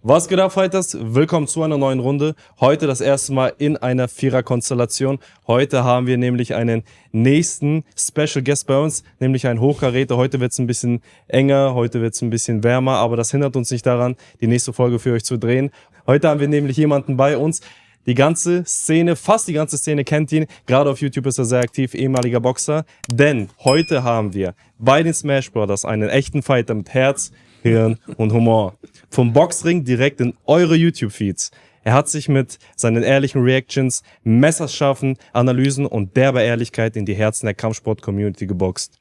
Was geht ab, Fighters? Willkommen zu einer neuen Runde. Heute das erste Mal in einer Vierer-Konstellation. Heute haben wir nämlich einen nächsten Special Guest bei uns, nämlich einen Hochkaräter. Heute wird es ein bisschen enger, heute wird es ein bisschen wärmer, aber das hindert uns nicht daran, die nächste Folge für euch zu drehen. Heute haben wir nämlich jemanden bei uns. Die ganze Szene, fast die ganze Szene kennt ihn. Gerade auf YouTube ist er sehr aktiv, ehemaliger Boxer. Denn heute haben wir bei den Smash Brothers einen echten Fighter mit Herz, Hirn und Humor. Vom Boxring direkt in eure YouTube-Feeds. Er hat sich mit seinen ehrlichen Reactions, messerscharfen Analysen und derber Ehrlichkeit in die Herzen der Kampfsport-Community geboxt.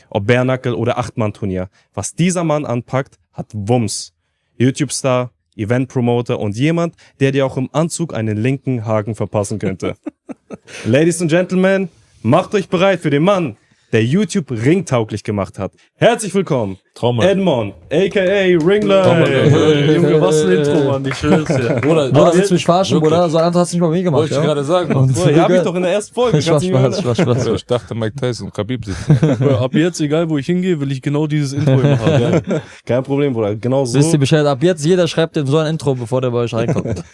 Ob Bärnackel oder Achtmann-Turnier. Was dieser Mann anpackt, hat Wumms. YouTube-Star, Event-Promoter und jemand, der dir auch im Anzug einen linken Haken verpassen könnte. Ladies and Gentlemen, macht euch bereit für den Mann, der YouTube ringtauglich gemacht hat. Herzlich willkommen, Edmond, a.k.a. Ringler. Junge, was ein Intro, Mann, ich schwör's ja. Bruder, du willst mich verarschen, Bruder? So einfach hast du nicht mal mir gemacht, wollte ich gerade sagen. Boah, hab ich doch in der ersten Folge. Ich dachte, Mike Tyson und Khabib sitzen. Ab jetzt, egal wo ich hingehe, will ich genau dieses Intro immer haben. Kein Problem, Bruder, genau so. Wisst ihr Bescheid, ab jetzt jeder schreibt ihm so ein Intro, bevor der bei euch reinkommt.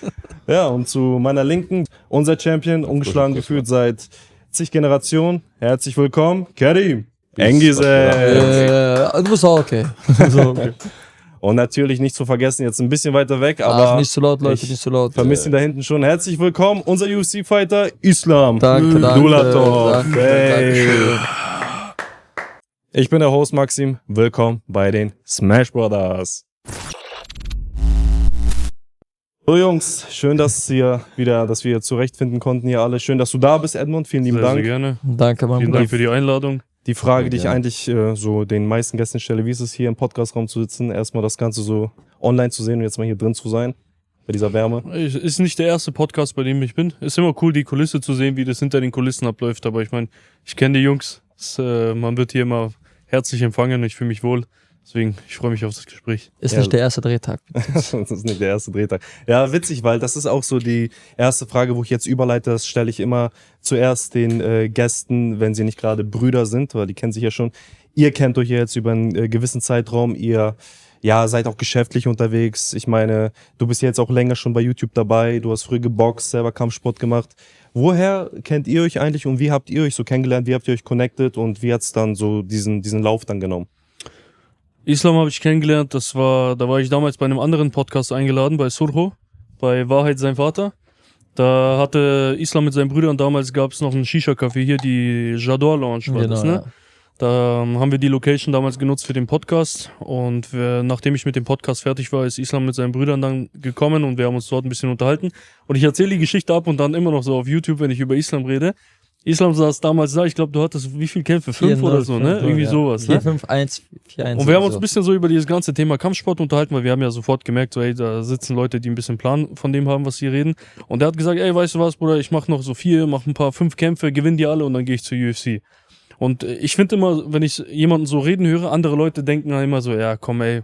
Ja, und zu meiner Linken, unser Champion, ungeschlagen geführt seit zig Generationen. Herzlich willkommen, Karim Engizek. Du bist auch okay. Und natürlich nicht zu vergessen, jetzt ein bisschen weiter weg, aber nicht zu laut, Leute, nicht zu laut. Vermisst ihn da hinten schon. Herzlich willkommen, unser UFC-Fighter Islam. Danke. Dulatov. Danke. Ich bin der Host Maxim. Willkommen bei den Smash Brothers. So Jungs, schön, dass wir hier zurechtfinden konnten hier alle. Schön, dass du da bist, Edmond. Vielen lieben Dank. Sehr gerne. Danke, Mann. Vielen Dank für die Einladung. Die Frage, die ich eigentlich so den meisten Gästen stelle, wie ist es hier im Podcastraum zu sitzen, erstmal das Ganze so online zu sehen und jetzt mal hier drin zu sein, bei dieser Wärme? Ist nicht der erste Podcast, bei dem ich bin. Ist immer cool, die Kulisse zu sehen, wie das hinter den Kulissen abläuft. Aber ich meine, ich kenne die Jungs. Man wird hier immer herzlich empfangen und ich fühle mich wohl. Deswegen, ich freue mich auf das Gespräch. Ist nicht der erste Drehtag. Das ist nicht der erste Drehtag. Ja, witzig, weil das ist auch so die erste Frage, wo ich jetzt überleite. Das stelle ich immer zuerst den Gästen, wenn sie nicht gerade Brüder sind, weil die kennen sich ja schon. Ihr kennt euch ja jetzt über einen gewissen Zeitraum. Ihr seid auch geschäftlich unterwegs. Ich meine, du bist jetzt auch länger schon bei YouTube dabei. Du hast früh geboxt, selber Kampfsport gemacht. Woher kennt ihr euch eigentlich und wie habt ihr euch so kennengelernt? Wie habt ihr euch connected und wie hat's dann so diesen Lauf dann genommen? Islam habe ich kennengelernt, da war ich damals bei einem anderen Podcast eingeladen, bei Surho, bei Wahrheit sein Vater. Da hatte Islam mit seinen Brüdern, damals gab es noch einen Shisha-Café hier, die Jador Lounge war das, ne? Ja. Da haben wir die Location damals genutzt für den Podcast und nachdem ich mit dem Podcast fertig war, ist Islam mit seinen Brüdern dann gekommen und wir haben uns dort ein bisschen unterhalten. Und ich erzähle die Geschichte ab und dann immer noch so auf YouTube, wenn ich über Islam rede. Islam saß damals da, ich glaube, du hattest wie viele Kämpfe? 5 oder so, ne? Irgendwie sowas, 4, 5, 1, 4, 1. Und wir haben uns ein bisschen so über dieses ganze Thema Kampfsport unterhalten, weil wir haben ja sofort gemerkt, so, ey, da sitzen Leute, die ein bisschen Plan von dem haben, was sie reden. Und der hat gesagt, ey, weißt du was, Bruder, ich mach noch so 5 Kämpfe, gewinn die alle und dann gehe ich zur UFC. Und ich finde immer, wenn ich jemanden so reden höre, andere Leute denken dann immer so, ja, komm, ey,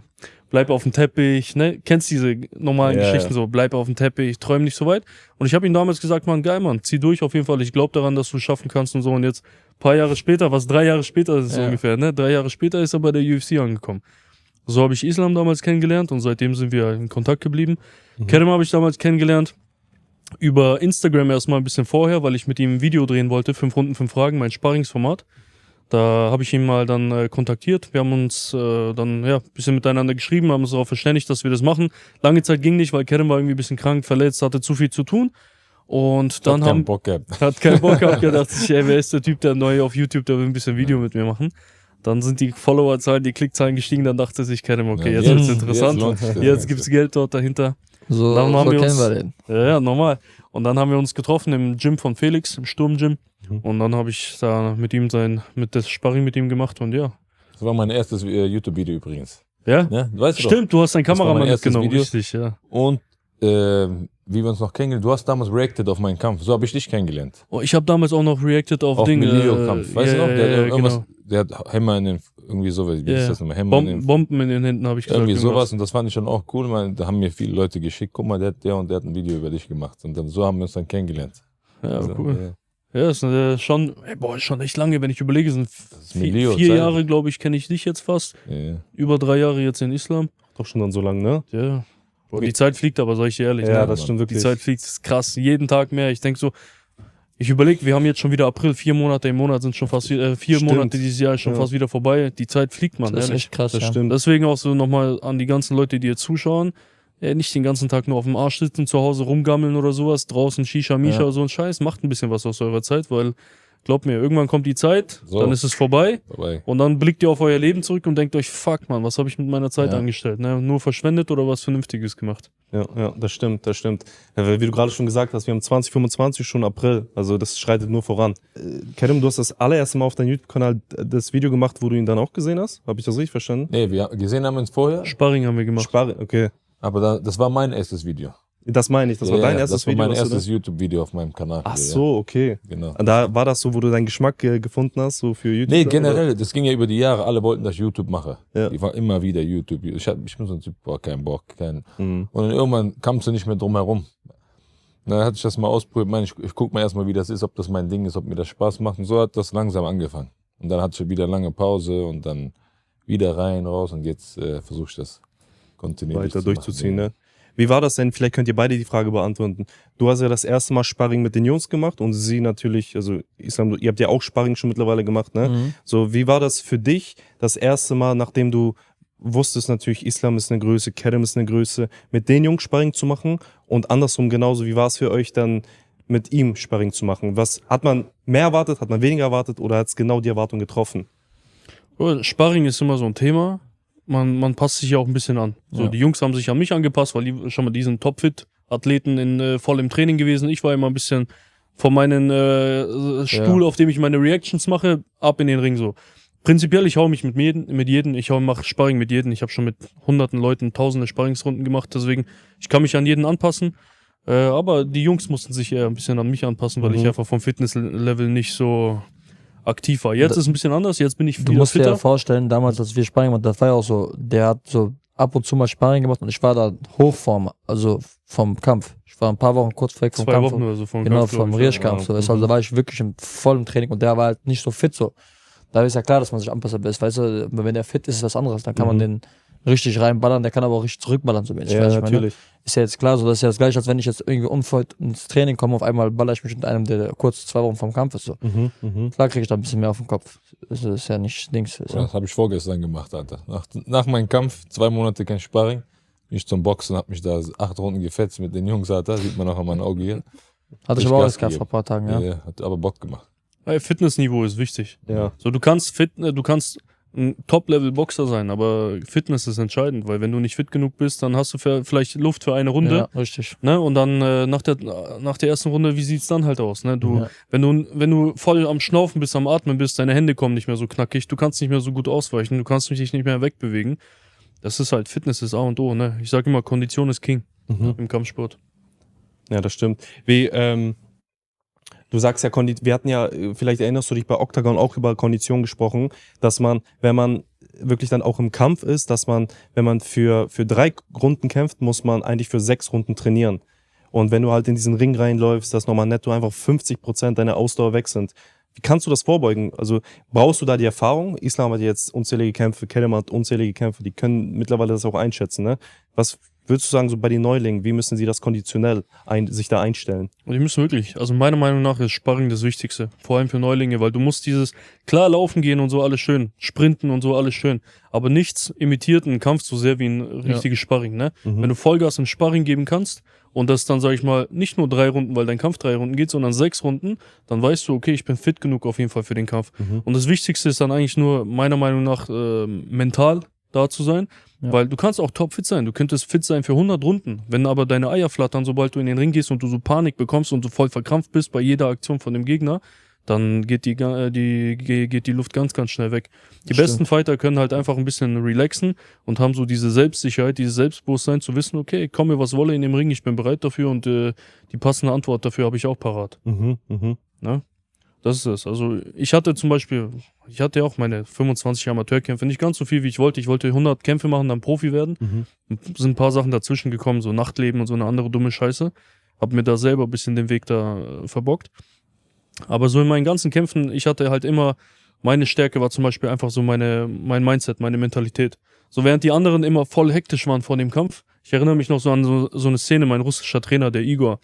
bleib auf dem Teppich, ne? Kennst diese normalen Geschichten so, bleib auf dem Teppich, träum nicht so weit. Und ich habe ihm damals gesagt, Mann, geil, Mann, zieh durch auf jeden Fall. Ich glaube daran, dass du es schaffen kannst und so. Und jetzt, 3 Jahre später ist es ungefähr, ne? 3 Jahre später ist er bei der UFC angekommen. So habe ich Islam damals kennengelernt und seitdem sind wir in Kontakt geblieben. Karim habe ich damals kennengelernt über Instagram erstmal ein bisschen vorher, weil ich mit ihm ein Video drehen wollte, 5 Runden, 5 Fragen, mein Sparringsformat. Da habe ich ihn mal dann kontaktiert. Wir haben uns dann ein bisschen miteinander geschrieben, haben uns darauf verständigt, dass wir das machen. Lange Zeit ging nicht, weil Karim war irgendwie ein bisschen krank, verletzt, hatte zu viel zu tun. Und dann hat keinen Bock gehabt, gedacht sich, ey, wer ist der Typ, der neu auf YouTube, der will ein bisschen Video mit mir machen. Dann sind die Followerzahlen, die Klickzahlen gestiegen, dann dachte sich Karim, okay, jetzt wird's interessant. Jetzt gibt's Geld dort dahinter. So kennen wir den. Ja, normal. Und dann haben wir uns getroffen im Gym von Felix, im Sturmgym. Und dann habe ich da das Sparring mit ihm gemacht und ja. Das war mein erstes YouTube-Video übrigens. Ja? Weißt du Stimmt, du hast deinen Kameramann mitgenommen. Richtig, ja. Und wie wir uns noch kennengelernt, du hast damals reacted auf meinen Kampf. So habe ich dich kennengelernt. Oh, ich habe damals auch noch reacted auf Dinge. Kampf. Weißt du noch? Der hat Hämmer in den, irgendwie sowas. Wie ist das nochmal? Bomben in den Händen, habe ich gesagt. Irgendwie sowas und das fand ich schon auch cool. Da haben mir viele Leute geschickt, guck mal, der hat ein Video über dich gemacht. Und dann so haben wir uns dann kennengelernt. Ja, also, cool. Ja, ist schon echt lange, wenn ich überlege, sind 4 Jahre, glaube ich, kenne ich dich jetzt fast. Ja. Über 3 Jahre jetzt in Islam. Doch schon dann so lange, ne? Ja. Boah, die Zeit fliegt aber, sag ich dir ehrlich. Ja, ne? das stimmt wirklich. Die Zeit fliegt, das ist krass. Jeden Tag mehr. Ich denke so, ich überlege, wir haben jetzt schon wieder April, 4 Monate im Monat sind schon fast 4 Stimmt. Monate dieses Jahr ist schon Ja. fast wieder vorbei. Die Zeit fliegt, man, Das ist ehrlich. echt krass, Das ja. stimmt. Deswegen auch so nochmal an die ganzen Leute, die jetzt zuschauen, nicht den ganzen Tag nur auf dem Arsch sitzen, zu Hause rumgammeln oder sowas, draußen Shisha, Misha Ja. oder so ein Scheiß, macht ein bisschen was aus eurer Zeit, weil, glaubt mir, irgendwann kommt die Zeit, So. dann ist es vorbei Vorbei. und dann blickt ihr auf euer Leben zurück und denkt euch, fuck man, was habe ich mit meiner Zeit Ja. angestellt, ne? Nur verschwendet oder was Vernünftiges gemacht. Ja, das stimmt, das stimmt. Ja, wie du gerade schon gesagt hast, wir haben 2025 schon April, also das schreitet nur voran. Kerem, du hast das allererste Mal auf deinem YouTube-Kanal das Video gemacht, wo du ihn dann auch gesehen hast? Habe ich das richtig verstanden? Nee, wir gesehen haben uns vorher, Sparring haben wir gemacht. Okay. aber das war mein erstes Video. Das meine ich, das war dein erstes das war Video. mein was du erstes YouTube-Video auf meinem Kanal. Ach Ja, so, okay. genau. Da war das so, wo du deinen Geschmack gefunden hast, so für YouTube? Nee, oder? generell, das ging ja über die Jahre, alle wollten, dass ich YouTube mache. Ja. Die war immer wieder YouTube. Ich bin so ein Typ, boah, kein Bock, kein. Mhm. Und dann irgendwann kamst du nicht mehr drum herum. Dann hatte ich das mal ausprobiert, ich guck mal erstmal, wie das ist, ob das mein Ding ist, ob mir das Spaß macht. Und so hat das langsam angefangen. Und dann hatte ich wieder lange Pause und dann wieder rein, raus und jetzt versuche ich das kontinuierlich Weiter zu durchzuziehen, machen. ne? Wie war das denn? Vielleicht könnt ihr beide die Frage beantworten. Du hast ja das erste Mal Sparring mit den Jungs gemacht und sie natürlich, also Islam, ihr habt ja auch Sparring schon mittlerweile gemacht, ne? Mhm. So, wie war das für dich, das erste Mal, nachdem du wusstest natürlich, Islam ist eine Größe, Kerem ist eine Größe, mit den Jungs Sparring zu machen und andersrum genauso, wie war es für euch dann mit ihm Sparring zu machen? Was hat man mehr erwartet, hat man weniger erwartet oder hat es genau die Erwartung getroffen? Sparring ist immer so ein Thema. Man passt sich ja auch ein bisschen an. So, Ja. die Jungs haben sich an mich angepasst, weil die schon mal diesen Topfit-Athleten voll im Training gewesen. Ich war immer ein bisschen von meinen Stuhl, auf dem ich meine Reactions mache, ab in den Ring so. Prinzipiell, ich hau mich mit jedem, mache Sparring mit jedem. Ich habe schon mit hunderten Leuten tausende Sparringsrunden gemacht, deswegen, ich kann mich an jeden anpassen. Aber die Jungs mussten sich eher ein bisschen an mich anpassen, weil ich einfach vom Fitnesslevel nicht so aktiv war. Jetzt ist es ein bisschen anders, jetzt bin ich Du wieder musst dir ja fitter. vorstellen, damals, als wir Sparring gemacht haben, das war ja auch so, der hat so ab und zu mal Sparring gemacht und ich war da Hochform, also vom Kampf. Ich war ein paar Wochen kurz weg vom 2 Kampf. Wochen oder so vom Genau, Kampf, vom glaub ich. Rierschkampf. So. Also da war ich wirklich im vollen Training und der war halt nicht so fit so. Da ist ja klar, dass man sich anpasst. Weißt du, wenn der fit ist, ist was anderes. Dann kann man den richtig reinballern, der kann aber auch richtig zurückballern. So mäßig. Weißt du, ich meine? Ist ja jetzt klar, so das ist ja das gleiche, als wenn ich jetzt irgendwie unfit ins Training komme, auf einmal baller ich mich mit einem, der kurz 2 Wochen vom Kampf ist. So. Klar kriege ich da ein bisschen mehr auf den Kopf. Das ist ja nicht Dings. Ist Ja, das habe ich vorgestern gemacht, Alter. Nach meinem Kampf, 2 Monate kein Sparring, bin ich zum Boxen, hab mich da 8 Runden gefetzt mit den Jungs, Alter. Sieht man auch an meinem Auge hier. Hatte ich Ich aber auch Gas jetzt gehabt vor ein paar Tagen, ja. Ja, hat aber Bock gemacht. Fitnessniveau ist wichtig. Ja. So, du kannst ein Top-Level-Boxer sein, aber Fitness ist entscheidend, weil wenn du nicht fit genug bist, dann hast du vielleicht Luft für eine Runde. Ja, richtig. Ne? Und dann nach der ersten Runde, wie sieht's dann halt aus? Ne? Ja. Wenn du voll am Schnaufen bist, am Atmen bist, deine Hände kommen nicht mehr so knackig, du kannst nicht mehr so gut ausweichen, du kannst dich nicht mehr wegbewegen. Das ist halt, Fitness ist A und O. Ne? Ich sag immer, Kondition ist King im Kampfsport. Ja, das stimmt. Du sagst ja, wir hatten ja, vielleicht erinnerst du dich bei Octagon auch über Kondition gesprochen, dass man, wenn man wirklich dann auch im Kampf ist, dass man, wenn man für 3 Runden kämpft, muss man eigentlich für 6 Runden trainieren. Und wenn du halt in diesen Ring reinläufst, dass nochmal netto einfach 50% deiner Ausdauer weg sind. Wie kannst du das vorbeugen? Also brauchst du da die Erfahrung? Islam hat jetzt unzählige Kämpfe, Kerem hat unzählige Kämpfe, die können mittlerweile das auch einschätzen. Ne? Was würdest du sagen, so bei den Neulingen, wie müssen sie das konditionell sich da einstellen? Und die müssen wirklich, also meiner Meinung nach ist Sparring das Wichtigste. Vor allem für Neulinge, weil du musst klar laufen gehen und so alles schön, sprinten und so alles schön, aber nichts imitiert einen Kampf so sehr wie ein richtiges Sparring, ne? Wenn du Vollgas im Sparring geben kannst und das dann, sag ich mal, nicht nur 3 Runden, weil dein Kampf 3 Runden geht, sondern 6 Runden, dann weißt du, okay, ich bin fit genug auf jeden Fall für den Kampf. Und das Wichtigste ist dann eigentlich nur, meiner Meinung nach, mental da zu sein, weil du kannst auch topfit sein. Du könntest fit sein für 100 Runden. Wenn aber deine Eier flattern, sobald du in den Ring gehst und du so Panik bekommst und du voll verkrampft bist bei jeder Aktion von dem Gegner, dann geht die Luft ganz, ganz schnell weg. Die besten Fighter können halt einfach ein bisschen relaxen und haben so diese Selbstsicherheit, dieses Selbstbewusstsein zu wissen, okay, komme was wolle in dem Ring, ich bin bereit dafür und die passende Antwort dafür habe ich auch parat. Ne? Das ist es. Also ich hatte ja auch meine 25 Amateurkämpfe, nicht ganz so viel wie ich wollte. Ich wollte 100 Kämpfe machen, dann Profi werden. Sind ein paar Sachen dazwischen gekommen, so Nachtleben und so eine andere dumme Scheiße. Hab mir da selber ein bisschen den Weg da verbockt. Aber so in meinen ganzen Kämpfen, ich hatte halt immer, meine Stärke war zum Beispiel einfach so mein Mindset, meine Mentalität. So während die anderen immer voll hektisch waren vor dem Kampf, Ich erinnere mich noch so an so eine Szene, mein russischer Trainer, der Igor,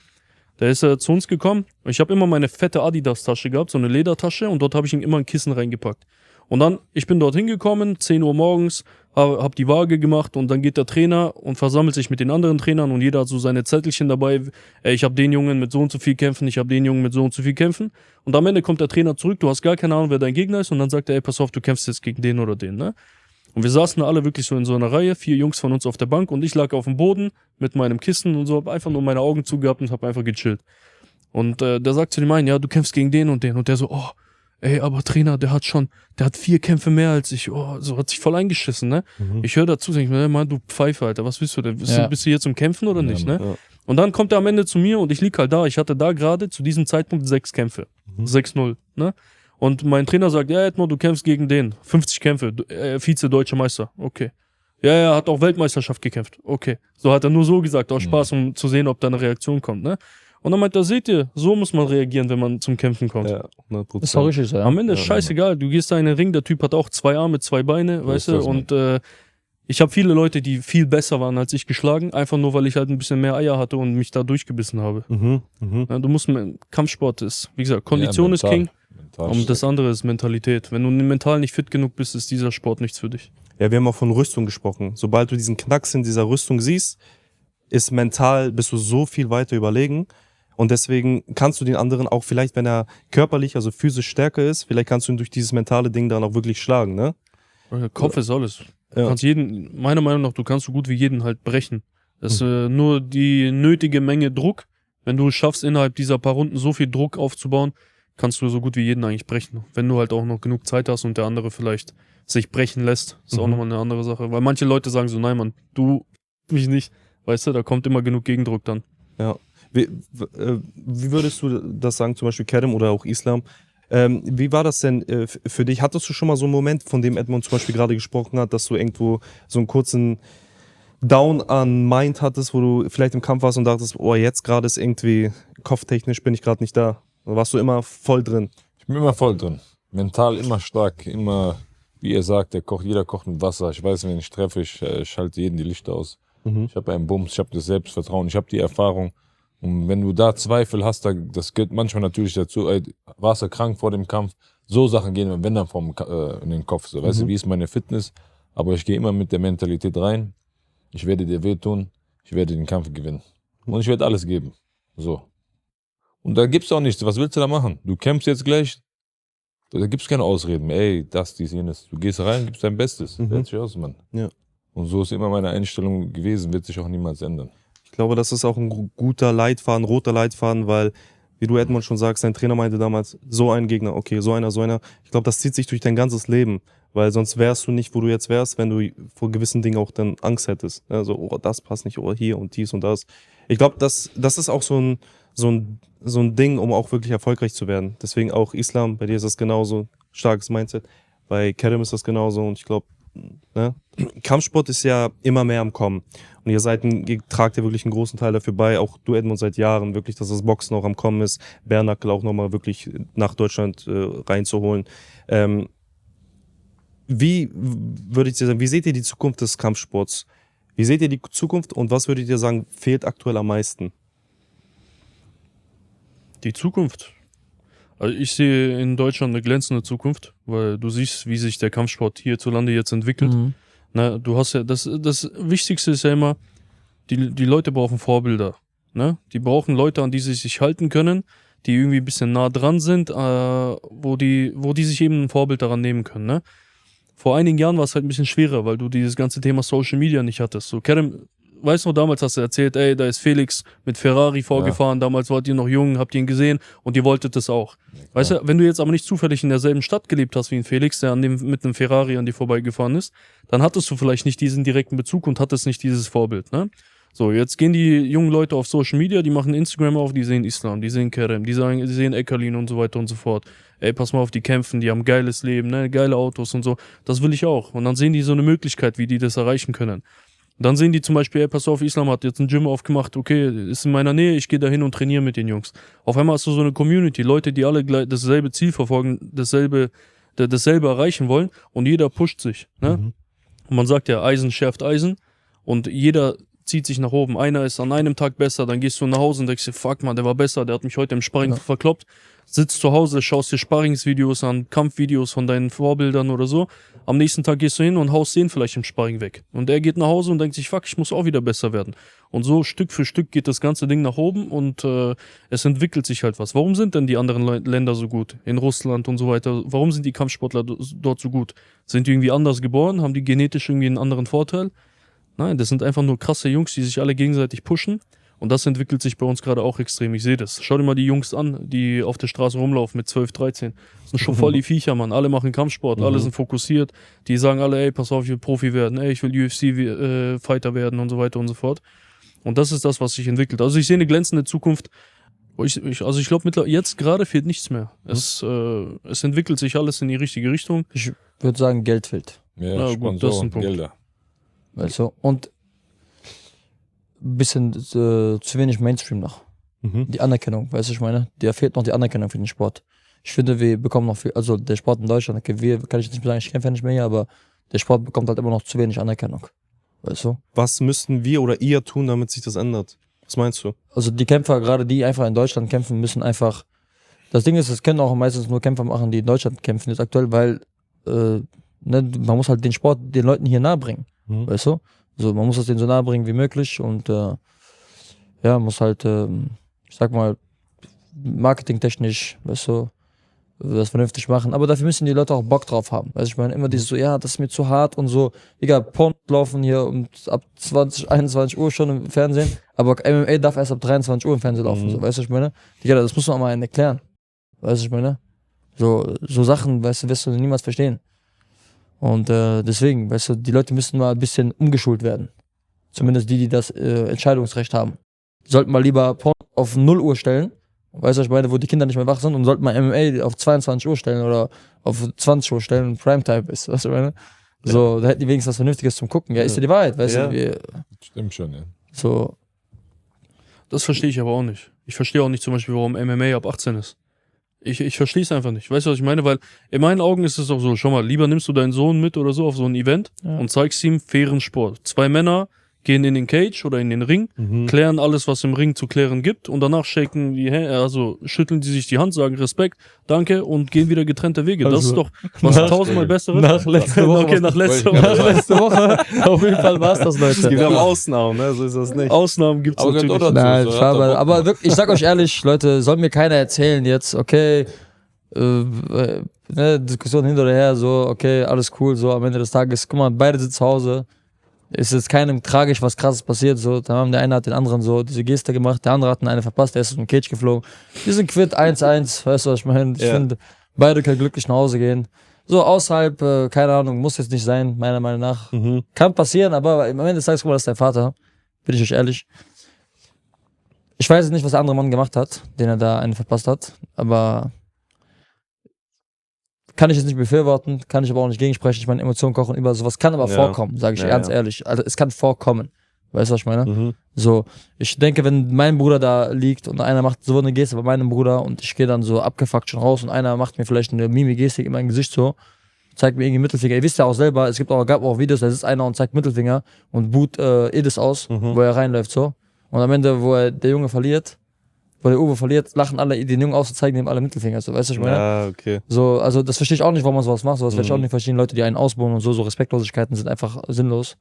der ist zu uns gekommen. Ich habe immer meine fette Adidas-Tasche gehabt, so eine Ledertasche, und dort habe ich ihm immer ein Kissen reingepackt. Und dann, ich bin dort hingekommen, 10 Uhr morgens, hab die Waage gemacht, und dann geht der Trainer und versammelt sich mit den anderen Trainern, und jeder hat so seine Zettelchen dabei. Ey, ich habe den Jungen mit so und so viel Kämpfen, ich habe den Jungen mit so und so viel Kämpfen. Und am Ende kommt der Trainer zurück, du hast gar keine Ahnung, wer dein Gegner ist, und dann sagt er, ey, pass auf, du kämpfst jetzt gegen den oder den, ne? Und wir saßen alle wirklich so in so einer Reihe, 4 Jungs von uns auf der Bank, und ich lag auf dem Boden mit meinem Kissen und so, hab einfach nur meine Augen zugehabt und hab einfach gechillt. Und der sagt zu dem einen, ja, du kämpfst gegen den und den. Und der so, oh, ey, aber Trainer, der hat 4 Kämpfe mehr als ich. Oh, so hat sich voll eingeschissen, ne? Ich höre dazu, denke ich mir, Mann, du Pfeife, Alter, was willst du denn? Bist du hier zum Kämpfen oder nicht, ne? Ja. Und dann kommt er am Ende zu mir, und ich lieg halt da. Ich hatte da gerade zu diesem Zeitpunkt 6 Kämpfe. 6-0, ne? Und mein Trainer sagt, ja, Edmond, du kämpfst gegen den. 50 Kämpfe, Vize-Deutscher Meister. Okay. Ja, er hat auch Weltmeisterschaft gekämpft. Okay. So hat er nur so gesagt, aus Spaß, um zu sehen, ob da eine Reaktion kommt, ne? Und dann meint er, seht ihr, so muss man reagieren, wenn man zum Kämpfen kommt. Ja, 100%. Ist auch richtig so, ja. Am Ende ist scheißegal. Du gehst da in den Ring, der Typ hat auch 2 Arme, 2 Beine, weißt du? Und ich habe viele Leute, die viel besser waren als ich, geschlagen, einfach nur, weil ich halt ein bisschen mehr Eier hatte und mich da durchgebissen habe. Ja, du musst, Kampfsport ist, wie gesagt, Kondition ist King. Und das andere ist Mentalität. Wenn du mental nicht fit genug bist, ist dieser Sport nichts für dich. Ja, wir haben auch von Rüstung gesprochen. Sobald du diesen Knacks in dieser Rüstung siehst, bist du so viel weiter überlegen. Und deswegen kannst du den anderen auch vielleicht, wenn er körperlich, also physisch stärker ist, vielleicht kannst du ihn durch dieses mentale Ding dann auch wirklich schlagen, ne? Kopf ist alles. Du kannst meiner Meinung nach, du kannst so gut wie jeden halt brechen. Das ist nur die nötige Menge Druck. Wenn du es schaffst, innerhalb dieser paar Runden so viel Druck aufzubauen, kannst du so gut wie jeden eigentlich brechen. Wenn du halt auch noch genug Zeit hast und der andere vielleicht sich brechen lässt, ist auch nochmal eine andere Sache. Weil manche Leute sagen so, nein Mann, du, mich nicht. Weißt du, da kommt immer genug Gegendruck dann. Ja. Wie würdest du das sagen, zum Beispiel Kerem oder auch Islam? Wie war das denn für dich? Hattest du schon mal so einen Moment, von dem Edmond zum Beispiel gerade gesprochen hat, dass du irgendwo so einen kurzen Down an Mind hattest, wo du vielleicht im Kampf warst und dachtest, oh, jetzt gerade ist irgendwie kopftechnisch bin ich gerade nicht da? Oder warst du immer voll drin? Ich bin immer voll drin. Mental immer stark, immer, wie ihr sagt, jeder kocht mit Wasser. Ich weiß, wenn ich treffe, ich schalte jeden die Lichter aus. Ich habe einen Bums, ich habe das Selbstvertrauen, ich habe die Erfahrung. Und wenn du da Zweifel hast, das gehört manchmal natürlich dazu, warst du krank vor dem Kampf? So Sachen gehen wenn dann in den Kopf. So, weißt du, wie ist meine Fitness? Aber ich gehe immer mit der Mentalität rein. Ich werde dir wehtun, ich werde den Kampf gewinnen. Und ich werde alles geben. So. Und da gibt's auch nichts. Was willst du da machen? Du kämpfst jetzt gleich. Da gibt's keine Ausreden mehr. Ey, das, dies, jenes. Du gehst rein, gibst dein Bestes. Hört sich aus, Mann. Ja. Und so ist immer meine Einstellung gewesen, wird sich auch niemals ändern. Ich glaube, das ist auch ein guter Leitfaden, roter Leitfaden, weil, wie du Edmond schon sagst, dein Trainer meinte damals, so ein Gegner, okay, so einer. Ich glaube, das zieht sich durch dein ganzes Leben, weil sonst wärst du nicht, wo du jetzt wärst, wenn du vor gewissen Dingen auch dann Angst hättest. Also, oh, das passt nicht, oh, hier und dies und das. Ich glaube, das ist auch so ein Ding, um auch wirklich erfolgreich zu werden. Deswegen auch Islam, bei dir ist das genauso, starkes Mindset. Bei Kerem ist das genauso, und ich glaube, ne? Kampfsport ist ja immer mehr am Kommen. Und ihr tragt ja wirklich einen großen Teil dafür bei, auch du Edmond seit Jahren wirklich, dass das Boxen auch am Kommen ist, Bernackel auch nochmal wirklich nach Deutschland reinzuholen. Wie würdet ihr sagen, wie seht ihr die Zukunft des Kampfsports? Wie seht ihr die Zukunft und was würdet ihr sagen, fehlt aktuell am meisten? Die Zukunft. Also ich sehe in Deutschland eine glänzende Zukunft, weil du siehst, wie sich der Kampfsport hierzulande jetzt entwickelt. Na, du hast ja, das Wichtigste ist ja immer, die Leute brauchen Vorbilder. Ne? Die brauchen Leute, an die sie sich halten können, die irgendwie ein bisschen nah dran sind, wo die sich eben ein Vorbild daran nehmen können. Ne? Vor einigen Jahren war es halt ein bisschen schwerer, weil du dieses ganze Thema Social Media nicht hattest. So, Kerem, weißt du, damals hast du erzählt, ey, da ist Felix mit Ferrari vorgefahren, damals wart ihr noch jung, habt ihr ihn gesehen und ihr wolltet das auch. Ja, weißt du, wenn du jetzt aber nicht zufällig in derselben Stadt gelebt hast wie ein Felix, der mit einem Ferrari an dir vorbeigefahren ist, dann hattest du vielleicht nicht diesen direkten Bezug und hattest nicht dieses Vorbild, ne? So, jetzt gehen die jungen Leute auf Social Media, die machen Instagram auf, die sehen Islam, die sehen Kerem, die sehen Eckerlin und so weiter und so fort. Ey, pass mal auf, die kämpfen, die haben geiles Leben, ne, geile Autos und so. Das will ich auch. Und dann sehen die so eine Möglichkeit, wie die das erreichen können. Dann sehen die zum Beispiel, ey, pass auf, Islam hat jetzt ein Gym aufgemacht, okay, ist in meiner Nähe, ich gehe da hin und trainiere mit den Jungs. Auf einmal hast du so eine Community, Leute, die alle dasselbe Ziel verfolgen, dasselbe erreichen wollen und jeder pusht sich. Ne? Und man sagt ja, Eisen schärft Eisen und jeder zieht sich nach oben. Einer ist an einem Tag besser, dann gehst du nach Hause und denkst dir, fuck man, der war besser, der hat mich heute im Sparring verkloppt. Sitzt zu Hause, schaust dir Sparringsvideos an, Kampfvideos von deinen Vorbildern oder so. Am nächsten Tag gehst du hin und haust den vielleicht im Sparring weg. Und er geht nach Hause und denkt sich, fuck, ich muss auch wieder besser werden. Und so Stück für Stück geht das ganze Ding nach oben und es entwickelt sich halt was. Warum sind denn die anderen Länder so gut? In Russland und so weiter. Warum sind die Kampfsportler dort so gut? Sind die irgendwie anders geboren? Haben die genetisch irgendwie einen anderen Vorteil? Nein, das sind einfach nur krasse Jungs, die sich alle gegenseitig pushen. Und das entwickelt sich bei uns gerade auch extrem. Ich sehe das. Schau dir mal die Jungs an, die auf der Straße rumlaufen mit 12, 13. Das sind schon voll die Viecher, Mann. Alle machen Kampfsport, alle sind fokussiert. Die sagen alle, ey, pass auf, ich will Profi werden. Ey, ich will UFC-Fighter werden und so weiter und so fort. Und das ist das, was sich entwickelt. Also ich sehe eine glänzende Zukunft. Also ich glaube, jetzt gerade fehlt nichts mehr. Es entwickelt sich alles in die richtige Richtung. Ich würde sagen, Geld fehlt. Ja, gut, das ist ein Punkt. Gelder. Also, und ein bisschen zu wenig Mainstream noch. Die Anerkennung, weißt du, ich meine? Da fehlt noch die Anerkennung für den Sport. Ich finde, wir bekommen noch viel, also der Sport in Deutschland, okay, kann ich jetzt nicht mehr sagen, ich kämpfe ja nicht mehr hier, aber der Sport bekommt halt immer noch zu wenig Anerkennung. Weißt du? Was müssten wir oder ihr tun, damit sich das ändert? Was meinst du? Also die Kämpfer, gerade die einfach in Deutschland kämpfen, müssen einfach. Das Ding ist, es können auch meistens nur Kämpfer machen, die in Deutschland kämpfen jetzt aktuell, weil man muss halt den Sport den Leuten hier nahe bringen. Weißt du? Also man muss das denen so nahe bringen wie möglich und muss halt, ich sag mal, marketingtechnisch, weißt du, das vernünftig machen. Aber dafür müssen die Leute auch Bock drauf haben. Weißt du, ich meine, immer dieses so, ja, das ist mir zu hart und so. Egal, Porn laufen hier ab 20, 21 Uhr schon im Fernsehen, aber MMA darf erst ab 23 Uhr im Fernsehen laufen. So, weißt du, ich meine? Digga, das muss man auch mal einen erklären. Weißt du, ich meine? So Sachen, weißt du, wirst du niemals verstehen. Und deswegen, weißt du, die Leute müssen mal ein bisschen umgeschult werden. Zumindest die das Entscheidungsrecht haben. Die sollten mal lieber Porn auf 0 Uhr stellen, weißt du, ich meine, wo die Kinder nicht mehr wach sind, und sollten mal MMA auf 22 Uhr stellen oder auf 20 Uhr stellen und Primetime ist, weißt du, ich meine? So, da hätten die wenigstens was Vernünftiges zum Gucken. Ja, ist ja die Wahrheit, weißt du? Stimmt schon, ja. So. Das verstehe ich aber auch nicht. Ich verstehe auch nicht zum Beispiel, warum MMA ab 18 ist. Ich verstehe es einfach nicht. Weißt du, was ich meine? Weil in meinen Augen ist es auch so, schau mal, lieber nimmst du deinen Sohn mit oder so auf so ein Event und zeigst ihm fairen Sport. 2 Männer gehen in den Cage oder in den Ring, klären alles, was im Ring zu klären gibt, und danach shaken die Hände, also schütteln die sich die Hand, sagen Respekt, danke, und gehen wieder getrennte Wege. Das ist doch was 1000-mal Besseres. Nach letzter Woche. Okay, nach letzter Nach letzter Woche. Auf jeden Fall war es das, Leute. Es gibt auch Ausnahmen, ne? So ist das nicht. Ausnahmen gibt's Aber natürlich. gehört auch Nein, dazu, so, aber wirklich, ich sag euch ehrlich, Leute, soll mir keiner erzählen jetzt, okay, Diskussion hin oder her, so, okay, alles cool, so, am Ende des Tages, guck mal, beide sitzen zu Hause, ist jetzt keinem tragisch was Krasses passiert, so, der eine hat den anderen so diese Geste gemacht, der andere hat den einen verpasst, der ist aus dem Cage geflogen, die sind quitt, 1-1, weißt du, was ich meine? Ich finde, beide können glücklich nach Hause gehen. So, außerhalb, keine Ahnung, muss jetzt nicht sein, meiner Meinung nach. Kann passieren, aber am Ende des Tages, guck mal, das ist dein Vater, bin ich euch ehrlich. Ich weiß jetzt nicht, was der andere Mann gemacht hat, den er da einen verpasst hat, aber kann ich jetzt nicht befürworten, kann ich aber auch nicht gegensprechen. Ich meine, Emotionen kochen über, sowas kann aber vorkommen, sage ich ganz ehrlich. Also es kann vorkommen. Weißt du, was ich meine? So, ich denke, wenn mein Bruder da liegt und einer macht so eine Geste bei meinem Bruder und ich gehe dann so abgefuckt schon raus und einer macht mir vielleicht eine Mimi-Gestik in mein Gesicht so, zeigt mir irgendwie Mittelfinger. Ihr wisst ja auch selber, es gab auch Videos, da sitzt einer und zeigt Mittelfinger und boot Edis aus, wo er reinläuft so. Und am Ende, wo der Junge verliert, wo der Uwe verliert, lachen alle den Jungen aus und zeigen ihm alle Mittelfinger. So, weißt du, ich meine? Ja, okay. So, also das verstehe ich auch nicht, warum man sowas macht. Sowas verstehe ich auch nicht verstehen. Leute, die einen ausbauen und so Respektlosigkeiten sind einfach sinnlos.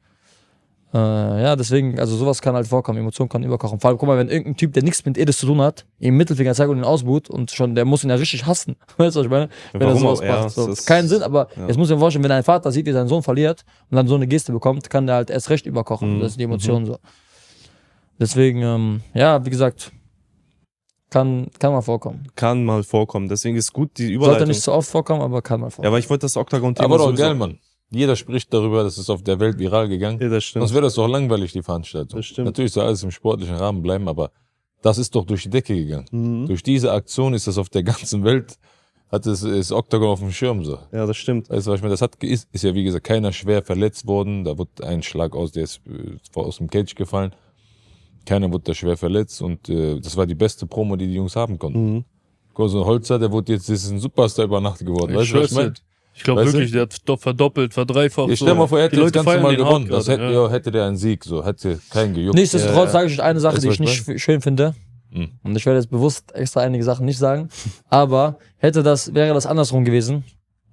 Ja, deswegen, also sowas kann halt vorkommen. Emotionen kann überkochen. Vor allem, guck mal, wenn irgendein Typ, der nichts mit Edis zu tun hat, ihm Mittelfinger zeigt und ihn ausbuht und schon, der muss ihn ja richtig hassen. Weißt du, was ich meine? Wenn er sowas macht. So, keinen Sinn, aber jetzt muss ich mir vorstellen, wenn ein Vater sieht, wie sein Sohn verliert und dann so eine Geste bekommt, kann der halt erst recht überkochen. Das sind die Emotionen so. Deswegen, ja, wie gesagt, kann mal vorkommen. Kann mal vorkommen. Deswegen ist gut die Überleitung. Sollte nicht so oft vorkommen, aber kann mal vorkommen. Ja, aber ich wollte das Octagon-Thema Aber doch sowieso- geil, Mann. Jeder spricht darüber, das ist auf der Welt viral gegangen. Ja, das stimmt. Sonst wäre das doch langweilig, die Veranstaltung. Das stimmt. Natürlich soll alles im sportlichen Rahmen bleiben, aber das ist doch durch die Decke gegangen. Durch diese Aktion ist das auf der ganzen Welt, ist Octagon auf dem Schirm so. Ja, das stimmt. Weißt du, was ich meine? Das ist ja wie gesagt keiner schwer verletzt worden. Da wurde ein Schlag der ist aus dem Cage gefallen. Keiner wurde da schwer verletzt und das war die beste Promo, die Jungs haben konnten. So ein Holzer, der wurde jetzt, ist ein Superstar über Nacht geworden. Weißt du, was ich meine? Ich glaube Weißt du? wirklich, der hat doch verdoppelt, verdreifacht. Ich stell mal vor, er hätte Die das Leute Ganze feiern mal den gewonnen. hart Das gerade, hätte, ja, hätte der einen Sieg, so hätte keinen gejuckt. Nichtsdestotrotz sage ich euch eine Sache, Weißt die du, ich was nicht schön finde. Mhm. Und ich werde jetzt bewusst extra einige Sachen nicht sagen. Aber wäre das andersrum gewesen,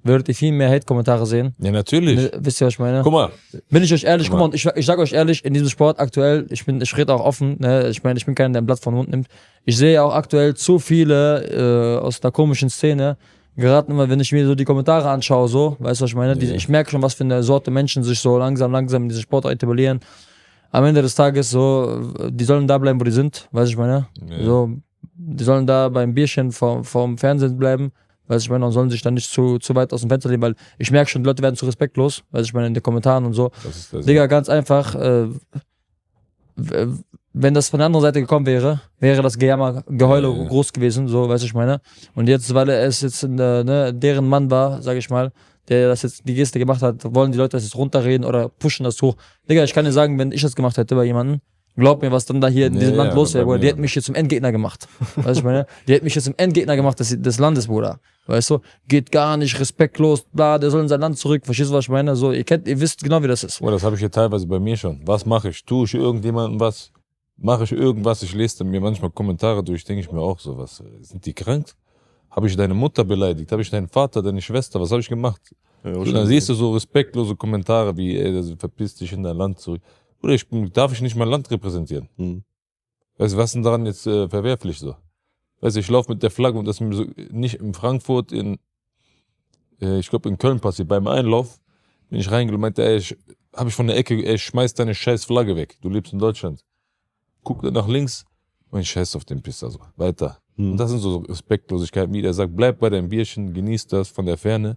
würdet ihr viel mehr Hate-Kommentare sehen. Ja, natürlich. Ne, wisst ihr, was ich meine? Guck mal, Bin ich euch ehrlich, guck mal, und ich sag euch ehrlich, in diesem Sport aktuell, ich rede auch offen, ne, ich meine, ich bin keiner, der ein Blatt von den Mund nimmt. Ich sehe auch aktuell zu viele aus der komischen Szene, gerade immer, wenn ich mir so die Kommentare anschaue, so, weißt du, was ich meine? Ich merke schon, was für eine Sorte Menschen sich so langsam in diesen Sport etablieren. Am Ende des Tages so, die sollen da bleiben, wo die sind, weißt du, ich meine? Ja. So, die sollen da beim Bierchen vorm Fernsehen bleiben. Weiß ich meine, und sollen sich dann nicht zu weit aus dem Fenster lehnen, weil ich merke schon, die Leute werden zu respektlos, weiß ich meine, in den Kommentaren und so. das ist das. Digga, ganz einfach, wenn das von der anderen Seite gekommen wäre, wäre das Geheule groß gewesen, so, weiß ich meine. Und jetzt, weil es jetzt deren Mann war, sag ich mal, der das jetzt die Geste gemacht hat, wollen die Leute das jetzt runterreden oder pushen das hoch. Digga, ich kann dir sagen, wenn ich das gemacht hätte bei jemandem, glaub mir, was dann da hier in diesem Land los wäre, Bruder. Die hätten mich jetzt zum Endgegner gemacht. Weißt du, ich meine? Die hätten mich jetzt zum Endgegner gemacht des Landes, Bruder. Weißt du? Geht gar nicht, respektlos, bla, der soll in sein Land zurück. Verstehst du, was ich meine? So, ihr wisst genau, wie das ist. Oh, das habe ich ja teilweise bei mir schon. Was mache ich? Tue ich irgendjemandem was? Mache ich irgendwas? Ich lese dann mir manchmal Kommentare durch, denke ich mir auch so, was, sind die krank? Habe ich deine Mutter beleidigt? Habe ich deinen Vater, deine Schwester? Was habe ich gemacht? Ja, Und dann siehst du so respektlose Kommentare wie, ey, verpiss dich in dein Land zurück. Oder darf ich nicht mein Land repräsentieren? Weißt du, was ist denn daran jetzt verwerflich so? Weißt du, ich laufe mit der Flagge und das ist mir so, nicht in Frankfurt, ich glaube in Köln passiert. Beim Einlauf bin ich reingelaufen und meinte, ey, habe ich von der Ecke, ey, schmeiß deine scheiß Flagge weg. Du lebst in Deutschland. Guck dann nach links und ich scheiß auf den Pisser so. Weiter. Und das sind so Respektlosigkeiten, wie der sagt, bleib bei deinem Bierchen, genieß das von der Ferne,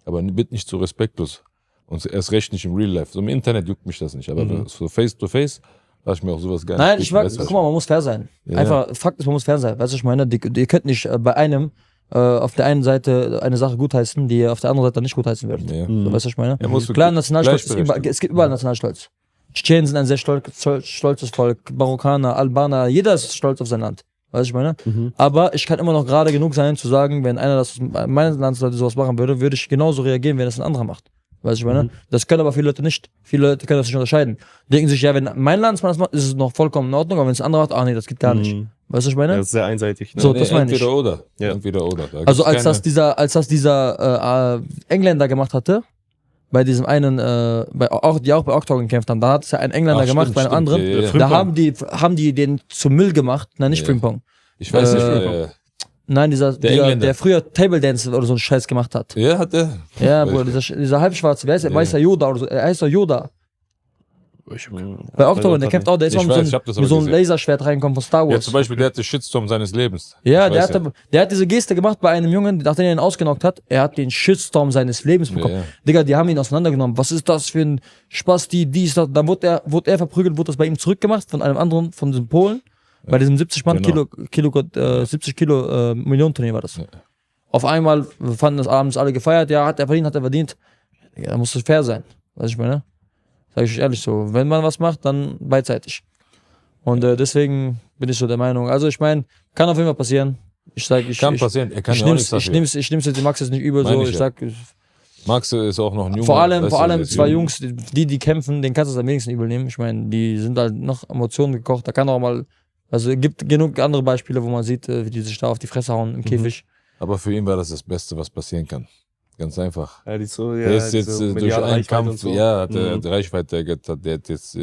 aber bitte nicht so respektlos. Und erst recht nicht im Real Life. So im Internet juckt mich das nicht, aber so face to face lasse ich mir auch sowas gar Nein, nicht. guck mal, man muss fair sein. Ja. Einfach, Fakt ist, man muss fair sein. Weißt du, ich meine, ihr könnt nicht bei einem auf der einen Seite eine Sache gutheißen, die ihr auf der anderen Seite nicht gutheißen würdet. Ja. So, weißt du, ich meine? Ja, musst du Klar, Nationalstolz, gleichberechtigt. es gibt überall Nationalstolz. Tschetschenen sind ein sehr stolzes Volk, Marokkaner, Albaner, jeder ist stolz auf sein Land. Weißt du, ich meine? Aber ich kann immer noch gerade genug sein, zu sagen, wenn einer das meines Landsleute sowas machen würde, würde ich genauso reagieren, wenn das ein anderer macht. Weißt du, ich meine? Das können aber viele Leute nicht. Viele Leute können das nicht unterscheiden. Denken sich, ja, wenn mein Landsmann das macht, ist es noch vollkommen in Ordnung, aber wenn es ein anderer macht, nee, das geht gar nicht. Weißt du, ich meine? Das ist sehr einseitig. Ne? So, das meine ich. Entweder oder. Ja. Entweder oder. Da Also gibt's als das dieser Engländer gemacht hatte, bei diesem einen, die auch bei Octagon gekämpft haben, da hat es ja ein Engländer gemacht, bei einem anderen. Ja, ja. Da haben die den zum Müll gemacht. Nein, nicht Frimpong. Ich weiß nicht, Nein, Engländer. der früher Table Dance oder so einen Scheiß gemacht hat. ja, hat er. Ja, Bruder, dieser halbschwarze, wer heißt der? Ja. Weißer Yoda oder so. Er heißt doch Yoda. Mhm. Bei Octagon, der kämpft auch, der ist Ich mal weiß, ich hab das mit aber so einem gesehen. Laserschwert reingekommen von Star Ja, Wars. zum Beispiel, der hat den Shitstorm seines Lebens. Ja, Ich der weiß hat diese Geste gemacht bei einem Jungen, nachdem er ihn ausgenockt hat. Er hat den Shitstorm seines Lebens bekommen. Ja, ja. Digga, die haben ihn auseinandergenommen. Was ist das für ein Spasti, dies, das. Dann wurde er verprügelt, wurde das bei ihm zurückgemacht von einem anderen, von diesem Polen. Bei diesem 70 Mann Genau. 70 Kilo Millionenturnier war das. Ja. Auf einmal fanden das abends alle gefeiert. Ja, hat er verdient. Ja, da muss es fair sein. Weißt du, ich meine? Sag ich euch ehrlich so. Wenn man was macht, dann beidseitig. Und deswegen bin ich so der Meinung. Also ich meine, kann auf jeden Fall passieren. Kann passieren, er kann ich ja auch nichts ich dafür. nehm's jetzt Max jetzt nicht übel. Meine So, ich ich ja. sag, Max ist auch noch ein Junge. vor allem der ist zwei jung. Jungs, die kämpfen, den kannst du es am wenigsten übel nehmen. Ich meine, die sind halt noch Emotionen gekocht. Da kann auch mal, also es gibt genug andere Beispiele, wo man sieht, wie die sich da auf die Fresse hauen im Käfig. Aber für ihn war das Beste, was passieren kann. Ganz einfach. Ja, Der ist jetzt durch einen Kampf, so. ja, hat er die Reichweite, der hat jetzt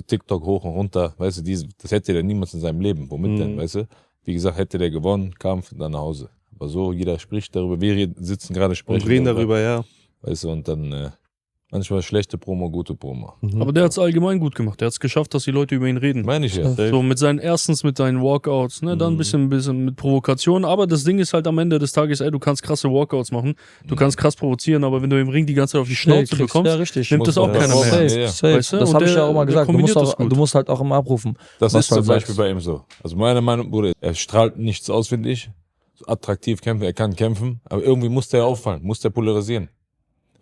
TikTok hoch und runter, weißt du, das hätte der niemals in seinem Leben. Womit denn, weißt du? Wie gesagt, hätte der gewonnen, Kampf, dann nach Hause. Aber so, jeder spricht darüber, wir hier sitzen gerade, sprechen Und reden darüber, ja. Weißt du, und dann manchmal schlechte Promo, gute Promo. Aber der hat es allgemein gut gemacht. Der hat es geschafft, dass die Leute über ihn reden. Meine ich ja. So mit seinen Walkouts, ne, dann ein bisschen mit Provokation, aber das Ding ist halt am Ende des Tages, ey, du kannst krasse Walkouts machen, du kannst krass provozieren, aber wenn du im Ring die ganze Zeit auf die Schnauze bekommst, ja, richtig. nimmt das auch Muss keiner man mehr. das- Ja. Safe. Weißt du? Das Und habe ich ja der- auch mal der gesagt. kombiniert das gut. Du musst halt auch immer abrufen. Das was ist du zum halt Beispiel sagst. bei ihm so. Also meiner Meinung nach, Bruder, er strahlt nichts aus, finde ich. So attraktiv kämpfen, er kann kämpfen, aber irgendwie muss der auffallen, muss der polarisieren.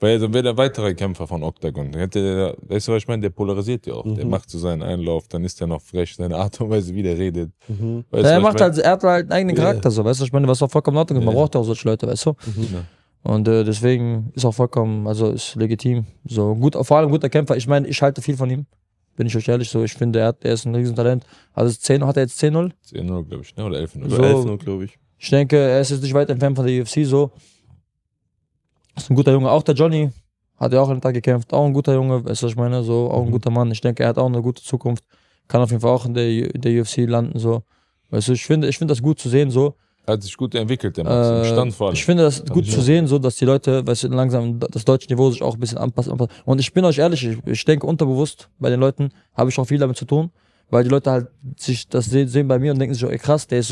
Weil dann wäre der weitere Kämpfer von Octagon. Dann hätte der, weißt du, was ich meine? Der polarisiert ja auch. Der macht so seinen Einlauf, dann ist er noch frech, seine Art und Weise, wie der redet. Weißt du, Er was ich macht meine? halt, er hat halt einen eigenen Charakter, so, weißt du, ich meine, was auch vollkommen in Ordnung ist. Man braucht ja auch solche Leute, weißt du. Und deswegen ist auch vollkommen, also ist legitim. So gut, vor allem guter Kämpfer. Ich meine, ich halte viel von ihm. Bin ich euch ehrlich so. Ich finde, er ist ein Riesentalent. Also hat er jetzt 10-0? 10-0, glaube ich, ne? Oder 11-0. So, 11-0, glaube ich. Ich denke, er ist jetzt nicht weit entfernt von der UFC so. Ist ein guter Junge. Auch der Johnny hat ja auch einen Tag gekämpft. Auch ein guter Junge, weißt du, was ich meine? So, auch ein guter Mann. Ich denke, er hat auch eine gute Zukunft. Kann auf jeden Fall auch in der UFC landen so. Weißt du, ich finde das gut zu sehen so. Hat sich gut entwickelt, der Max. Im Stand vor allem. Ich finde das gut zu sehen, so, dass die Leute, weißt du, langsam das deutsche Niveau sich auch ein bisschen anpassen. Und ich bin euch ehrlich, ich denke unterbewusst, bei den Leuten habe ich auch viel damit zu tun, weil die Leute halt sich das sehen bei mir und denken sich, ey, krass, der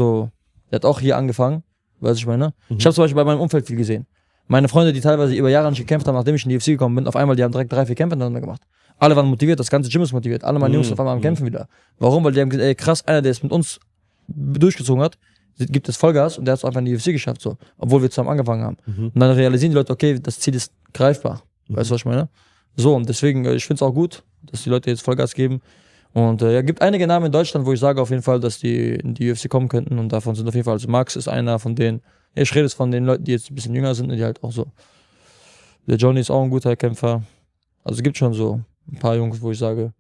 hat auch hier angefangen, weißt du, ich meine. Ich habe zum Beispiel bei meinem Umfeld viel gesehen. Meine Freunde, die teilweise über Jahre nicht gekämpft haben, nachdem ich in die UFC gekommen bin, auf einmal, die haben direkt 3-4 Kämpfe miteinander gemacht. Alle waren motiviert, das ganze Gym ist motiviert, alle meine Jungs auf einmal am Kämpfen wieder. Warum? Weil die haben gesagt, ey, krass, einer, der es mit uns durchgezogen hat, gibt es Vollgas und der hat es einfach in die UFC geschafft, so, obwohl wir zusammen angefangen haben. Und dann realisieren die Leute, okay, das Ziel ist greifbar. Weißt du, was ich meine? So, und deswegen, ich finde es auch gut, dass die Leute jetzt Vollgas geben. Und ja, gibt einige Namen in Deutschland, wo ich sage auf jeden Fall, dass die in die UFC kommen könnten und davon sind auf jeden Fall, also Max ist einer von denen, ich rede jetzt von den Leuten, die jetzt ein bisschen jünger sind, die halt auch so. Der Johnny ist auch ein guter Kämpfer. Also es gibt schon so ein paar Jungs, wo ich sage,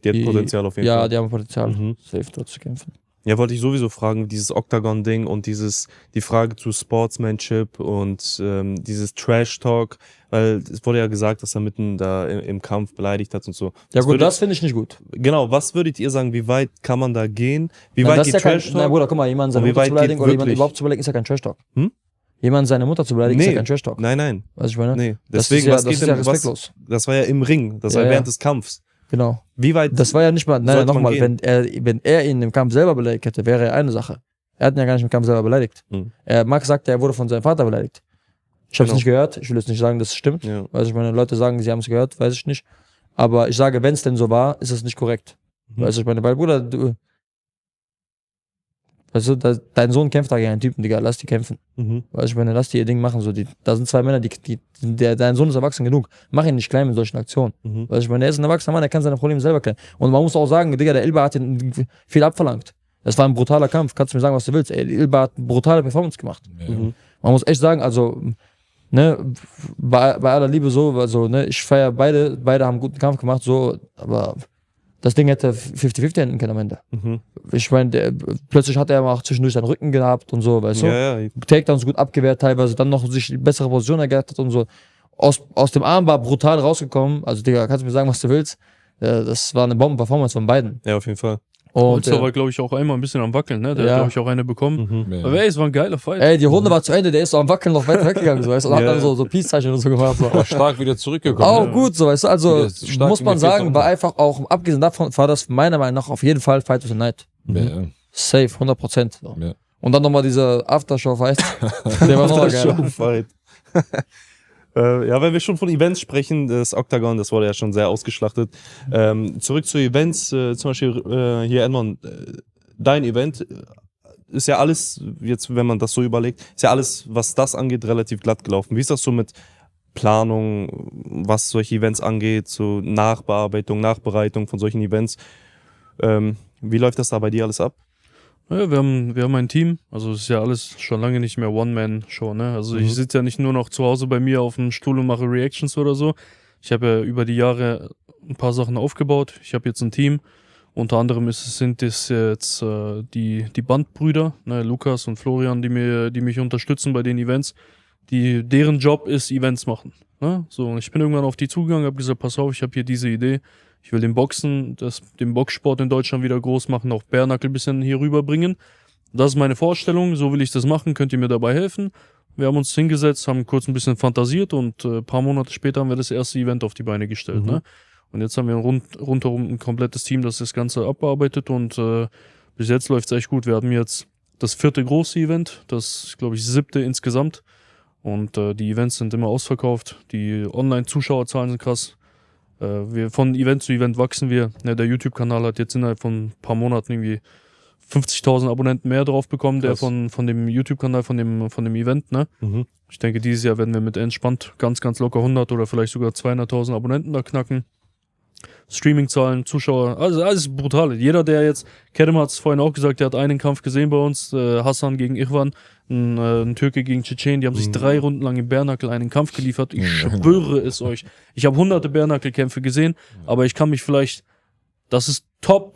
Die hat Potenzial auf jeden Fall. Ja, die haben Potenzial, safe dort zu kämpfen. Ja, wollte ich sowieso fragen, dieses Octagon-Ding und die Frage zu Sportsmanship und dieses Trash-Talk, weil es wurde ja gesagt, dass er mitten da im Kampf beleidigt hat und so. Ja gut, das finde ich nicht gut. Genau, was würdet ihr sagen, wie weit kann man da gehen? Wie weit geht Trash-Talk? Nein, Bruder, guck mal, jemanden seine Mutter zu beleidigen oder jemanden überhaupt zu beleidigen, ist ja kein Trash-Talk. Jemanden seine Mutter zu beleidigen, ist ja kein Trash-Talk. Nein. Weißt du, ich meine? Nee. Das Deswegen, ist ja respektlos. Das war ja im Ring, das war während des Kampfs. Genau. Wie weit? Das war ja nicht mal, nein, nochmal, wenn er ihn im Kampf selber beleidigt hätte, wäre eine Sache. Er hat ihn ja gar nicht im Kampf selber beleidigt. Max sagte, er wurde von seinem Vater beleidigt. Ich habe es nicht gehört, ich will jetzt nicht sagen, dass es stimmt. Ja. Weil ich meine, Leute sagen, sie haben es gehört, weiß ich nicht. Aber ich sage, wenn es denn so war, ist es nicht korrekt. Weißt du, ich meine, weil Bruder, weißt du, dein Sohn kämpft da gegen einen Typen, Digga, lass die kämpfen. Weißt du, ich meine, lass die ihr Ding machen. So, da sind zwei Männer, dein Sohn ist erwachsen genug. Mach ihn nicht klein mit solchen Aktionen. Weißt du, ich meine, er ist ein erwachsener Mann, er kann seine Probleme selber klären. Und man muss auch sagen, Digga, der Ilba hat ihn viel abverlangt. Das war ein brutaler Kampf, kannst du mir sagen, was du willst. Ey, Ilba hat eine brutale Performance gemacht. Man muss echt sagen, also, ne, bei aller Liebe so, also, ne, ich feiere beide haben einen guten Kampf gemacht, so, aber das Ding hätte 50-50 enden können am Ende. Ich meine, plötzlich hat er auch zwischendurch seinen Rücken gehabt und so, weißt du? Ja. Takedowns gut abgewehrt teilweise, dann noch sich die bessere Position ergattert und so. Aus dem Arm war brutal rausgekommen, also Digga, kannst du mir sagen, was du willst. Das war eine Bomben-Performance von beiden. Ja, auf jeden Fall. Und war, glaube ich, auch einmal ein bisschen am Wackeln, ne? Der hat, glaube ich, auch eine bekommen. Aber ey, es war ein geiler Fight. Ey, die Runde war zu Ende, der ist so am Wackeln noch weit weggegangen, so, weißt du? Und hat dann so Peace-Zeichen und so gemacht. So. Aber stark wieder zurückgekommen. Auch gut, so, weißt du? Also, muss man sagen, war einfach auch, abgesehen davon, war das meiner Meinung nach auf jeden Fall Fight of the Night. Safe, 100%. So. Ja. Und dann nochmal dieser Aftershow-Fight. Der war nochmal geil. Ja, wenn wir schon von Events sprechen, das Octagon, das wurde ja schon sehr ausgeschlachtet. Zurück zu Events, zum Beispiel hier Edmond, dein Event ist ja alles, jetzt wenn man das so überlegt, ist ja alles, was das angeht, relativ glatt gelaufen. Wie ist das so mit Planung, was solche Events angeht, so Nachbearbeitung, Nachbereitung von solchen Events? Wie läuft das da bei dir alles ab? Ja, wir haben ein Team, also es ist ja alles schon lange nicht mehr One-Man-Show, ne? Also ich sitze ja nicht nur noch zu Hause bei mir auf dem Stuhl und mache Reactions oder so. Ich habe ja über die Jahre ein paar Sachen aufgebaut. Ich habe jetzt ein Team. Unter anderem sind es jetzt die Bandbrüder, ne? Lukas und Florian, die mich unterstützen bei den Events. Deren Job ist Events machen. Ne? So, und ich bin irgendwann auf die zugegangen, habe gesagt, pass auf, ich habe hier diese Idee. Ich will den Boxsport in Deutschland wieder groß machen, auch Bärnackel ein bisschen hier rüberbringen. Das ist meine Vorstellung, so will ich das machen, könnt ihr mir dabei helfen? Wir haben uns hingesetzt, haben kurz ein bisschen fantasiert und ein paar Monate später haben wir das erste Event auf die Beine gestellt. Ne? Und jetzt haben wir rundherum ein komplettes Team, das das Ganze abarbeitet und bis jetzt läuft es echt gut. Wir haben jetzt das 4. große Event, das glaube ich 7. insgesamt und die Events sind immer ausverkauft, die Online-Zuschauerzahlen sind krass. Von Event zu Event wachsen wir. Ja, der YouTube-Kanal hat jetzt innerhalb von ein paar Monaten irgendwie 50.000 Abonnenten mehr drauf bekommen, der von dem YouTube-Kanal, von dem Event, ne? Ich denke, dieses Jahr werden wir mit entspannt ganz, ganz locker 100 oder vielleicht sogar 200.000 Abonnenten da knacken. Streaming-Zahlen, Zuschauer, also alles brutal. Jeder, der jetzt, Kerem hat es vorhin auch gesagt, der hat einen Kampf gesehen bei uns, Hassan gegen Irwan, ein Türke gegen Tschetschen, die haben sich 3 Runden lang im Bärnackel einen Kampf geliefert. Ich schwöre es euch. Ich habe hunderte Bärnackelkämpfe gesehen, aber ich kann mich vielleicht, das ist Top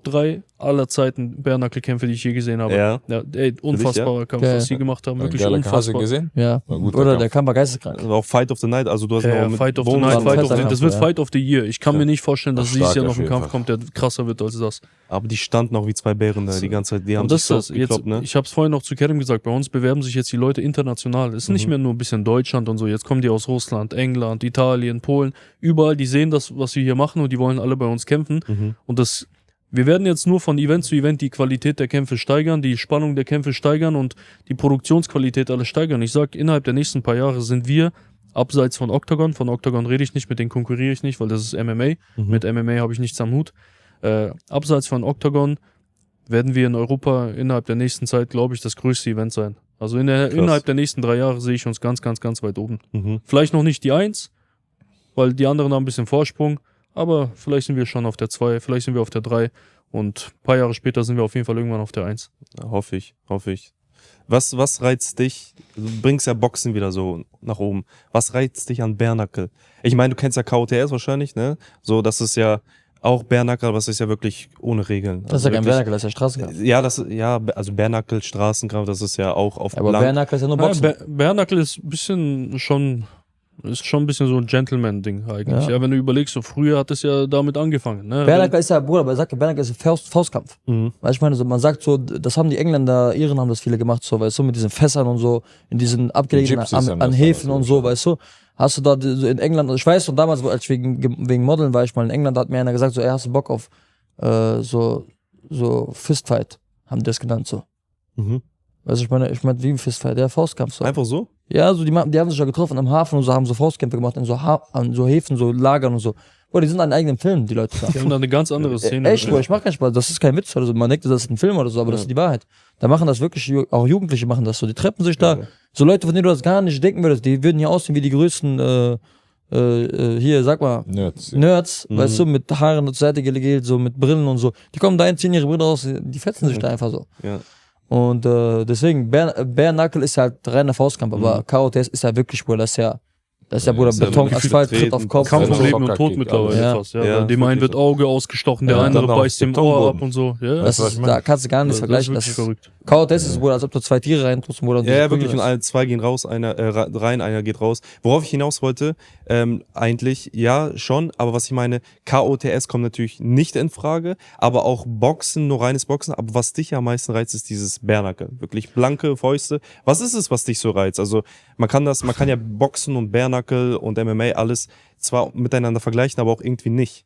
3 aller Zeiten Bärnackelkämpfe, die ich je gesehen habe. Ja. Ey, unfassbarer Kampf, was sie gemacht haben, wirklich unfassbar. Gesehen? Ja. Oder der Kampf war geisteskrank. Also auch Fight of the Night, also du hast Ja, auch mit Fight of the Bones- Night, Fight of the, Kampf, das wird ja. Fight of the Year. Ich kann mir nicht vorstellen, dass Das dieses stark Jahr noch auf ein jeden Kampf Fall. kommt, der krasser wird als das. Aber die standen auch wie 2 Bären da die ganze Zeit. Die haben Und das sich ist so das. Jetzt, gekloppt, ne? ich habe es vorhin noch zu Kerem gesagt, bei uns bewerben sich jetzt die Leute international. Es ist nicht mehr nur ein bisschen Deutschland und so. Jetzt kommen die aus Russland, England, Italien, Polen. Überall, die sehen das, was wir hier machen und die wollen alle bei uns kämpfen. Und das, wir werden jetzt nur von Event zu Event die Qualität der Kämpfe steigern, die Spannung der Kämpfe steigern und die Produktionsqualität alles steigern. Ich sag, innerhalb der nächsten paar Jahre sind wir abseits von Octagon rede ich nicht, mit denen konkurriere ich nicht, weil das ist MMA. Mit MMA habe ich nichts am Hut. Abseits von Octagon werden wir in Europa innerhalb der nächsten Zeit, glaube ich, das größte Event sein. Also innerhalb der nächsten 3 Jahre sehe ich uns ganz, ganz, ganz weit oben. Vielleicht noch nicht die 1, weil die anderen haben ein bisschen Vorsprung, aber vielleicht sind wir schon auf der 2, vielleicht sind wir auf der 3 und ein paar Jahre später sind wir auf jeden Fall irgendwann auf der 1. Ja, hoffe ich. Was reizt dich? Du bringst ja Boxen wieder so nach oben. Was reizt dich an Bärnackel? Ich meine, du kennst ja KOTS wahrscheinlich, ne? So, das ist ja auch Bärnackel, aber es ist ja wirklich ohne Regeln. Das ist ja kein wirklich- Bärnackel, das ist ja Straßenkampf. Also Bärnackel, Straßenkampf, das ist ja auch auf Aber Bärnackel ist ja nur Boxen. Bärnackel ist ein bisschen schon ein bisschen so ein Gentleman-Ding eigentlich. Ja. Ja, wenn du überlegst, so früher hat es ja damit angefangen. Ne? Bärnackel ist ja, Bruder, aber sagt, Bärnackel ist ein Faustkampf. Mhm. Weißt du, ich meine, so, man sagt so, das haben die Engländer, Iren haben das viele gemacht, so, weißt du, mit diesen Fässern und so, in diesen abgelegenen Gypsies haben an das Häfen damals und so, weißt du. Hast du da so in England, ich weiß noch damals, als ich wegen Modeln war ich mal in England, da hat mir einer gesagt, so, ey, hast du Bock auf so Fistfight, haben die das genannt, so. Mhm. Weißt du, ich meine, wie ein Fistfight, der Faustkampf, so. Einfach so? Ja, so die haben sich ja getroffen am Hafen und so, haben so Faustkämpfe gemacht, an so Häfen, so Lagern und so. Boah, die sind an eigenen Film, die Leute da. Die haben da eine ganz andere Szene. Echt, Bro, ich mach keinen Spaß. Das ist kein Witz oder so. Man denkt, das ist ein Film oder so, aber das ist die Wahrheit. Da machen das wirklich, auch Jugendliche machen das so. Die treffen sich da. So Leute, von denen du das gar nicht denken würdest, die würden hier aussehen wie die größten, hier, sag mal, Nerds, weißt du, mit Haaren zur Seite gelegt, so mit Brillen und so. Die kommen da hin, ziehen ihre Brille aus, die fetzen sich da einfach so. Ja. Und deswegen, Bärnackel ist halt reiner Faustkampf, aber KOTS ist ja wirklich, Bruder, das ist ja, Bruder, ist ja Beton, wirklich Asphalt, viel Tritt auf treten, Kopf. Kampf um Ja, Leben und Tod Soccer-Kick, mittlerweile ja. fast. Ja. Ja, Dem einen wird Auge ausgestochen, der Ja. andere Dann auch beißt dem Betonboden. Ohr ab und so. Ja, Das was ist, ich meine. da kannst du gar nicht das ist vergleichen. wirklich verrückt. KOTS ist wohl, als ob du 2 Tiere reintust, Bruder. und Ja, die ja, wirklich. prügeln Und alle 2 gehen raus, einer rein, einer geht raus. Worauf ich hinaus wollte, eigentlich, ja, schon, aber was ich meine, KOTS kommt natürlich nicht in Frage, aber auch Boxen, nur reines Boxen. Aber was dich am meisten reizt, ist dieses Bärnackel. Wirklich blanke Fäuste. Was ist es, was dich so reizt? Also, man kann ja Boxen und Bärnackel und MMA alles zwar miteinander vergleichen, aber auch irgendwie nicht.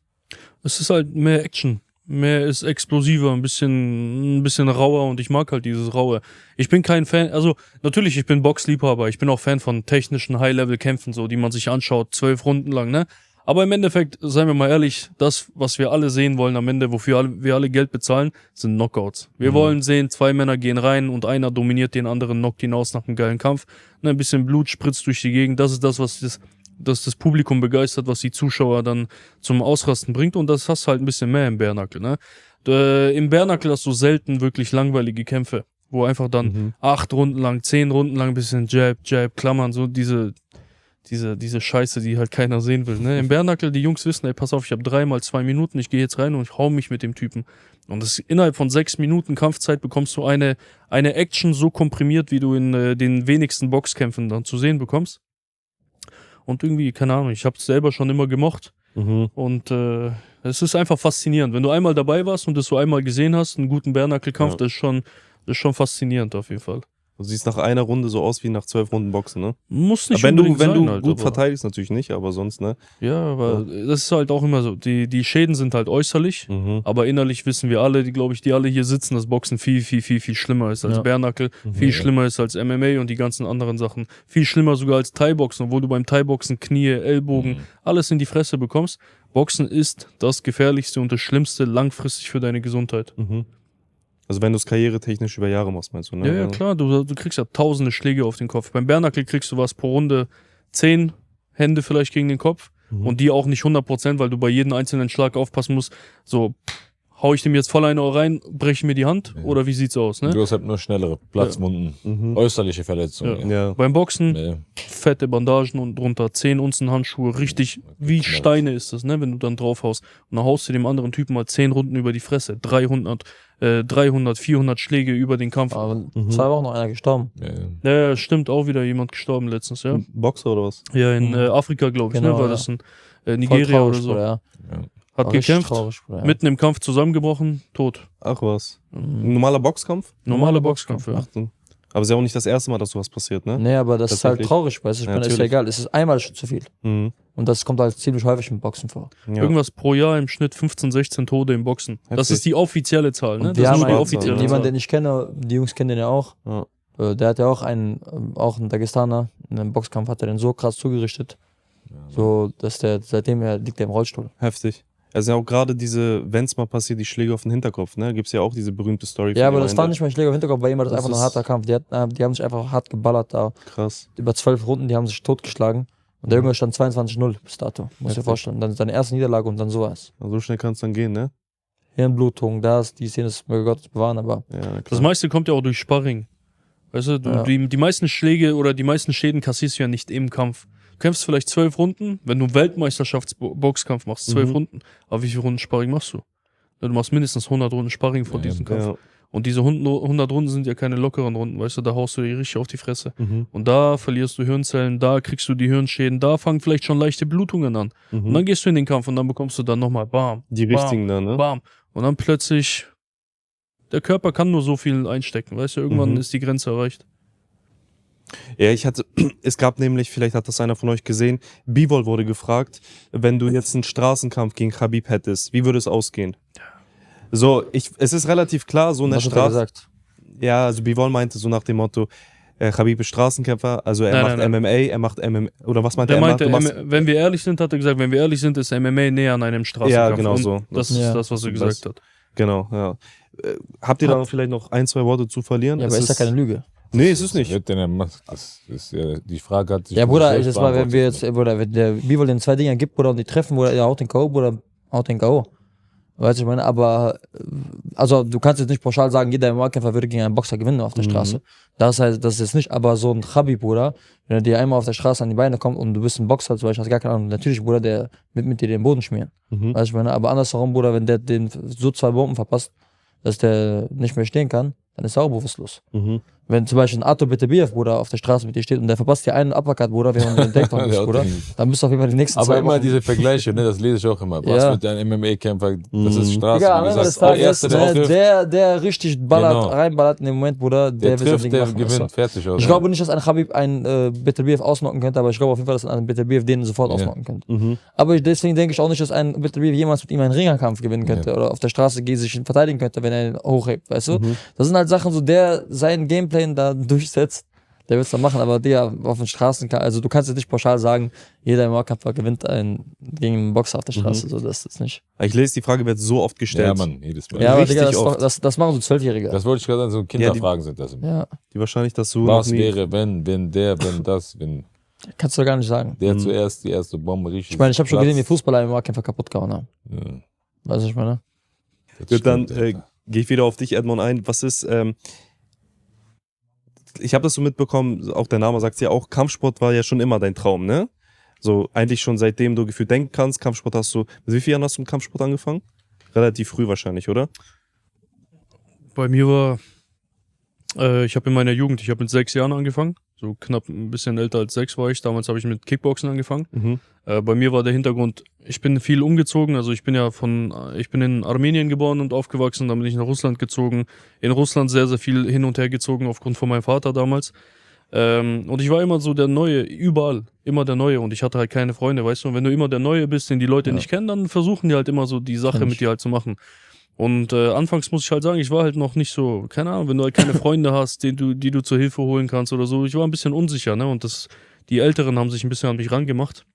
Es ist halt mehr Action. Mehr ist explosiver, ein bisschen rauer und ich mag halt dieses Raue. Ich bin kein Fan, also natürlich, ich bin Boxliebhaber, ich bin auch Fan von technischen High-Level-Kämpfen, so, die man sich anschaut, 12 Runden lang, ne? Aber im Endeffekt, seien wir mal ehrlich, das, was wir alle sehen wollen am Ende, wofür wir alle Geld bezahlen, sind Knockouts. Wir wollen sehen, 2 Männer gehen rein und einer dominiert den anderen, knockt ihn aus nach einem geilen Kampf. Ne, ein bisschen Blut spritzt durch die Gegend, das ist das, was das Publikum begeistert, was die Zuschauer dann zum Ausrasten bringt und das hast du halt ein bisschen mehr im Bärnackel, ne? Im Bärnackel hast du selten wirklich langweilige Kämpfe, wo einfach dann 8 Runden lang, 10 Runden lang ein bisschen Jab, Klammern, so diese Scheiße, die halt keiner sehen will, ne? Im Bärnackel, die Jungs wissen, ey, pass auf, ich habe 3 mal 2 Minuten, ich gehe jetzt rein und ich hau mich mit dem Typen. Und das innerhalb von 6 Minuten Kampfzeit bekommst du eine Action so komprimiert, wie du in den wenigsten Boxkämpfen dann zu sehen bekommst. Und irgendwie, keine Ahnung, ich habe es selber schon immer gemocht. Und es ist einfach faszinierend. Wenn du einmal dabei warst und das so einmal gesehen hast, einen guten Bärnackelkampf, das ist schon faszinierend auf jeden Fall. Du siehst nach einer Runde so aus wie nach 12 Runden Boxen, ne? Muss nicht Aber wenn unbedingt du sein, halt, gut aber- verteidigst, natürlich nicht, aber sonst, ne? Ja, aber das ist halt auch immer so. Die Schäden sind halt äußerlich, aber innerlich wissen wir alle, die alle hier sitzen, dass Boxen viel schlimmer ist als Ja. Bärnackel, viel schlimmer ist als MMA und die ganzen anderen Sachen. Viel schlimmer sogar als Thai-Boxen, obwohl du beim Thai-Boxen Knie, Ellbogen, alles in die Fresse bekommst. Boxen ist das Gefährlichste und das Schlimmste langfristig für deine Gesundheit. Also wenn du es karrieretechnisch über Jahre machst, meinst du, ne? Ja, klar, du kriegst ja tausende Schläge auf den Kopf. Beim Bärnackel kriegst du was pro Runde 10 Hände vielleicht gegen den Kopf. Und die auch nicht 100%, weil du bei jedem einzelnen Schlag aufpassen musst, so, hau ich dem jetzt voll eine rein, breche mir die Hand oder wie sieht's aus, ne? Du hast halt nur schnellere Platzwunden, äußerliche Verletzungen. Ja. Beim Boxen, fette Bandagen und drunter 10 Unzen Handschuhe, richtig wie Steine ist das, ne, wenn du dann drauf haust. Und dann haust du dem anderen Typen mal 10 Runden über die Fresse, 300, 400 Schläge über den Kampf. Aber 2 Wochen noch einer gestorben. Ja, stimmt, auch wieder jemand gestorben letztens, ja. Boxer oder was? Ja, in Afrika, glaube ich, Genau, ne, war ja. das in Nigeria oder so. Bruder, Hat War richtig gekämpft, traurig, Bruder, mitten im Kampf zusammengebrochen, tot. Ach was. Ein normaler Boxkampf? Normaler Boxkampf, ja. Ach, aber ist ja auch nicht das erste Mal, dass sowas passiert, ne? Nee, aber das ist halt Tatsächlich. traurig, weißt du, ich meine, ist ja Natürlich. egal, es ist einmal schon zu viel. Mhm. Und das kommt halt ziemlich häufig im Boxen vor. Ja. Irgendwas pro Jahr im Schnitt 15, 16 Tode im Boxen. Das Heftig. ist die offizielle Zahl, ne? Und Das wir ist haben nur die einen, offizielle jemand, Zahl. den ich kenne, die Jungs kennen den ja auch. Ja. Der hat ja auch auch ein Dagestaner, in einem Boxkampf hat er den so krass zugerichtet, so, dass der, seitdem liegt er im Rollstuhl. Heftig. Also ja auch gerade diese, wenn es mal passiert, die Schläge auf den Hinterkopf, ne? Gibt's ja auch diese berühmte Story. Ja, von aber dem das einen, war nicht mal Schläger im Hinterkopf, bei ihm war das Das einfach nur ein ist- harter Kampf. Die haben sich einfach hart geballert da. Krass. Über 12 Runden, die haben sich totgeschlagen. Und der Junge stand 22-0 bis dato, muss dir Heftig. vorstellen. Dann seine erste Niederlage und dann sowas. Also so schnell kann es dann gehen, ne? Hirnblutung, die Szene ist, möge Gott bewahren, aber Ja, klar. Das meiste kommt ja auch durch Sparring. Weißt du, Ja. die meisten Schläge oder die meisten Schäden kassierst du ja nicht im Kampf. Du kämpfst vielleicht 12 Runden, wenn du einen Weltmeisterschaftsboxkampf machst, 12 Runden. Aber wie viele Runden Sparring machst du? Ja, du machst mindestens 100 Runden Sparring vor diesem Kampf. Ja. Und diese 100 Runden sind ja keine lockeren Runden, weißt du, da haust du dir richtig auf die Fresse. Mhm. Und da verlierst du Hirnzellen, da kriegst du die Hirnschäden, da fangen vielleicht schon leichte Blutungen an. Und Mhm. dann gehst du in den Kampf und dann bekommst du dann nochmal bam, Die richtigen dann, ne? bam. Und dann plötzlich, der Körper kann nur so viel einstecken, weißt du, irgendwann Mhm. ist die Grenze erreicht. Ja, es gab nämlich, vielleicht hat das einer von euch gesehen, Bivol wurde gefragt, wenn du jetzt einen Straßenkampf gegen Khabib hättest, wie würde es ausgehen? So, es ist relativ klar, so in der was hat er Straße. gesagt? Ja, also Bivol meinte so nach dem Motto, Khabib ist Straßenkämpfer, also er Nein, macht nein, MMA, er macht MMA, oder was meinte Der er? meinte, Du machst- wenn wir ehrlich sind, hat er gesagt, wenn wir ehrlich sind, ist MMA näher an einem Straßenkampf. Ja, genau Und so. Das ist Ja. das, was er gesagt hat. Genau, ja. Habt ihr da noch vielleicht noch ein, zwei Worte zu verlieren? Ja, aber ist ja keine Lüge. Nee, es ist nicht. Wird denn der macht? Das ist ja, die Frage hat sich. Ja, Bruder, selbst das mal, wenn wir beantwortet. jetzt, Bruder, wenn der Bivol den 2 Dinger gibt, Bruder, und die treffen, Bruder, er haut den K.O., Bruder, haut den K.O. Weißt du, ich meine, aber, also, du kannst jetzt nicht pauschal sagen, jeder MMA-Kämpfer würde gegen einen Boxer gewinnen auf der Straße. Das heißt, das ist nicht, aber so ein Khabib, Bruder, wenn er dir einmal auf der Straße an die Beine kommt und du bist ein Boxer, zum Beispiel, hast gar keine Ahnung, natürlich, Bruder, der mit dir den Boden schmieren. Mhm. Weißt du, ich meine, aber andersherum, Bruder, wenn der den so 2 Bomben verpasst, dass der nicht mehr stehen kann, dann ist er auch bewusstlos. Mhm. Wenn zum Beispiel ein Artur Beterbiev, Bruder, auf der Straße mit dir steht und der verpasst dir einen Uppercut, Bruder, während du den Takedown Der bist, hat Bruder, den- dann bist du auf jeden Fall die nächsten Aber 2 immer Wochen. diese Vergleiche, ne, das lese ich auch immer. Was Ja. wird ein MMA-Kämpfer? Das ist Straße. Egal, am wie Ende des gesagt, der Tages, Erste, der aufhilft, der richtig ballert, Genau. reinballert in dem Moment, Bruder, der wird sein trifft, Ding der machen, weißt gewinnt. du? Fertig aus. Ich glaube nicht, dass ein Khabib einen Beterbiev ausnocken könnte, aber ich glaube auf jeden Fall, dass ein Beterbiev den sofort Ja. ausnocken könnte. Mhm. Aber deswegen denke ich auch nicht, dass ein Beterbiev jemals mit ihm einen Ringerkampf gewinnen könnte oder auf der Straße sich verteidigen könnte, wenn er ihn hochhebt, weißt du? Das sind halt Sachen, so der seinen Gameplan da durchsetzt, der wird es dann machen, aber der auf den Straßen, also du kannst jetzt nicht pauschal sagen, jeder MMA-Kämpfer gewinnt gegen einen Boxer auf der Straße, so das ist nicht. Ich lese, die Frage wird so oft gestellt. Ja, Mann, jedes Mal. Ja, aber Richtig Digga, das, ist oft. doch, das machen so 12-Jährige. Das wollte ich gerade sagen, so Kinderfragen sind das immer. Ja, Die wahrscheinlich, dass du Was noch nie- wäre, wenn das, wenn kannst du gar nicht sagen. der zuerst die erste Bombe richtig. Ich meine, ich habe schon platzt. gesehen, wie Fußballer MMA-Kämpfer kaputt gehauen haben. Ja, Weißt du, ich meine? das Gut, dann stimmt, Alter. gehe ich wieder auf dich, Edmond, ein. Was ist, ich habe das so mitbekommen, auch der Name sagt ja auch, Kampfsport war ja schon immer dein Traum, ne? So, eigentlich schon seitdem du gefühlt denken kannst, Kampfsport hast du, mit wie vielen Jahren hast du mit Kampfsport angefangen? Relativ früh wahrscheinlich, oder? Bei mir war, ich habe in meiner Jugend, ich habe mit 6 Jahren angefangen, so knapp ein bisschen älter als 6 war ich. Damals habe ich mit Kickboxen angefangen. Mhm. Bei mir war der Hintergrund, ich bin viel umgezogen, also ich bin in Armenien geboren und aufgewachsen, dann bin ich nach Russland gezogen. In Russland sehr, sehr viel hin und her gezogen aufgrund von meinem Vater damals. Und ich war immer so der Neue, überall, immer der Neue und ich hatte halt keine Freunde, weißt du, und wenn du immer der Neue bist, den die Leute nicht kennen, dann versuchen die halt immer so die Sache mit dir halt zu machen. Und anfangs muss ich halt sagen, ich war halt noch nicht so, keine Ahnung, wenn du halt keine Freunde hast, die du zur Hilfe holen kannst oder so, ich war ein bisschen unsicher, ne, und die Älteren haben sich ein bisschen an mich rangemacht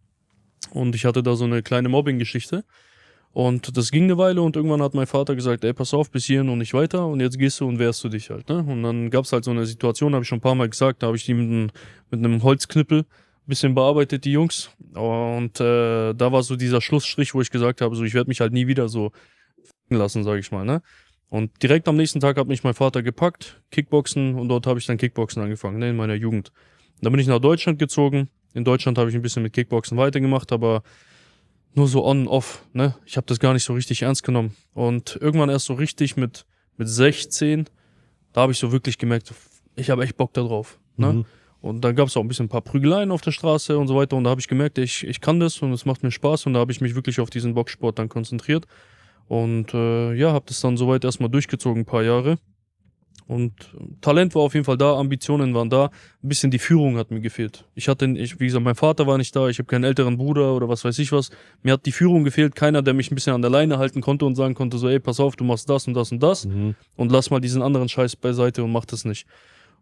und ich hatte da so eine kleine Mobbing-Geschichte. Und das ging eine Weile und irgendwann hat mein Vater gesagt, ey, pass auf, bis hierhin und nicht weiter und jetzt gehst du und wehrst du dich halt, ne? Und dann gab's halt so eine Situation, habe ich schon ein paar Mal gesagt, da habe ich die mit einem Holzknüppel, bisschen bearbeitet, die Jungs. Und da war so dieser Schlussstrich, wo ich gesagt habe, so ich werde mich halt nie wieder so lassen, sage ich mal, ne? Und direkt am nächsten Tag hat mich mein Vater gepackt, Kickboxen, und dort habe ich dann Kickboxen angefangen, ne, in meiner Jugend. Dann bin ich nach Deutschland gezogen. In Deutschland habe ich ein bisschen mit Kickboxen weitergemacht, aber nur so on, off, ne? Ich habe das gar nicht so richtig ernst genommen. Und irgendwann erst so richtig mit 16, da habe ich so wirklich gemerkt, ich habe echt Bock da drauf, ne? Und dann gab es auch ein paar Prügeleien auf der Straße und so weiter. Und da habe ich gemerkt, ich kann das und es macht mir Spaß. Und da habe ich mich wirklich auf diesen Boxsport dann konzentriert. Und habe das dann soweit erstmal durchgezogen, ein paar Jahre. Und Talent war auf jeden Fall da, Ambitionen waren da. Ein bisschen die Führung hat mir gefehlt. Wie gesagt, mein Vater war nicht da, ich habe keinen älteren Bruder oder was weiß ich was. Mir hat die Führung gefehlt, keiner, der mich ein bisschen an der Leine halten konnte und sagen konnte so, ey, pass auf, du machst das und das und das und lass mal diesen anderen Scheiß beiseite und mach das nicht.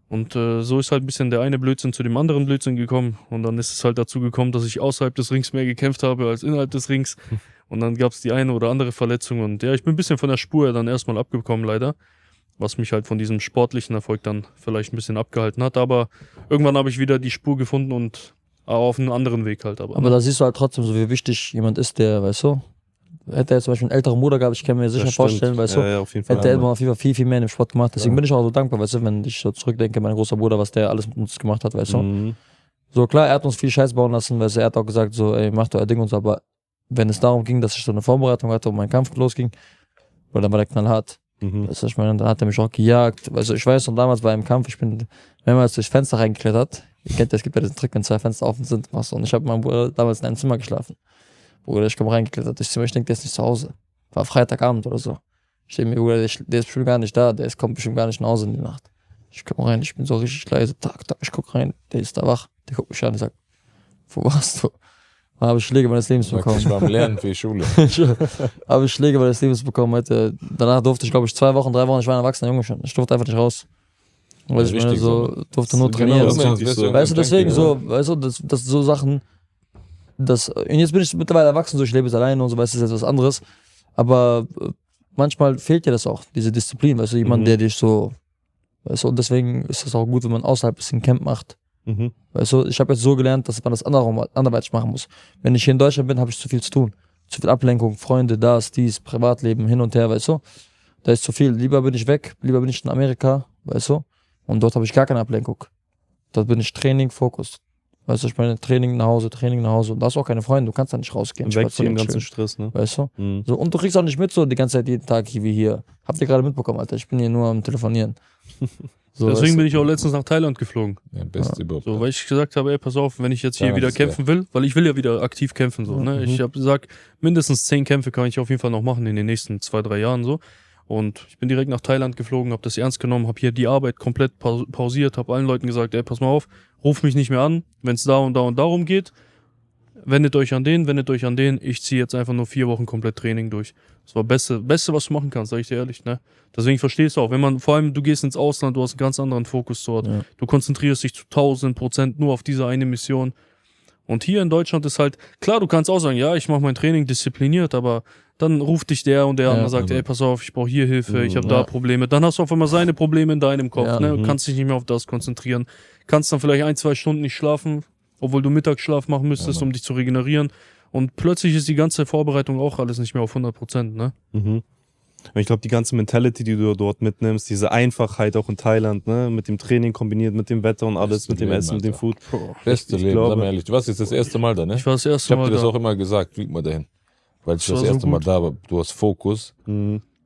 Und so ist halt ein bisschen der eine Blödsinn zu dem anderen Blödsinn gekommen. Und dann ist es halt dazu gekommen, dass ich außerhalb des Rings mehr gekämpft habe als innerhalb des Rings. Und dann gab es die eine oder andere Verletzung. Und ja, ich bin ein bisschen von der Spur dann erstmal abgekommen, leider. Was mich halt von diesem sportlichen Erfolg dann vielleicht ein bisschen abgehalten hat. Aber irgendwann habe ich wieder die Spur gefunden und auf einen anderen Weg halt. Aber da siehst du halt trotzdem so, wie wichtig jemand ist, der, weißt du, hätte er jetzt zum Beispiel einen älteren Bruder gehabt, ich kann mir sicher vorstellen, weißt du, ja, auf jeden Fall. hätte er immer auf jeden Fall viel, viel mehr in dem Sport gemacht. Deswegen bin ich auch so dankbar, weißt du, wenn ich so zurückdenke, mein großer Bruder, was der alles mit uns gemacht hat, weißt du. So klar, er hat uns viel Scheiß bauen lassen, weißt du, er hat auch gesagt so, ey, mach doch euer Ding und so, aber wenn es darum ging, dass ich so eine Vorbereitung hatte und mein Kampf losging, weil dann war der knallhart. Weißt du, ich meine, dann hat er mich auch gejagt. Also ich weiß noch, damals bei einem Kampf, ich bin mehrmals durchs Fenster reingeklettert. Ihr kennt ja, es gibt ja diesen Trick, wenn 2 Fenster offen sind, machst du. Und ich habe mit meinem Bruder damals in einem Zimmer geschlafen. Bruder, ich komme reingeklettert durchs Zimmer, ich denke, der ist nicht zu Hause. War Freitagabend oder so. Ich denke mir, Bruder, der ist bestimmt gar nicht da, kommt bestimmt gar nicht nach Hause in die Nacht. Ich komme rein, ich bin so richtig leise, tak, ich guck rein, der ist da wach, der guckt mich an und sagt, wo warst du? Habe ich Schläge meines Lebens bekommen. Ich war am Lernen für die Schule. Habe ich Schläge meines Lebens bekommen heute. Danach durfte ich, glaube ich, 2 Wochen, 3 Wochen, ich war ein erwachsener Junge schon. Ich durfte einfach nicht raus. Weil ich meine, so, durfte nur trainieren. Weißt du, deswegen so, weißt du, das so Sachen, und jetzt bin ich mittlerweile erwachsen, so ich lebe jetzt alleine und so, weißt du, das ist jetzt was anderes. Aber manchmal fehlt dir das auch, diese Disziplin, weißt du, jemand, der dich so, weißt du, und deswegen ist es auch gut, wenn man außerhalb ein bisschen Camp macht. Weißt du, ich habe jetzt so gelernt, dass man das anderweitig machen muss. Wenn ich hier in Deutschland bin, habe ich zu viel zu tun. Zu viel Ablenkung, Freunde, dies, Privatleben, hin und her, weißt du. Da ist zu viel. Lieber bin ich weg, lieber bin ich in Amerika, weißt du. Und dort habe ich gar keine Ablenkung. Dort bin ich Training, Fokus. Weißt du, ich meine, Training nach Hause. Und da hast du auch keine Freunde, du kannst da nicht rausgehen. Weg von dem ganzen Stress, ne? Weißt du? So, und du kriegst auch nicht mit so die ganze Zeit, jeden Tag wie hier. Habt ihr gerade mitbekommen, Alter? Ich bin hier nur am Telefonieren. So, deswegen bin ich auch letztens nach Thailand geflogen. Ja, beste überhaupt. So, weil ich gesagt habe, ey, pass auf, wenn ich jetzt hier wieder kämpfen will, weil ich will ja wieder aktiv kämpfen, so, ne? Ich habe gesagt, mindestens 10 Kämpfe kann ich auf jeden Fall noch machen in den nächsten 2-3 Jahren, so. Und ich bin direkt nach Thailand geflogen, habe das ernst genommen, habe hier die Arbeit komplett pausiert, habe allen Leuten gesagt, ey, pass mal auf, ruf mich nicht mehr an, wenn es da und darum geht. Wendet euch an den, ich ziehe jetzt einfach nur 4 Wochen komplett Training durch. Das war das Beste, was du machen kannst, sag ich dir ehrlich, ne? Deswegen verstehst du auch, vor allem du gehst ins Ausland, du hast einen ganz anderen Fokus dort. Ja. Du konzentrierst dich zu 1000% nur auf diese eine Mission. Und hier in Deutschland ist halt, klar, du kannst auch sagen, ja, ich mache mein Training diszipliniert, aber dann ruft dich der und der an und sagt, ey, pass auf, ich brauche hier Hilfe, ich habe da Probleme. Dann hast du auf einmal seine Probleme in deinem Kopf, ne? Du kannst dich nicht mehr auf das konzentrieren. Kannst dann vielleicht 1-2 Stunden nicht schlafen, obwohl du Mittagsschlaf machen müsstest, um dich zu regenerieren. Und plötzlich ist die ganze Vorbereitung auch alles nicht mehr auf 100%, ne? Und ich glaube, die ganze Mentality, die du dort mitnimmst, diese Einfachheit auch in Thailand, ne, mit dem Training kombiniert, mit dem Wetter und alles, mit dem Essen, mit dem Food. Beste Leben, sag mal ehrlich. Du warst jetzt das erste Mal da, ne? Ich war das erste Mal da. Ich hab dir das auch immer gesagt, flieg mal dahin. Weil ich das erste Mal da war, du hast Fokus.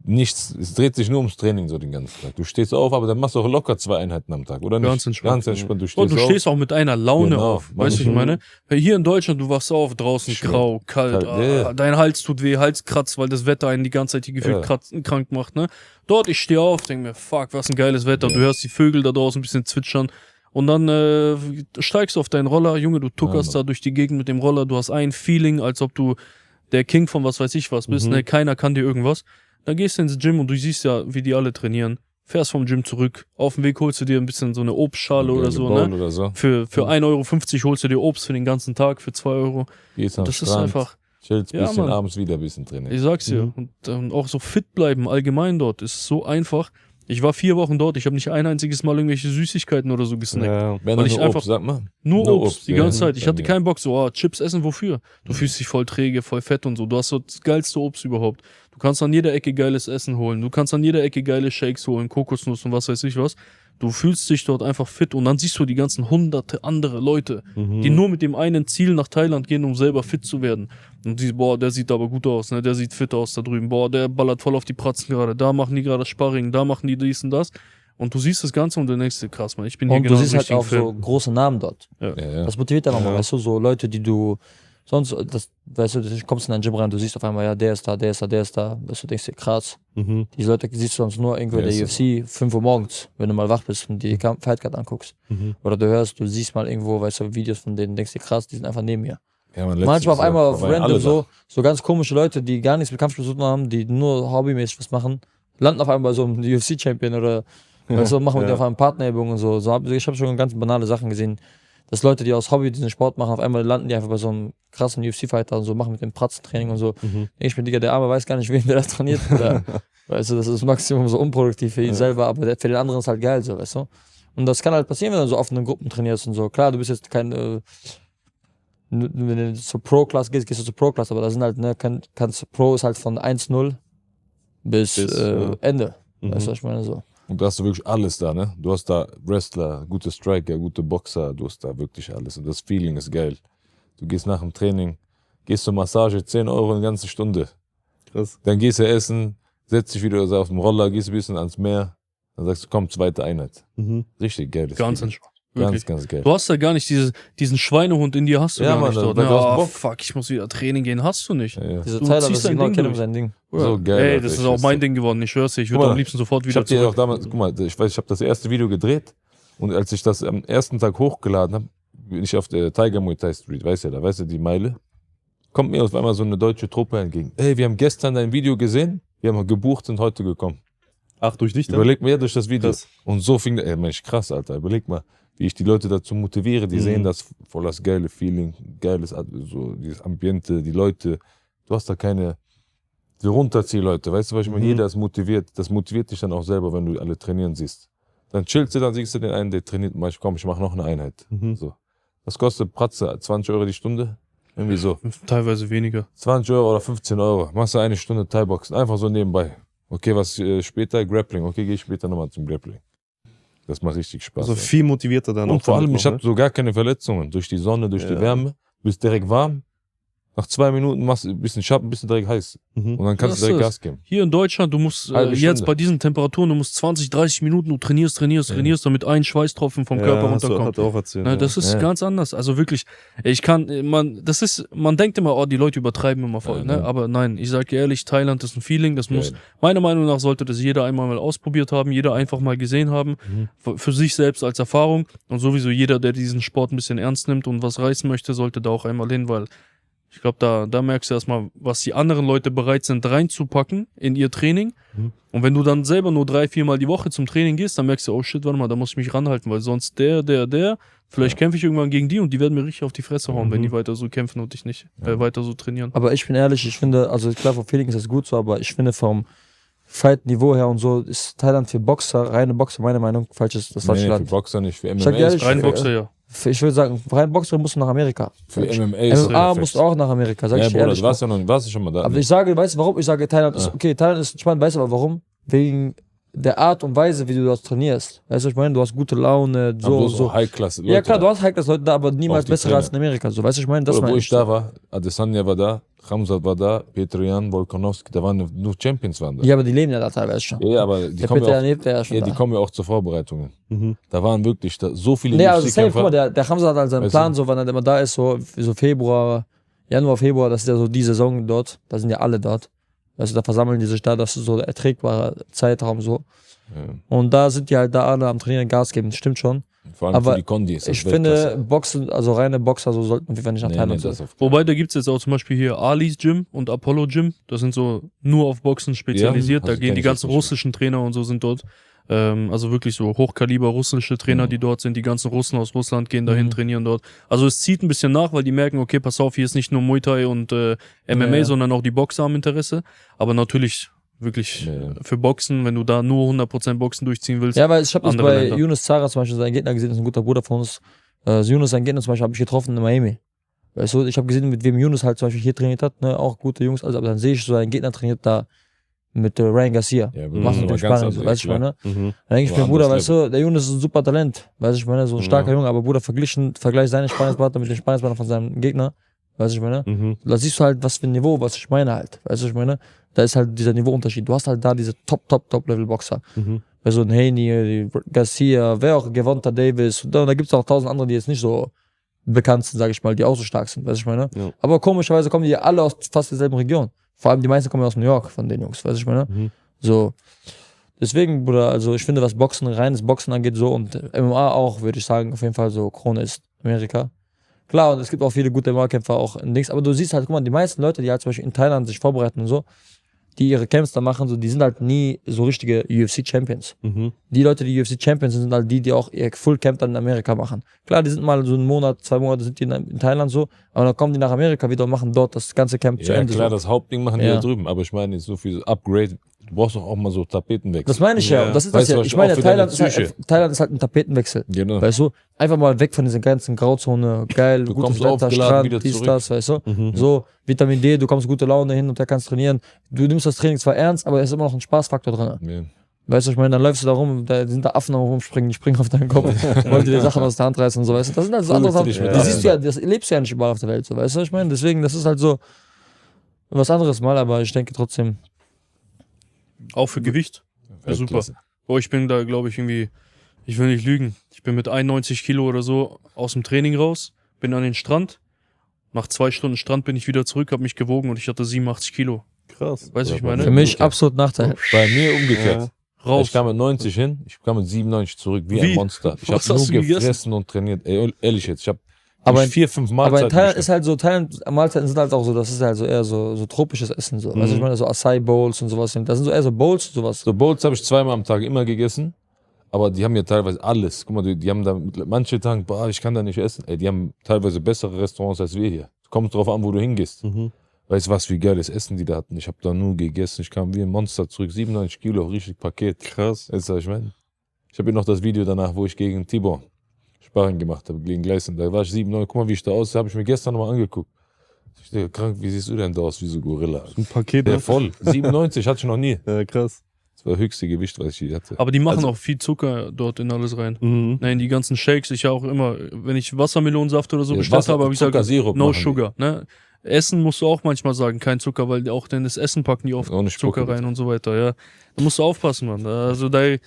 Nichts, es dreht sich nur ums Training so den ganzen Tag. Du stehst auf, aber dann machst du auch locker 2 Einheiten am Tag, oder nicht? Ganz entspannt. Ganz entspannt. Du stehst auch mit einer Laune auf, weißt du, ich meine? Weil hier in Deutschland, du wachst auf, draußen grau, kalt, dein Hals tut weh, Hals kratzt, weil das Wetter einen die ganze Zeit hier gefühlt krank macht, ne? Dort, ich stehe auf, denke mir, fuck, was ein geiles Wetter, du hörst die Vögel da draußen ein bisschen zwitschern und dann steigst du auf deinen Roller, Junge, du tuckerst da durch die Gegend mit dem Roller, du hast ein Feeling, als ob du der King von was weiß ich was bist, ne? Keiner kann dir irgendwas. Dann gehst du ins Gym und du siehst ja, wie die alle trainieren. Fährst vom Gym zurück. Auf dem Weg holst du dir ein bisschen so eine Obstschale oder so, ne? Oder so. Für 1,50 € holst du dir Obst für den ganzen Tag, für 2 €. Gehst am das Strand, ist einfach. chillst ein bisschen, abends wieder ein bisschen Trainieren. Ich sag's dir. Und auch so fit bleiben allgemein dort ist so einfach. Ich war 4 Wochen dort, ich habe nicht ein einziges Mal irgendwelche Süßigkeiten oder so gesnackt. Ja. Wenn Weil nur ich einfach- Obst, sag mal. Nur Obst, die ja. ganze Zeit. Ich Bei hatte mir. keinen Bock, so, Chips essen, wofür? Du fühlst dich voll träge, voll fett und so. Du hast so das geilste Obst überhaupt. Du kannst an jeder Ecke geiles Essen holen. Du kannst an jeder Ecke geile Shakes holen, Kokosnuss und was weiß ich was. Du fühlst dich dort einfach fit und dann siehst du die ganzen hunderte andere Leute, die nur mit dem einen Ziel nach Thailand gehen, um selber fit zu werden. Und die, boah, der sieht aber gut aus, ne? Der sieht fit aus da drüben. Boah, der ballert voll auf die Pratzen gerade. Da machen die gerade Sparring, da machen die dies und das. Und du siehst das Ganze und du denkst dir, krass, man, ich bin hier Und du genau im siehst halt richtigen auch so Film. große Namen dort. Ja, ja. Das motiviert dann nochmal, Ja. weißt du, so Leute, die du sonst, weißt du, du kommst in ein Gym rein, du siehst auf einmal, ja, der ist da, der ist da, der ist da, weißt du, denkst dir, krass. Mhm. Die Leute siehst du sonst nur irgendwo in Ja, der ist UFC, 5 Uhr morgens, wenn du mal wach bist und die Fightcard anguckst. Mhm. Oder du hörst, du siehst mal irgendwo, weißt du, Videos von denen, denkst dir, krass, die sind einfach neben mir. Ja, man, Manchmal auf einmal auf waren alle random da. so ganz komische Leute, die gar nichts mit Kampfsport zu tun haben, die nur hobbymäßig was machen, landen auf einmal bei so einem UFC-Champion oder weißt du, machen mit Ja. dir auf einmal Partnerübungen und so. Ich habe schon ganz banale Sachen gesehen, dass Leute, die aus Hobby diesen Sport machen, auf einmal landen die einfach bei so einem krassen UFC-Fighter und so, machen mit dem Pratzentraining und so. Mhm. Ich bin Digga, der Arme weiß gar nicht, wen der das trainiert. Oder, weißt du, das ist Maximum so unproduktiv für ihn selber, aber für den anderen ist halt geil, so, weißt du. Und das kann halt passieren, wenn du so offene Gruppen trainierst und so. Klar, du bist jetzt kein, wenn du zur Pro-Class gehst, gehst du zur Pro-Class, aber da sind halt, ne, Pro ist halt von 1-0 bis ja. Ende. Mhm. Weißt du, was ich meine? So. Und da hast du wirklich alles da, ne? Du hast da Wrestler, gute Striker, gute Boxer, du hast da wirklich alles. Und das Feeling ist geil. Du gehst nach dem Training, gehst zur Massage, 10 Euro eine ganze Stunde. Krass. Dann gehst du essen, setzt dich wieder auf dem Roller, gehst ein bisschen ans Meer. Dann sagst du, komm, zweite Einheit. Mhm. Richtig geil. Ganz entspannt. Wirklich. Ganz geil. Du hast da gar nicht diesen Schweinehund in dir, hast du Ja, gar Mann, nicht dort. weil Ne? du hast Oh, Bock. fuck, ich muss wieder Training gehen. Hast du nicht. Ja, ja. Dieser Du Tyler, ziehst das ist dein genau Ding kennt durch. sein Ding. So geil. Ey, Alter, das ist ich auch weiß mein nicht. Ding geworden. Ich schwör's dir, ich Guck würde mal, am liebsten sofort Ich wieder hab dir zurück. auch damals, guck mal, ich weiß, ich habe das erste Video gedreht und als ich das am ersten Tag hochgeladen habe, bin ich auf der Tiger Muay Thai Street, weißt du, die Meile, kommt mir auf einmal so eine deutsche Truppe entgegen. Ey, wir haben gestern dein Video gesehen, wir haben gebucht, sind heute gekommen. Ach, durch dich dann? Überleg mir durch das Video. Krass. Und so fing, ey Mensch, krass, Alter, überleg mal, wie ich die Leute dazu motiviere, die sehen das voll das geile Feeling, geiles, so dieses Ambiente, die Leute, du hast da keine, so Runterzieh-Leute, weißt du, was ich meine, jeder ist motiviert, das motiviert dich dann auch selber, wenn du alle trainieren siehst. Dann chillst du, dann siehst du den einen, der trainiert, komm, ich mach noch eine Einheit. So. Was kostet Pratze? 20 Euro die Stunde? Irgendwie so. Teilweise weniger. 20 Euro oder 15 Euro. Machst du eine Stunde Thai-Boxen. Einfach so nebenbei. Okay, was später? Grappling. Okay, gehe ich später nochmal zum Grappling. Das macht richtig Spaß. Also ey. viel motivierter dann. Und auch vor allem, damit ich noch, habe so gar keine Verletzungen. Durch die Sonne, durch die Wärme. Bist direkt warm. Nach 2 Minuten machst du ein bisschen scharf, ein bisschen direkt heiß. Mhm. Und dann kannst Das du direkt ist- Gas geben. Hier in Deutschland, du musst Halbe jetzt Stunde. bei diesen Temperaturen, du musst 20, 30 Minuten, du trainierst, damit ein Schweißtropfen vom Körper hast du- runterkommt. hat er auch erzählt. Ne, ja. das ist Ja. ganz anders. Also wirklich, man denkt immer, oh, die Leute übertreiben immer voll, Ja, ne? ja. Aber nein, ich sage ehrlich, Thailand ist ein Feeling, das muss, Geil. meiner Meinung nach sollte das jeder einmal mal ausprobiert haben, jeder einfach mal gesehen haben, für sich selbst als Erfahrung und sowieso jeder, der diesen Sport ein bisschen ernst nimmt und was reißen möchte, sollte da auch einmal hin, weil ich glaube, da merkst du erstmal, was die anderen Leute bereit sind reinzupacken in ihr Training. Und wenn du dann selber nur 3-4 Mal die Woche zum Training gehst, dann merkst du, oh shit, warte mal, da muss ich mich ranhalten, weil sonst vielleicht kämpfe ich irgendwann gegen die und die werden mir richtig auf die Fresse hauen, wenn die weiter so kämpfen und ich nicht weiter so trainieren. Aber ich bin ehrlich, ich finde, also klar, vom Feeling ist das gut so, aber ich finde vom Fight-Niveau her und so ist Thailand für Boxer, reine Boxer, meine Meinung, falsches, das falsche Nee, für Land. Boxer nicht, für MMA sag dir ehrlich, ist Rein perfekt. Boxer, ja. Ich würde sagen, rein Boxer musst du nach Amerika. Für MMA ist MMA perfekt. musst du auch nach Amerika, sag Ja, ich dir Bruder, ehrlich. du warst ja noch, warst du schon mal da. Aber ich sage, weißt du warum? Ich sage, Thailand ist, okay, Thailand ist spannend, weißt du aber warum? Wegen der Art und Weise, wie du das trainierst. Weißt du, was ich meine? Du hast gute Laune, aber so, du so. High-Klasse. Ja klar, du hast halt das Leute da, aber niemals Auch die bessere als in Trainer. Amerika. So, weißt du, ich meine, das Oder meine wo ich da war, Adesanya war da, Khamzat war da, Petrian, Volkanovski, da waren nur Champions waren da. Ja, aber die leben ja da teilweise schon. Ja, aber die Der kommen Peter ja auch, lebt ja schon ja, die da. kommen ja auch zur Vorbereitungen. Da waren wirklich so viele Nee, also safe, UFC-Kämpfer. guck mal, der Hamza hat halt seinen Weißt Plan, du? so, wann er immer da ist, so Februar, Januar, Februar, das ist ja so die Saison dort, da sind ja alle dort. Also da versammeln die sich da, das ist so der erträgbare Zeitraum so. Und da sind die halt da alle am Trainieren Gas geben, stimmt schon. Vor allem aber für die Kondi ist das Ich finde, Weltklasse. Boxen, also reine Boxer, so sollten wir nicht nach Thailand das so. auf Wobei, da gibt's jetzt auch zum Beispiel hier Ali's Gym und Apollo Gym. Das sind so nur auf Boxen spezialisiert. also Da gehen kenn die ich jetzt ganzen nicht. russischen Trainer und so sind dort. Also wirklich so Hochkaliber russische Trainer, die dort sind. Die ganzen Russen aus Russland gehen dahin, trainieren dort. Also es zieht ein bisschen nach, weil die merken, okay, pass auf, hier ist nicht nur Muay Thai und MMA, Ja. sondern auch die Boxer haben Interesse. Aber natürlich wirklich für Boxen, wenn du da nur 100% Boxen durchziehen willst. Ja, weil ich habe das andere bei Länder. Yunus Zara zum Beispiel, seinen Gegner gesehen, das ist ein guter Bruder von uns. Yunus, seinen Gegner zum Beispiel, habe ich getroffen in Miami. Weißt du, ich habe gesehen, mit wem Yunus halt zum Beispiel hier trainiert hat, ne, auch gute Jungs, also, aber dann sehe ich so, seinen Gegner trainiert da mit Ryan Garcia. Ja, Macht natürlich Spannend, weißt du, ich meine. Mhm. Dann denke ich mir, Aber Bruder, anderes weißt du, der Yunus ist ein super Talent, weißt du, ich meine, so ein starker Junge, aber Bruder, vergleich seine Sparingspartner mit den Sparingspartner von seinem Gegner, weißt du, ich meine. Mhm. Da siehst du halt, was für ein Niveau, was ich meine halt, weißt du, ich meine. Da ist halt dieser Niveauunterschied. Du hast halt da diese Top-Level-Boxer. Mhm. So ein Haney, Garcia, wer auch, Gervonta Davis. Und da gibt es auch 1000 andere, die jetzt nicht so bekannt sind, sage ich mal, die auch so stark sind, weißt du, ich meine. Ja. Aber komischerweise kommen die alle aus fast derselben Region. Vor allem die meisten kommen aus New York von den Jungs, weißt du, ich meine. Mhm. So. Deswegen, Bruder, also ich finde, was Boxen, reines Boxen angeht, so und MMA auch, würde ich sagen, auf jeden Fall so Krone ist Amerika. Klar, und es gibt auch viele gute MMA-Kämpfer auch in Dings, aber du siehst halt, guck mal, die meisten Leute, die halt zum Beispiel in Thailand sich vorbereiten und so, die ihre Camps da machen, so, die sind halt nie so richtige UFC-Champions. Mhm. Die Leute, die UFC-Champions sind, sind halt die auch ihr Full-Camp dann in Amerika machen. Klar, die sind mal so einen Monat, 2 Monate sind die in Thailand so, aber dann kommen die nach Amerika wieder und machen dort das ganze Camp zu Ja, Ende. klar, So. das Hauptding machen die Ja. da drüben, aber ich meine jetzt so viel Upgrade, du brauchst doch auch mal so Tapetenwechsel. Das meine ich ja, und das ist Weißt das du, ja. was Ich auch meine, für Thailand deine ist halt ein Tapetenwechsel. Genau. Weißt du, einfach mal weg von dieser ganzen Grauzone, geil, Du gutes kommst Wetter, aufgeladen wieder Strand, dies, zurück. das, weißt du. Mhm. So, Vitamin D, du kommst gute Laune hin und da kannst trainieren. Du nimmst das Training zwar ernst, aber es ist immer noch ein Spaßfaktor drin. Ja. Weißt du, ich meine, dann läufst du da rum, da sind da Affen am rumspringen, die springen auf deinen Kopf, wollen dir Sachen aus der Hand reißen und so, weißt du. Das sind halt so andere Fühlst du Sachen, dich mit das ein. siehst du ja, das lebst du ja nicht überall auf der Welt, so, weißt du, ich meine, deswegen, das ist halt so was anderes mal, aber ich denke trotzdem, Auch für Gewicht. Ja, super. Weltklasse. Boah, ich bin da, glaube ich, irgendwie, ich will nicht lügen. Ich bin mit 91 Kilo oder so aus dem Training raus, bin an den Strand. Nach 2 Stunden Strand bin ich wieder zurück, habe mich gewogen und ich hatte 87 Kilo. Krass. Weißt du, ich Ja, meine? für mich absolut Nachteil. Bei mir umgekehrt. Ja. Raus. Ich kam mit 90 hin, ich kam mit 97 zurück, wie Wie? ein Monster. Ich Was habe hast nur du gegessen? gefressen und trainiert. Ey, ehrlich jetzt, ich habe Aber 4-5 Aber Mahlzeiten in Thailand bestellt. ist halt so, Mahlzeiten sind halt auch so, das ist halt so eher so tropisches Essen, so. Weißt du, ich meine, so Acai Bowls und sowas, das sind so eher so Bowls und sowas. So Bowls habe ich 2-mal am Tag immer gegessen, aber die haben ja teilweise alles. Guck mal, die haben da manche Tage, boah, ich kann da nicht essen. Ey, die haben teilweise bessere Restaurants als wir hier. Kommt drauf an, wo du hingehst. Mhm. Weißt du, was für geiles Essen die da hatten? Ich habe da nur gegessen, ich kam wie ein Monster zurück, 97 Kilo, richtig Paket. Krass. Weißt du, was ich meine? Ich habe hier noch das Video danach, wo ich gegen Tibor Sparring gemacht habe, gegen Gleisen. Da war ich 97, guck mal, wie ich da aussehe, habe ich mir gestern nochmal angeguckt. Ich dachte, krank, wie siehst du denn da aus, wie so Gorilla? Ein Paket. Der Ne? voll, 97 hatte ich noch nie. Krass. Das war das höchste Gewicht, was ich je hatte. Aber die machen Also- auch viel Zucker dort in alles rein. Mhm. Nein, die ganzen Shakes, ich ja auch immer, wenn ich Wassermelonensaft oder so Ja, bestellt habe, habe ich gesagt, Zuckersirup no machen die. sugar. Ne? Essen musst du auch manchmal sagen, kein Zucker, weil auch denn das Essen packen die oft Ohne Spucke, Zucker rein und so weiter. Ja, da musst du aufpassen, Mann. Also da,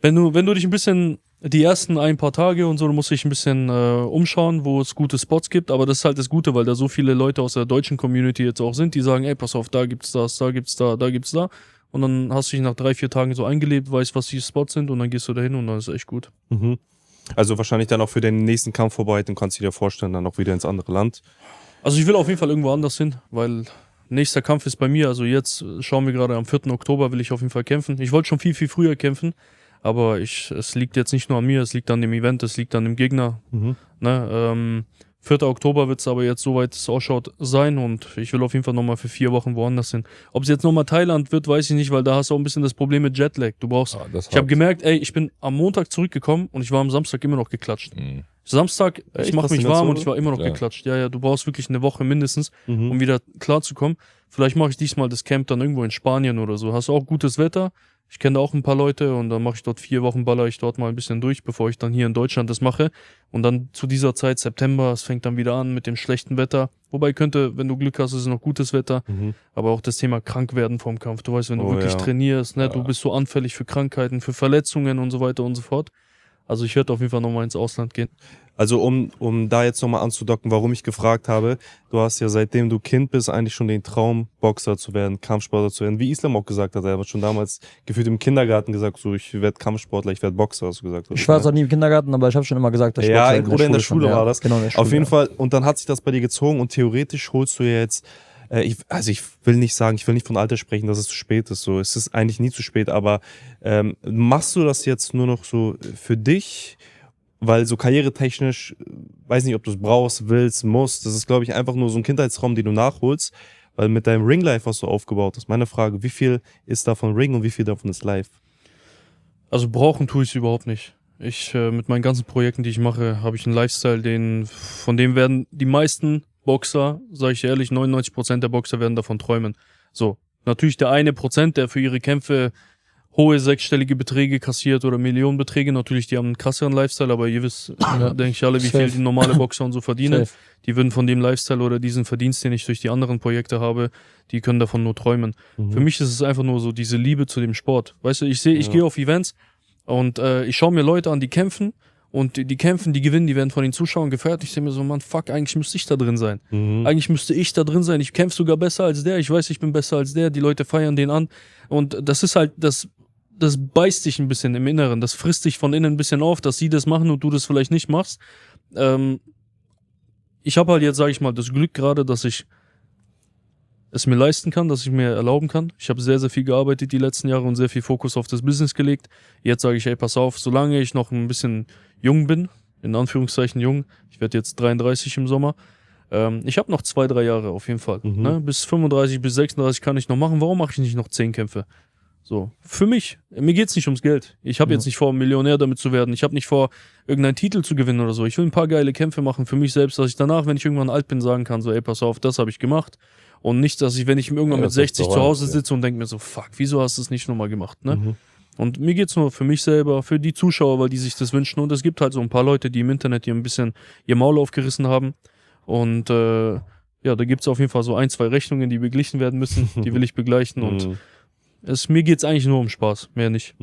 wenn du dich ein bisschen die ersten ein paar Tage und so, du musst dich ein bisschen umschauen, wo es gute Spots gibt, aber das ist halt das Gute, weil da so viele Leute aus der deutschen Community jetzt auch sind, die sagen, ey, pass auf, da gibt's das, da gibt's da, da gibt's da. Und dann hast du dich nach 3-4 Tagen so eingelebt, weißt, was die Spots sind und dann gehst du dahin und dann ist echt gut. Mhm. Also wahrscheinlich dann auch für den nächsten Kampf vorbereiten, kannst du dir vorstellen, dann auch wieder ins andere Land. Also ich will auf jeden Fall irgendwo anders hin, weil nächster Kampf ist bei mir, also jetzt schauen wir gerade am 4. Oktober will ich auf jeden Fall kämpfen. Ich wollte schon viel, viel früher kämpfen, aber es liegt jetzt nicht nur an mir, es liegt an dem Event, es liegt an dem Gegner. Mhm. Ne? 4. Oktober wird es aber jetzt, soweit es ausschaut, sein und ich will auf jeden Fall nochmal für 4 Wochen woanders hin. Ob es jetzt nochmal Thailand wird, weiß ich nicht, weil da hast du auch ein bisschen das Problem mit Jetlag. Du brauchst, Ah, das ich habe hart. gemerkt, ey, ich bin am Montag zurückgekommen und ich war am Samstag immer noch geklatscht. Mhm. Samstag, ich Echt? mache Was mich denn jetzt warm so? und ich war immer noch Klar. geklatscht. Ja, ja, du brauchst wirklich eine Woche mindestens, Mhm. um wieder klarzukommen. Vielleicht mache ich diesmal das Camp dann irgendwo in Spanien oder so. Hast du auch gutes Wetter? Ich kenne da auch ein paar Leute und dann mache ich dort 4 Wochen, baller ich dort mal ein bisschen durch, bevor ich dann hier in Deutschland das mache. Und dann zu dieser Zeit, September, es fängt dann wieder an mit dem schlechten Wetter. Wobei könnte, wenn du Glück hast, ist es noch gutes Wetter. Mhm. Aber auch das Thema krank werden vorm Kampf. Du weißt, wenn du Oh, wirklich ja. trainierst, ne, du Ja. bist so anfällig für Krankheiten, für Verletzungen und so weiter und so fort. Also ich werde auf jeden Fall nochmal ins Ausland gehen. Also um da jetzt nochmal anzudocken, warum ich gefragt habe, du hast ja seitdem du Kind bist eigentlich schon den Traum, Boxer zu werden, Kampfsportler zu werden. Wie Islam auch gesagt hat, er hat schon damals gefühlt im Kindergarten gesagt, so ich werde Kampfsportler, ich werde Boxer, hast du gesagt. Ich war zwar nie im Kindergarten, aber ich habe schon immer gesagt, dass ich Ja, Boxer oder in der Schule schon, war das. Genau, in der Schule, Auf jeden ja. Fall, und dann hat sich das bei dir gezogen und theoretisch holst du ja jetzt, ich will nicht sagen, ich will nicht von Alter sprechen, dass es zu spät ist, so, es ist eigentlich nie zu spät, aber machst du das jetzt nur noch so für dich? Weil so karrieretechnisch, weiß nicht, ob du es brauchst, willst, musst, das ist, glaube ich, einfach nur so ein Kindheitstraum, den du nachholst, Weil mit deinem Ring-Life, was du aufgebaut hast, meine Frage, wie viel ist davon Ring und wie viel davon ist Live? Also brauchen tue ich es überhaupt nicht. Mit meinen ganzen Projekten, die ich mache, habe ich einen Lifestyle, von dem werden die meisten Boxer, sage ich ehrlich, 99% der Boxer werden davon träumen. So, natürlich der 1%, der für ihre Kämpfe hohe sechsstellige Beträge kassiert oder Millionenbeträge, natürlich, die haben einen krasseren Lifestyle, aber ihr wisst, denke ich alle, wie viel die normale Boxer und so verdienen. Die würden von dem Lifestyle oder diesen Verdienst, den ich durch die anderen Projekte habe, die können davon nur träumen. Für mich ist es einfach nur so diese Liebe zu dem Sport. Weißt du, ich gehe auf Events und ich schaue mir Leute an, die kämpfen und die kämpfen, die gewinnen, die werden von den Zuschauern gefeiert. Ich denke mir so, Mann, fuck, eigentlich müsste ich da drin sein. Eigentlich müsste ich da drin sein. Ich kämpfe sogar besser als der. Ich weiß, ich bin besser als der. Die Leute feiern den an. Und das ist halt, das beißt dich ein bisschen im Inneren. Das frisst dich von innen ein bisschen auf, dass sie das machen und du das vielleicht nicht machst. Ich habe halt jetzt, sage ich mal, das Glück gerade, dass ich es mir leisten kann, dass ich mir erlauben kann. Ich habe sehr, sehr viel gearbeitet die letzten Jahre und sehr viel Fokus auf das Business gelegt. Jetzt sage ich, ey, pass auf, solange ich noch ein bisschen jung bin, in Anführungszeichen jung, ich werde jetzt 33 im Sommer, ich habe noch 2-3 Jahre auf jeden Fall. Ne? Bis 35, bis 36 kann ich noch machen. Warum mache ich nicht noch 10 Kämpfe? So, für mich. Mir geht's nicht ums Geld. Ich habe jetzt nicht vor, Millionär damit zu werden. Ich habe nicht vor, irgendeinen Titel zu gewinnen oder so. Ich will ein paar geile Kämpfe machen für mich selbst, dass ich danach, wenn ich irgendwann alt bin, sagen kann, so, ey, pass auf, das habe ich gemacht. Und nicht, dass ich, wenn ich irgendwann mit 60 zu Hause sitze und denke mir so, fuck, wieso hast du es nicht nochmal gemacht, ne? Und mir geht's nur für mich selber, für die Zuschauer, weil die sich das wünschen. Und es gibt halt so ein paar Leute, die im Internet hier ein bisschen ihr Maul aufgerissen haben. Und ja, da gibt's auf jeden Fall so 1-2 Rechnungen, die beglichen werden müssen. Die will ich begleichen und mir geht's eigentlich nur um Spaß, mehr nicht.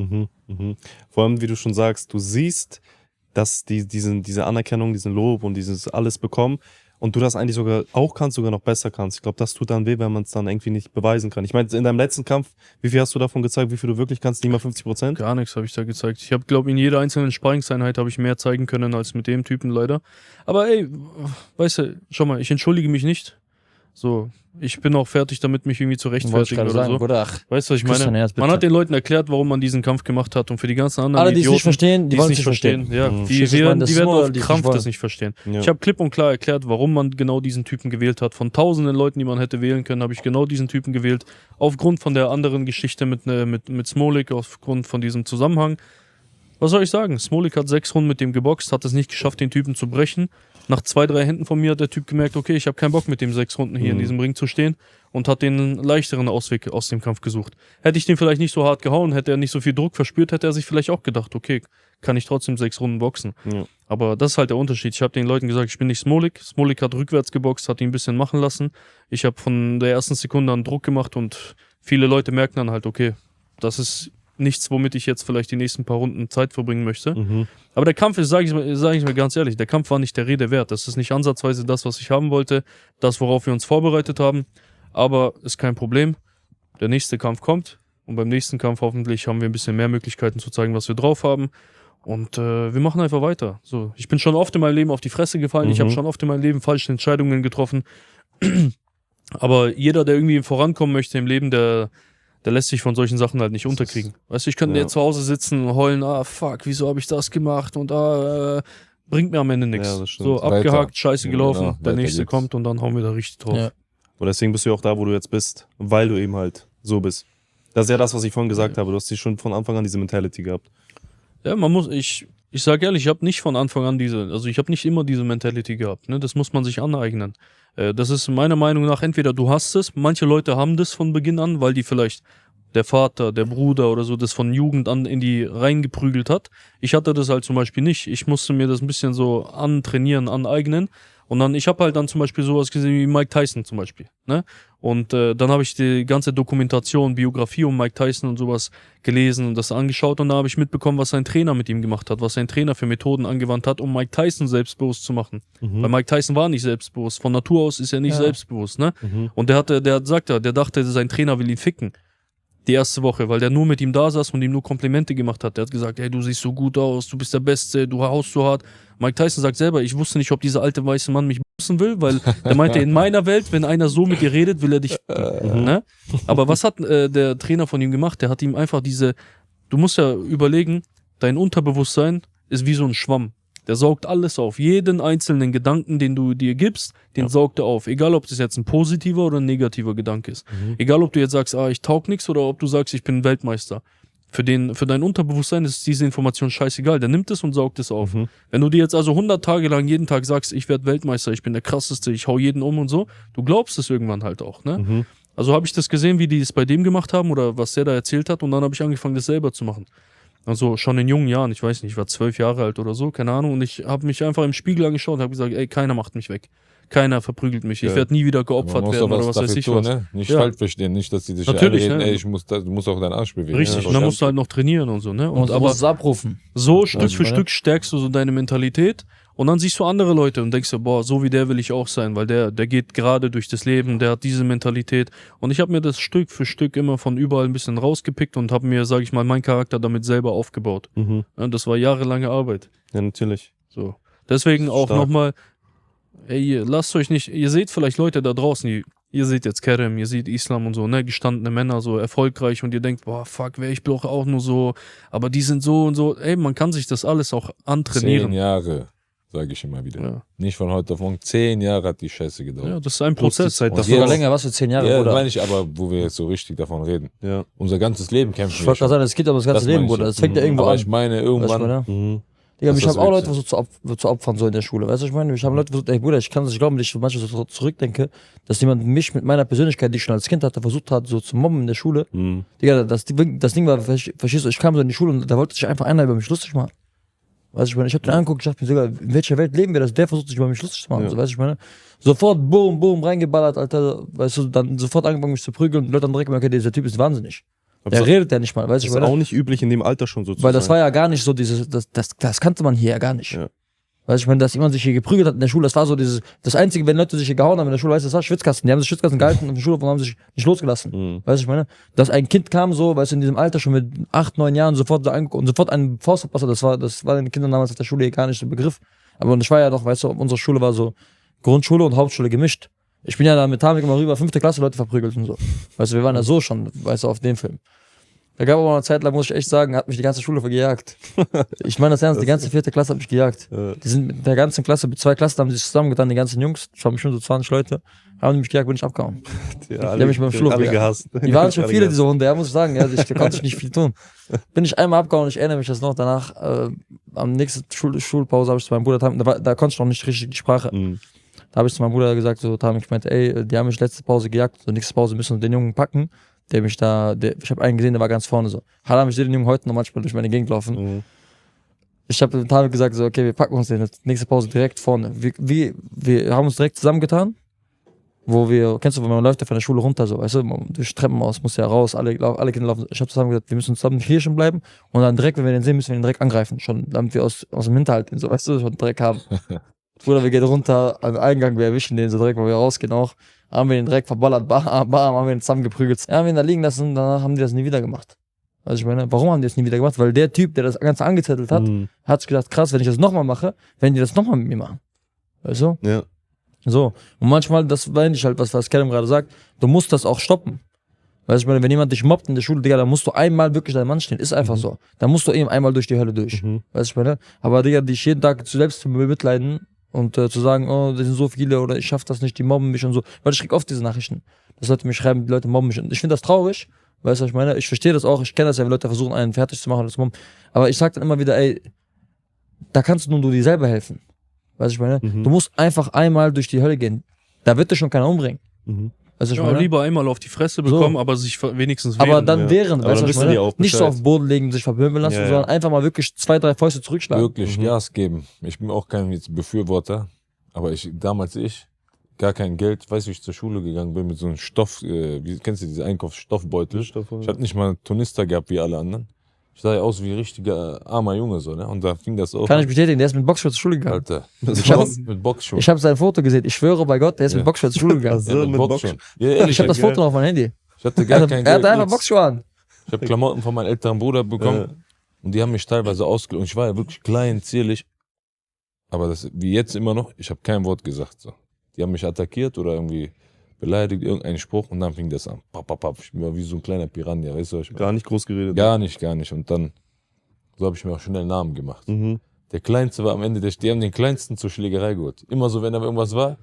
Vor allem, wie du schon sagst, du siehst, dass diese Anerkennung, diesen Lob und dieses alles bekommen und du das eigentlich sogar auch kannst, sogar noch besser kannst. Ich glaube, das tut dann weh, wenn man es dann irgendwie nicht beweisen kann. Ich meine, in deinem letzten Kampf, wie viel hast du davon gezeigt, wie viel du wirklich kannst? Nicht mal 50%? Gar nichts habe ich da gezeigt. Ich habe, glaube in jeder einzelnen Sparringseinheit habe ich mehr zeigen können als mit dem Typen leider. Aber ey, weißt du, schau mal, ich entschuldige mich nicht. So, ich bin auch fertig damit, mich irgendwie zu rechtfertigen oder sagen, so. Bruder, ach, weißt du, was ich meine? Herz, man hat den Leuten erklärt, warum man diesen Kampf gemacht hat und für die ganzen anderen alle, die Idioten, es nicht verstehen, die wollen es nicht verstehen. Ja, die werden auf Krampf das nicht verstehen. Ja. Ich habe klipp und klar erklärt, warum man genau diesen Typen gewählt hat. Von tausenden Leuten, die man hätte wählen können, habe ich genau diesen Typen gewählt. Aufgrund von der anderen Geschichte mit Smolik, aufgrund von diesem Zusammenhang. Was soll ich sagen? Smolik hat 6 Runden mit dem geboxt, hat es nicht geschafft, den Typen zu brechen. Nach 2-3 Händen von mir hat der Typ gemerkt, okay, ich habe keinen Bock mit dem 6 Runden hier in diesem Ring zu stehen und hat den leichteren Ausweg aus dem Kampf gesucht. Hätte ich den vielleicht nicht so hart gehauen, hätte er nicht so viel Druck verspürt, hätte er sich vielleicht auch gedacht, okay, kann ich trotzdem 6 Runden boxen. Ja. Aber das ist halt der Unterschied. Ich habe den Leuten gesagt, ich bin nicht Smolik. Smolik hat rückwärts geboxt, hat ihn ein bisschen machen lassen. Ich habe von der ersten Sekunde an Druck gemacht und viele Leute merken dann halt, okay, das ist nichts, womit ich jetzt vielleicht die nächsten paar Runden Zeit verbringen möchte. Aber der Kampf ist, sage ich mir ganz ehrlich, der Kampf war nicht der Rede wert. Das ist nicht ansatzweise das, was ich haben wollte, das, worauf wir uns vorbereitet haben. Aber ist kein Problem. Der nächste Kampf kommt und beim nächsten Kampf hoffentlich haben wir ein bisschen mehr Möglichkeiten zu zeigen, was wir drauf haben. Und wir machen einfach weiter. So, ich bin schon oft in meinem Leben auf die Fresse gefallen. Ich habe schon oft in meinem Leben falsche Entscheidungen getroffen. Aber jeder, der irgendwie vorankommen möchte im Leben, der lässt sich von solchen Sachen halt nicht unterkriegen. Weißt du, ich könnte jetzt zu Hause sitzen und heulen, fuck, wieso habe ich das gemacht und bringt mir am Ende nichts. Ja, so, abgehakt, scheiße gelaufen, genau, der nächste kommt und dann hauen wir da richtig drauf. Ja. Und deswegen bist du ja auch da, wo du jetzt bist, weil du eben halt so bist. Das ist ja das, was ich vorhin gesagt habe, du hast schon von Anfang an diese Mentality gehabt. Ja, ich sag ehrlich, ich habe nicht von Anfang an ich habe nicht immer diese Mentality gehabt, ne? Das muss man sich aneignen. Das ist meiner Meinung nach, entweder du hast es, manche Leute haben das von Beginn an, weil die vielleicht der Vater, der Bruder oder so das von Jugend an in die reingeprügelt hat. Ich hatte das halt zum Beispiel nicht. Ich musste mir das ein bisschen so antrainieren, aneignen. Und dann, ich habe halt dann zum Beispiel sowas gesehen wie Mike Tyson zum Beispiel, ne? Und dann habe ich die ganze Dokumentation, Biografie um Mike Tyson und sowas gelesen und das angeschaut und da habe ich mitbekommen, was sein Trainer mit ihm gemacht hat, was sein Trainer für Methoden angewandt hat, um Mike Tyson selbstbewusst zu machen. Weil Mike Tyson war nicht selbstbewusst. Von Natur aus ist er nicht selbstbewusst, ne? Und der dachte, sein Trainer will ihn ficken. Die erste Woche, weil der nur mit ihm da saß und ihm nur Komplimente gemacht hat. Der hat gesagt, hey, du siehst so gut aus, du bist der Beste, du haust so hart. Mike Tyson sagt selber, ich wusste nicht, ob dieser alte weiße Mann mich bussen will, weil er meinte, in meiner Welt, wenn einer so mit dir redet, will er dich ne? Aber was hat der Trainer von ihm gemacht? Der hat ihm einfach du musst ja überlegen, dein Unterbewusstsein ist wie so ein Schwamm. Der saugt alles auf. Jeden einzelnen Gedanken, den du dir gibst, den saugt er auf. Egal, ob das jetzt ein positiver oder ein negativer Gedanke ist. Egal, ob du jetzt sagst, ich taug nichts, oder ob du sagst, ich bin Weltmeister. Für dein Unterbewusstsein ist diese Information scheißegal. Der nimmt es und saugt es auf. Wenn du dir jetzt also 100 Tage lang jeden Tag sagst, ich werde Weltmeister, ich bin der Krasseste, ich hau jeden um und so, du glaubst es irgendwann halt auch, ne? Also habe ich das gesehen, wie die es bei dem gemacht haben oder was der da erzählt hat, und dann habe ich angefangen, das selber zu machen. Also schon in jungen Jahren, ich weiß nicht, ich war 12 Jahre alt oder so, keine Ahnung, und ich habe mich einfach im Spiegel angeschaut und habe gesagt, ey, keiner macht mich weg. Keiner verprügelt mich. Ich werde nie wieder geopfert werden oder was weiß ich was. Ne? Nicht falsch verstehen, nicht, dass die dich natürlich, einreden, ne? ey, du musst auch deinen Arsch bewegen. Richtig, und dann musst du halt noch trainieren und so, ne? Und aber musst es abrufen. So Stück für Stück stärkst du so deine Mentalität, und dann siehst du andere Leute und denkst dir, boah, so wie der will ich auch sein, weil der geht gerade durch das Leben, der hat diese Mentalität. Und ich habe mir das Stück für Stück immer von überall ein bisschen rausgepickt und habe mir, sag ich mal, meinen Charakter damit selber aufgebaut. Ja, das war jahrelange Arbeit. Ja, natürlich. So. Deswegen auch nochmal, ey, lasst euch nicht, ihr seht vielleicht Leute da draußen, ihr seht jetzt Kerem, ihr seht Islam und so, ne, gestandene Männer, so erfolgreich, und ihr denkt, boah, fuck, ich bin auch nur so, aber die sind so und so. Ey, man kann sich das alles auch antrainieren. 10 Jahre, sage ich immer wieder. Ja. Nicht von heute auf morgen. 10 Jahre hat die Scheiße gedauert. Ja, das ist ein Prozess. Sogar länger, was für 10 Jahre, ja, Bruder. meine ich aber, wo wir jetzt so richtig davon reden. Ja. Unser ganzes Leben kämpfen Ich wir wollte gerade schon. sagen, es geht aber das ganze Das Leben, meine ich Bruder. ja. Das fängt ja irgendwo Aber an. ich meine, Weißt du, irgendwann... meine? Digga, Das mich ist haben auch Leute wichtig. versucht zu opfern, so in der Schule. Weißt du, ich meine, mich haben Leute versucht, ey Bruder, ich kann das nicht glauben, wenn ich so manchmal so zurückdenke, dass jemand mich mit meiner Persönlichkeit, die ich schon als Kind hatte, versucht hat, so zu mobben in der Schule. Digga, das Ding war, verstehst du, ich kam so in die Schule und da wollte sich einfach einer über mich lustig machen. Weißt du, ich meine, ich hab den angeguckt, ich dachte mir sogar, in welcher Welt leben wir, dass der versucht, sich über mich lustig zu machen. Ja. So, weißt du, ich meine, sofort, boom, boom, reingeballert, Alter, weißt du, dann sofort angefangen, mich zu prügeln, und die Leute haben direkt gemerkt, okay, dieser Typ ist wahnsinnig. Der redet ja nicht mal, weißt du, Das ist auch nicht üblich in dem Alter schon so zu weil das sein. war ja gar nicht so dieses, das kannte man hier ja gar nicht. Ja. Weißt du, ich meine, dass jemand sich hier geprügelt hat in der Schule, das war so dieses, das Einzige, wenn Leute sich hier gehauen haben in der Schule, weißt du, das war Schwitzkasten. Die haben sich Schwitzkasten gehalten in der Schule und haben sich nicht losgelassen. Weißt du, ich meine, dass ein Kind kam so, weißt du, in diesem Alter schon mit 8, 9 Jahren sofort so angeguckt und sofort einen Faust verpasst, das war den Kindern damals auf der Schule gar nicht so ein Begriff. Aber und ich war ja doch, weißt du, unsere Schule war so Grundschule und Hauptschule gemischt. Ich bin ja da mit Tamik immer rüber, 5. Klasse Leute verprügelt und so. Weißt du, wir waren ja so schon, weißt du, auf dem Film. Da gab aber eine Zeit lang, muss ich echt sagen, hat mich die ganze Schule gejagt. Ich meine das ernst, die ganze 4. Klasse hat mich gejagt. Die sind mit der ganzen Klasse, mit 2 Klassen haben sich zusammengetan, die ganzen Jungs, ich war bestimmt so 20 Leute, haben mich gejagt, bin ich abgehauen. Die haben mich beim Flur gehasst. Die waren schon viele, diese Hunde, ja, muss ich sagen, ja, da konnte ich nicht viel tun. Bin ich einmal abgehauen, ich erinnere mich das noch, danach, am nächsten Schulpause habe ich zu meinem Bruder, da konnte ich noch nicht richtig die Sprache. Da habe ich zu meinem Bruder gesagt, so, ich meinte, ey, die haben mich letzte Pause gejagt, so nächste Pause müssen wir den Jungen packen. Ich habe einen gesehen, der war ganz vorne so. Ich sehe den Jungen heute noch manchmal durch meine Gegend laufen. Ich habe dem Tamik gesagt, so, okay, wir packen uns den, nächste Pause direkt vorne. Wir haben uns direkt zusammengetan, kennst du, wenn man läuft ja von der Schule runter, so, weißt du, durch Treppenhaus, muss ja raus, alle Kinder laufen. Ich habe zusammen gesagt, wir müssen zusammen hier schon bleiben und dann direkt, wenn wir den sehen, müssen wir den direkt angreifen, schon, damit wir aus dem Hinterhalt den, so, weißt du, schon direkt haben. Bruder, wir gehen runter an den Eingang, wir erwischen den so direkt, wo wir rausgehen auch. Haben wir den direkt verballert, bam, haben wir den zusammengeprügelt. Ja, haben wir ihn da liegen lassen, danach haben die das nie wieder gemacht. Also ich meine, warum haben die das nie wieder gemacht? Weil der Typ, der das Ganze angezettelt hat, hat sich gedacht, krass, wenn ich das nochmal mache, werden die das nochmal mit mir machen. Weißt du? Ja. So. Und manchmal, das war nicht halt was Kerem gerade sagt, du musst das auch stoppen. Weißt du, ich meine, wenn jemand dich mobbt in der Schule, Digga, dann musst du einmal wirklich dein Mann stehen. Ist einfach so. Dann musst du eben einmal durch die Hölle durch. Weißt du, ich meine? Aber Digga, dich jeden Tag selbst zu bemitleiden, und zu sagen, oh, das sind so viele oder ich schaff das nicht, die mobben mich und so. Weil ich krieg oft diese Nachrichten, dass Leute mich schreiben, die Leute mobben mich. Und ich finde das traurig, weißt du, was ich meine? Ich verstehe das auch, ich kenne das ja, wenn Leute versuchen, einen fertig zu machen oder zu mobben. Aber ich sag dann immer wieder, ey, da kannst nur du dir selber helfen. Weißt du, ich meine? Du musst einfach einmal durch die Hölle gehen. Da wird dich schon keiner umbringen. Weißt du, ich meine? Lieber einmal auf die Fresse bekommen, aber sich wenigstens wehren. Aber dann wehren, weißt du, was ich meine? Auch nicht so auf den Boden legen, sich verbümbeln lassen, sondern einfach mal wirklich 2, 3 Fäuste zurückschlagen. Wirklich Gas geben. Ich bin auch kein Befürworter. Aber damals gar kein Geld, weißt du, wie ich zur Schule gegangen bin mit so einem Stoff, kennst du diese Einkaufsstoffbeutel? Ich hatte nicht mal einen Tornister gehabt wie alle anderen. Ich sah ja aus wie ein richtiger armer Junge so, ne? Und da fing das auch. Kann ich bestätigen, der ist mit Boxschuhe zur Schule gegangen. Alter, mit Boxschuhen. Ich habe sein Foto gesehen, ich schwöre bei Gott, der ist mit Boxschuhe zur Schule gegangen. Also, mit Boxschuhen. Ja, ehrlich, ich habe das Foto noch auf meinem Handy. Ich hatte gar kein Geld. Er hatte einfach Boxschuhe an. Ich habe Klamotten von meinem älteren Bruder bekommen und die haben mich teilweise ausgelogen. Ich war ja wirklich klein, zierlich. Aber das, wie jetzt immer noch, ich habe kein Wort gesagt. So. Die haben mich attackiert oder irgendwie beleidigt, irgendeinen Spruch und dann fing das an. Ich bin wie so ein kleiner Piranha, weißt du? Gar nicht groß geredet. Gar nicht. Und dann, so habe ich mir auch schnell einen Namen gemacht. Der Kleinste war am Ende, die haben den Kleinsten zur Schlägerei geholt. Immer so, wenn da irgendwas war,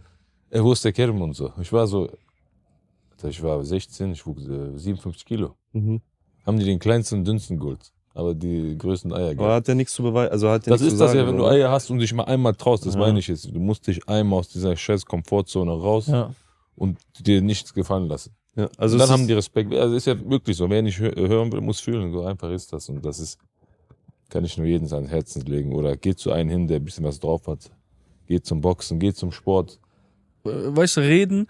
wo ist der Kerem und so. Ich war 16, ich wog 57 Kilo. Haben die den Kleinsten und Dünnsten geholt. Aber die größten Eier gehabt. Aber hat der nichts zu beweisen? Also hat der das nichts ist zu das sagen, ja, wenn du oder? Eier hast und dich mal einmal traust, das meine ich jetzt. Du musst dich einmal aus dieser scheiß Komfortzone raus und dir nichts gefallen lassen. Ja, also und dann es haben die Respekt. Also ist ja wirklich so. Wer nicht hören will, muss fühlen. So einfach ist das. Und das ist, kann ich nur jedem ans Herzen legen. Oder geht zu einem hin, der ein bisschen was drauf hat. Geht zum Boxen, geht zum Sport. Weißt du, reden,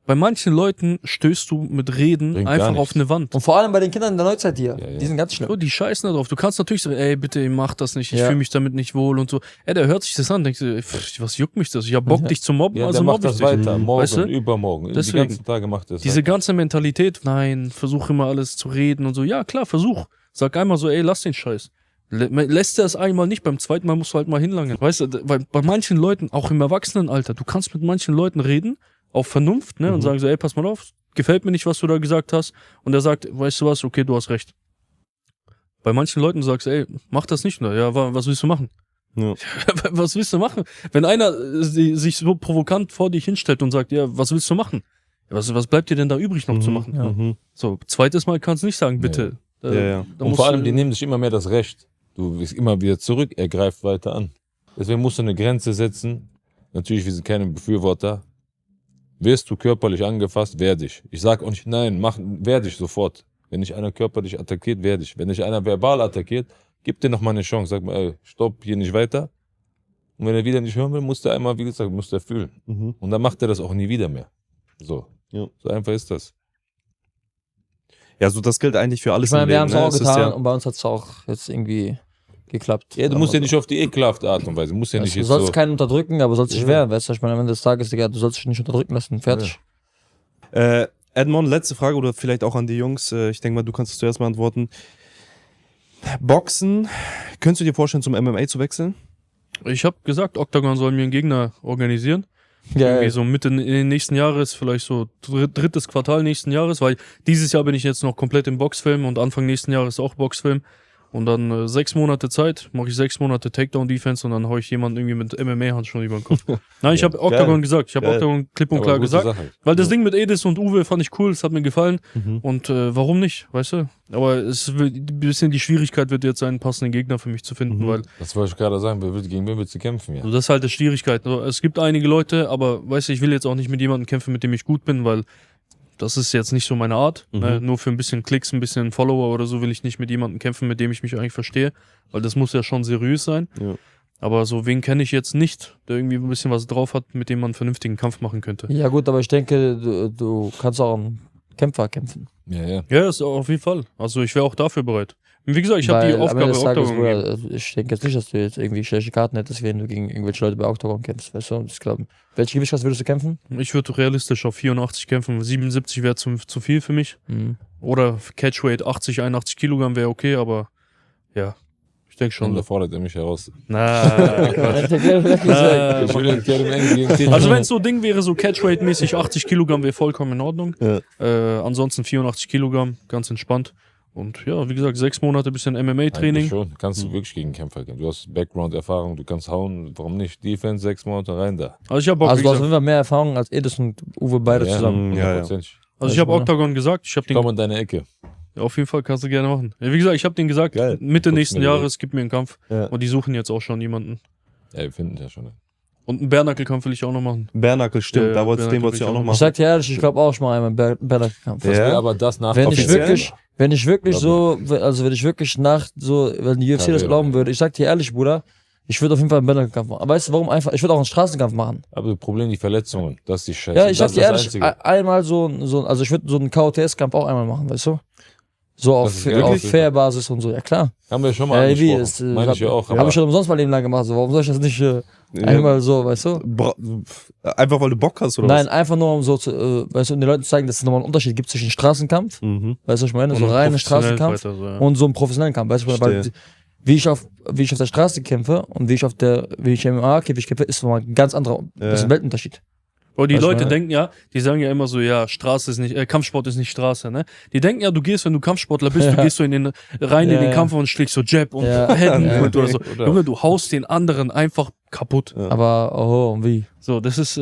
bei manchen Leuten stößt du mit Reden Bringt gar einfach nichts. auf eine Wand. Und vor allem bei den Kindern in der Neuzeit hier. Ja, ja. Die sind ganz schlimm. So, die scheißen da drauf. Du kannst natürlich sagen, ey, bitte mach das nicht, ich Ja. fühle mich damit nicht wohl und so. Ey, der hört sich das an, denkt sich, was juckt mich das? Ich hab Bock, dich zu mobben, Ja, also der macht mobb ich das dich. weiter. Morgen, Weißt du? übermorgen. Deswegen. Die ganzen Tage macht er das. Diese ganze Mentalität, nein, versuch immer alles zu reden und so. Ja, klar, versuch. Sag einmal so, ey, lass den Scheiß. Lässt er es einmal nicht, beim zweiten Mal musst du halt mal hinlangen. Weißt du, weil bei manchen Leuten, auch im Erwachsenenalter, du kannst mit manchen Leuten reden, auf Vernunft, ne, und sagen so, ey, pass mal auf, gefällt mir nicht, was du da gesagt hast. Und er sagt, weißt du was, okay, du hast recht. Bei manchen Leuten sagst du, ey, mach das nicht mehr. Ja, was willst du machen? Ja. Was willst du machen? Wenn einer sich so provokant vor dich hinstellt und sagt, ja, was willst du machen? Was bleibt dir denn da übrig noch zu machen? Ja. So, zweites Mal kannst du nicht sagen, bitte. Ja. Da Und musst vor allem, du- die nehmen sich immer mehr das Recht. Du bist immer wieder zurück, er greift weiter an. Deswegen musst du eine Grenze setzen. Natürlich, wir sind keine Befürworter. Wirst du körperlich angefasst, wehr dich. Ich sag auch nicht, nein, wehr dich sofort. Wenn dich einer körperlich attackiert, wehr dich. Wenn dich einer verbal attackiert, gib dir noch mal eine Chance. Sag mal, ey, stopp, hier nicht weiter. Und wenn er wieder nicht hören will, muss der einmal, wie gesagt, muss der fühlen. Und dann macht er das auch nie wieder mehr. So. Ja. So einfach ist das. Ja, so das gilt eigentlich für alles Ich meine, im wir Leben. haben es Ne? auch Es ist getan ja, und bei uns hat es auch jetzt irgendwie geklappt. Ja, du musst ja nicht auf die ekelhafte Art und Weise. Du musst ja nicht Du jetzt sollst so. keinen unterdrücken, aber sollst dich Ja. wehren. Weißt du, ich meine, am Ende des Tages, Digga, du sollst dich nicht unterdrücken lassen. Fertig. Edmond, letzte Frage oder vielleicht auch an die Jungs. Ich denke mal, du kannst es zuerst beantworten. Boxen, könntest du dir vorstellen, zum MMA zu wechseln? Ich habe gesagt, Octagon soll mir einen Gegner organisieren. Ja, Irgendwie so Mitte nächsten Jahres, vielleicht so drittes Quartal nächsten Jahres, weil dieses Jahr bin ich jetzt noch komplett im Boxfilm und Anfang nächsten Jahres auch Boxfilm. Und dann 6 Monate Zeit, mache ich 6 Monate Takedown-Defense und dann hau ich jemanden irgendwie mit MMA-Handschuhen über den Kopf. Nein, ich habe Octagon gesagt. Ich habe Geil. Octagon klipp und Aber klar gute gesagt. Sache. Weil das Ding mit Edis und Uwe fand ich cool, es hat mir gefallen. Mhm. Und warum nicht, weißt du? Aber ein bisschen die Schwierigkeit wird jetzt sein, einen passenden Gegner für mich zu finden, Mhm. weil Das wollte ich gerade sagen, gegen wen willst du kämpfen? Ja? also das ist halt die Schwierigkeit. Also es gibt einige Leute, aber weißt du, ich will jetzt auch nicht mit jemandem kämpfen, mit dem ich gut bin, weil das ist jetzt nicht so meine Art. Mhm. Ne? Nur für ein bisschen Klicks, ein bisschen Follower oder so will ich nicht mit jemandem kämpfen, mit dem ich mich eigentlich verstehe, weil das muss ja schon seriös sein. Ja. Aber so wen kenne ich jetzt nicht, der irgendwie ein bisschen was drauf hat, mit dem man einen vernünftigen Kampf machen könnte. Ja gut, aber ich denke, du kannst auch einen Kämpfer kämpfen. Ja. Ja, ist auf jeden Fall. Also ich wäre auch dafür bereit. Und wie gesagt, ich habe die Weil am Ende Aufgabe des Tages, Octagon gegeben. Bruder, also ich denke jetzt nicht, dass du jetzt irgendwie schlechte Karten hättest, wenn du gegen irgendwelche Leute bei Octagon kämpfst. Weißt du? Ich glaube, welche Gewichtsklasse würdest du kämpfen? Ich würde realistisch auf 84 kämpfen. 77 wäre zu viel für mich. Mhm. Oder Catchweight 80, 81 Kilogramm wäre okay, aber ja, ich denke Schon, schon. da fordert er mich heraus. Na, Quatsch. Ich will den Kerl im Eng gegen Titel. Also wenn es so Ding wäre, so Catchweight-mäßig 80 Kilogramm wäre vollkommen in Ordnung. Ja. Ansonsten 84 Kilogramm, ganz entspannt. Und ja, wie gesagt, 6 Monate bisschen Eigentlich MMA-Training. schon. Kannst du wirklich gegen Kämpfer gehen. Du hast Background-Erfahrung, du kannst hauen. Warum nicht? Defense 6 Monate rein da. Also ich habe Bock, Also wie du hast auf gesagt, jeden Fall mehr Erfahrung als Edis und Uwe beide Ja, zusammen. Ja. 100%. also ich habe oder? Octagon gesagt, ich habe Komm den in deine Ecke. auf jeden Fall kannst du gerne machen. Ja, wie gesagt, ich habe den gesagt, Geil. Mitte Guck's nächsten mir Jahres gibt mir einen Kampf Ja. und die suchen jetzt auch schon jemanden. Ja, wir finden ja schon. Und einen Bärnackelkampf will ich auch noch machen. Bärnackel, stimmt. Ja, Da wolltest, den Bärnackel wolltest du will auch ich noch auch Ich machen. sag dir ehrlich, ich glaube auch schon mal einmal Bärnackelkampf. Ja. Das wäre aber das nach Wenn ich Offiziell? wirklich so, also wenn ich wirklich nach so, wenn die UFC das Ja, erlauben würde, ich sag dir ehrlich, Bruder, ich würde auf jeden Fall einen Bärnackelkampf machen. Aber weißt du warum einfach? Ich würde auch einen Straßenkampf machen. Aber das Problem die Verletzungen. Das ist die Scheiße. Ja, ich sag das dir ist das ehrlich, Einzige. einmal also ich würde so einen KOTS-Kampf auch einmal machen, weißt du? So Das ist auf wirklich? Fair-Basis und so, ja klar. Haben wir schon mal Wie, angesprochen. das Meine ich ja auch. Habe ich schon umsonst mein Leben lang gemacht, so. Warum soll ich das nicht einmal so, weißt du? Einfach weil du Bock hast, oder Nein, einfach nur um so zu, weißt du, um den Leuten zu zeigen, dass es nochmal einen Unterschied gibt zwischen Straßenkampf, was? Mhm. weißt du, was ich meine? So Und reinen professionell Straßenkampf weiter, so, ja. und so einen professionellen Kampf, weißt du, weil Verstehe. wie ich auf der Straße kämpfe und wie ich MMA-Käfig kämpfe, ist nochmal ein ganz anderer, das ist ein Weltunterschied. Bro, die Weißt du, Leute ne? denken ja, die sagen ja immer so, ja, Straße ist nicht, Kampfsport ist nicht Straße, ne? Die denken ja, du gehst, wenn du Kampfsportler bist, du gehst so rein in den Kampf und schlägst so Jab und Head-Movement oder so. Oder? Junge, du haust den anderen einfach kaputt. Aber, und wie? So, das ist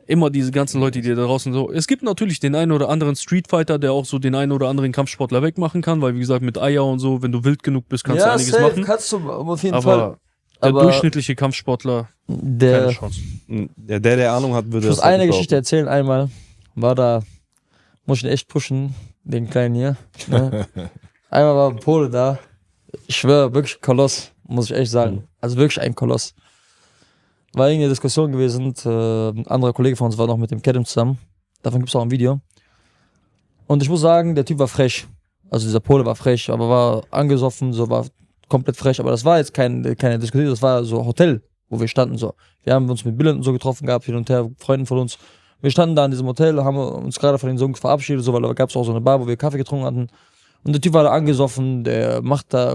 immer diese ganzen Leute, die da draußen so. Es gibt natürlich den einen oder anderen Streetfighter, der auch so den einen oder anderen Kampfsportler wegmachen kann, weil wie gesagt, mit Eier und so, wenn du wild genug bist, kannst du einiges machen. kannst du auf jeden Fall. Aber der durchschnittliche Kampfsportler, keine Der, Chance. Der Ahnung hat, würde ich muss das halt eine nicht Geschichte erzählen. Einmal war da, muss ich ihn echt pushen, den Kleinen hier. Ne? Einmal war ein Pole da. Ich schwöre, wirklich Koloss, muss ich echt sagen. Also wirklich ein Koloss. War irgendeine Diskussion gewesen. Ein anderer Kollege von uns war noch mit dem Kedem zusammen. Davon gibt es auch ein Video. Und ich muss sagen, der Typ war frech. Also dieser Pole war frech, aber war angesoffen, so war komplett frech. Aber das war jetzt keine Diskussion, das war so ein Hotel, wo wir standen. So. Wir haben uns mit Billern und so getroffen gehabt, hin und her, Freunden von uns. Wir standen da in diesem Hotel, haben uns gerade von den Jungs verabschiedet, so, weil da gab es auch so eine Bar, wo wir Kaffee getrunken hatten. Und der Typ war da angesoffen, der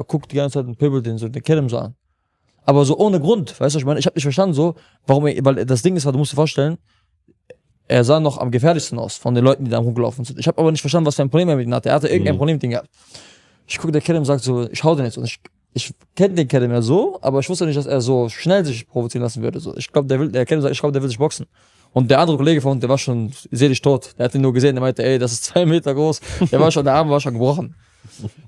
guckt die ganze Zeit und pöbelt den so, der kennt ihn so an. Aber so ohne Grund, weißt du, ich meine, ich habe nicht verstanden so, weil das Ding ist, du musst dir vorstellen, er sah noch am gefährlichsten aus von den Leuten, die da rumgelaufen sind. Ich habe aber nicht verstanden, was für ein Problem er mit ihm hatte. Er hatte irgendein Problem mit ihm gehabt. Ich gucke, der Kedem sagt so, ich hau den jetzt. Und ich kenne den Kedem ja so, aber ich wusste nicht, dass er so schnell sich provozieren lassen würde. So. Ich glaube, der Kedem sagt, ich glaube, der will sich boxen. Und der andere Kollege von uns, der war schon seelisch tot. Der hat ihn nur gesehen, der meinte, ey, das ist 2 Meter groß. Der Arm war schon gebrochen.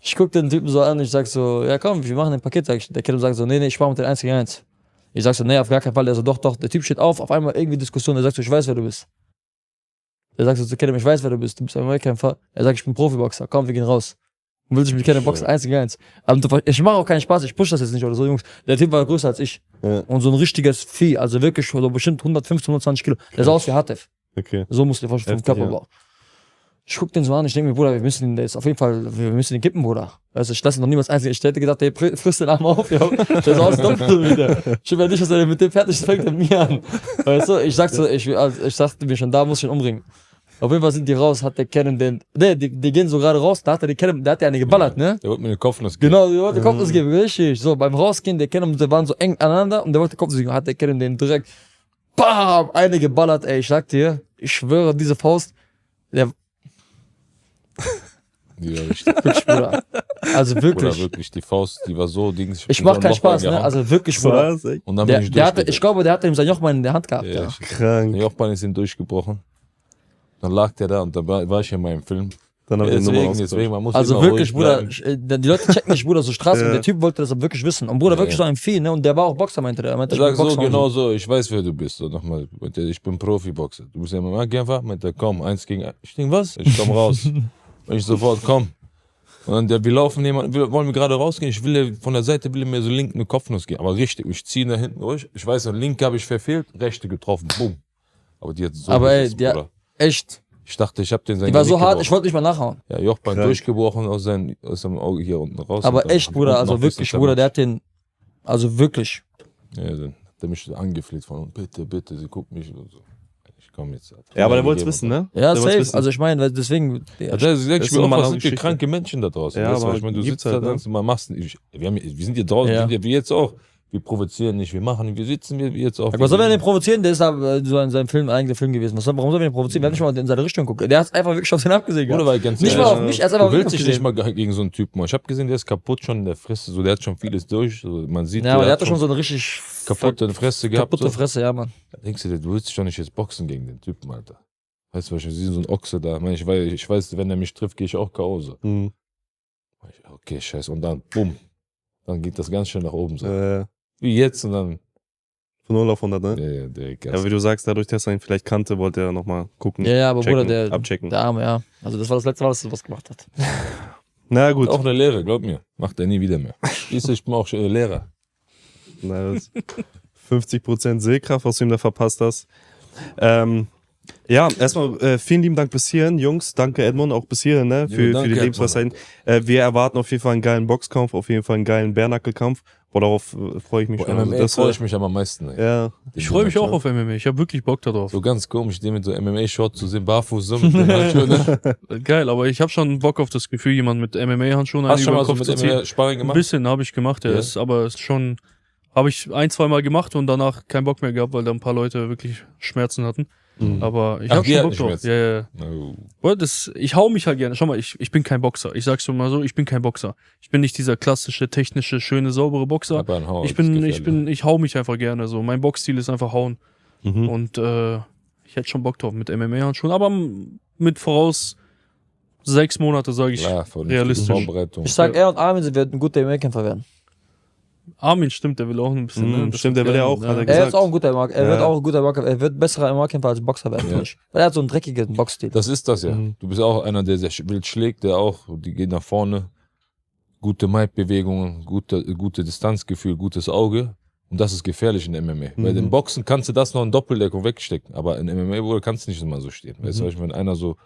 Ich guck den Typen so an und ich sag so, ja komm, wir machen ein Paket, sag ich. Der Kedem sagt so, nee, ich mach mit den 1 gegen 1. Ich sag so, nee, auf gar keinen Fall. Der so, doch, der Typ steht auf einmal irgendwie Diskussion, der sagt so, ich weiß, wer du bist. Der sagt so zu Kedem, ich weiß, wer du bist ein MMA-Kämpfer. Er sagt, ich bin Profiboxer, komm, wir gehen raus. Und will sich mit Kedem boxen, 1 gegen 1. Aber ich mache auch keinen Spaß, ich push das jetzt nicht oder so, Jungs. Der Typ war größer als ich. Ja. Und so ein richtiges Vieh, also wirklich so bestimmt 115, 120 Kilo. Der sah aus wie Hartef. Okay. So musst du dir vorstellen, vom Körperbau. Ja. Ich guck den so an, ich denke mir, Bruder, wir müssen den jetzt auf jeden Fall, wir müssen den kippen, Bruder. Also ich lasse ihn noch niemals einzigen. Ich hätte gedacht, der frisst den Arm auf, ja. Der sah aus doppelt wieder. Ich will nicht, dass er mit dem fertig ist, fängt er mir an. Weißt du, ich sagte mir schon, da muss ich ihn umbringen. Auf jeden Fall sind die raus, hat der Kennen den, die gehen so gerade raus, da hat der eine geballert, ne? Der wollte mir den Kopfnuss geben. Genau, der wollte Kopfnuss geben, richtig. So, beim Rausgehen, der Kennen, die waren so eng aneinander und der wollte Kopfnuss geben, hat der Kennen den direkt, bam, eine geballert, ey, ich sag dir, ich schwöre, diese Faust, Die war richtig. Wirklich, Bruder. Also wirklich. Bruder, wirklich, die Faust, die war so Dings. Ich mach keinen Spaß, ne? Also wirklich, Bruder. Und dann bin ich glaube, der hatte ihm sein Jochbein in der Hand gehabt. Ja. Krank. Der Jochbein ist ihm durchgebrochen. Dann lag der da und da war ich in meinem Film. Dann habe ich deswegen, man muss also wirklich, Bruder, die Leute checken nicht, Bruder, so Straße. Und der Typ wollte das wirklich wissen. Und Bruder, wirklich so ein Vieh, ne? Und der war auch Boxer, meinte der. Er sagt so, genau so, ich weiß, wer du bist. So, nochmal, ich bin Profiboxer. Du bist ja MMA-Kämpfer? Meinte er, komm, 1 gegen 1. Ich denke, was? Ich komm raus. Und ich sofort, komm. Und dann, wir laufen, wollen wir gerade rausgehen. Ich will von der Seite mir so linken eine Kopfnuss geben. Aber richtig, ich ziehe da hinten durch. Ich weiß, linke habe ich verfehlt, rechte getroffen. Boom. Aber die hat so. Aber ey, echt. Ich dachte, ich hab den Die war so hart, ich wollte nicht mal nachhauen. Ja, Jochbein durchgebrochen aus seinem Auge hier unten raus. Aber echt, Bruder, also wirklich, Bruder, der hat den, also wirklich. Ja, dann hat er mich angefleht von, bitte, sie guckt mich und so. Ich komm jetzt. Ja, aber der wollte es wissen, ne? Ja, safe. Also ich meine, deswegen. Ja, das ist mir auch, was sind hier kranke Menschen da draußen. Ja, aber ich meine, du sitzt da und mal machst. Wir sind hier draußen, wir jetzt auch. Wir provozieren nicht, wir sitzen jetzt auch. Was soll wir denn provozieren? Der ist aber so in seinem Film, eigener Film gewesen. Warum sollen wir den provozieren? Wir haben nicht mal in seine Richtung geguckt. Der hat einfach wirklich auf den abgesehen. Oder weil ganz nicht mal auf mich, er ist einfach du willst dich nicht mal gegen so einen Typen. Ich habe gesehen, der ist kaputt schon in der Fresse. So, der hat schon vieles durch. So, man sieht. Ja, aber der hat schon so eine richtig kaputte Fresse gehabt. Kaputte Fresse, ja, Mann. Da denkst du dir, du willst dich doch nicht jetzt boxen gegen den Typen, Alter. Weißt du, ich sehe so ein Ochse da. Ich weiß, wenn er mich trifft, gehe ich auch K.O. Mhm. Okay, scheiße. Und dann, bumm. Dann geht das ganz schön nach oben. So. Wie jetzt und dann. Von 0 auf 100, ne? Ja, der aber wie du sagst, dadurch, dass er ihn vielleicht kannte, wollte er nochmal gucken. Ja, aber checken, Bruder, abchecken. Der Arme, ja. Also das war das letzte Mal, dass er was gemacht hat. Na gut. Auch eine Lehre, glaub mir. Macht er nie wieder mehr. Ich bin auch Lehrer. Na, 50% Sehkraft, was du ihm da verpasst hast. Ja, erstmal vielen lieben Dank bis hierhin, Jungs. Danke Edmund, auch bis hierhin, ne? Für die Lebensweisheiten. Wir erwarten auf jeden Fall einen geilen Boxkampf, auf jeden Fall einen geilen Bärnackelkampf. Darauf freue ich mich schon. MMA das freue ich mich aber am meisten. Ey. Ja. Ich freue mich auch auf MMA. Ich habe wirklich Bock darauf. So ganz komisch, den mit so MMA-Short zu sehen, barfuß. Geil, aber ich habe schon Bock auf das Gefühl, jemand mit MMA-Handschuhen über den Kopf zu ziehen. Ein bisschen habe ich gemacht, aber es ist schon Habe ich 1-2 Mal gemacht und danach keinen Bock mehr gehabt, weil da ein paar Leute wirklich Schmerzen hatten. Aber ich habe schon Bock drauf. Ja. No. Ich hau mich halt gerne. Schau mal, ich bin kein Boxer. Ich sag's dir mal so, ich bin kein Boxer. Ich bin nicht dieser klassische, technische, schöne, saubere Boxer. Aber ein Hau Ich hau mich einfach gerne so. Mein Boxstil ist einfach hauen. Und ich hätte schon Bock drauf mit MMA-Handschuhen, aber mit voraus 6 Monate, sage ich, realistisch. Ich sag, er und Armin wird ein guter MMA-Kämpfer werden. Armin, stimmt, der will auch ein bisschen. Stimmt, der will ja auch, hat er Er gesagt. ist auch ein guter MMA, er wird auch ein guter MMA, er wird ein besserer MMA-Kämpfer als Boxer werden, finde ich. Weil er hat so einen dreckigen Boxstil. Das ist das ja. Du bist auch einer, der sehr wild schlägt, die geht nach vorne. Gute Mic-Bewegungen, gute Distanzgefühl, gutes Auge. Und das ist gefährlich in MMA. Weil im Boxen kannst du das noch in Doppeldeckung wegstecken. Aber in MMA kannst du nicht immer so stehen. Weißt du, wenn einer so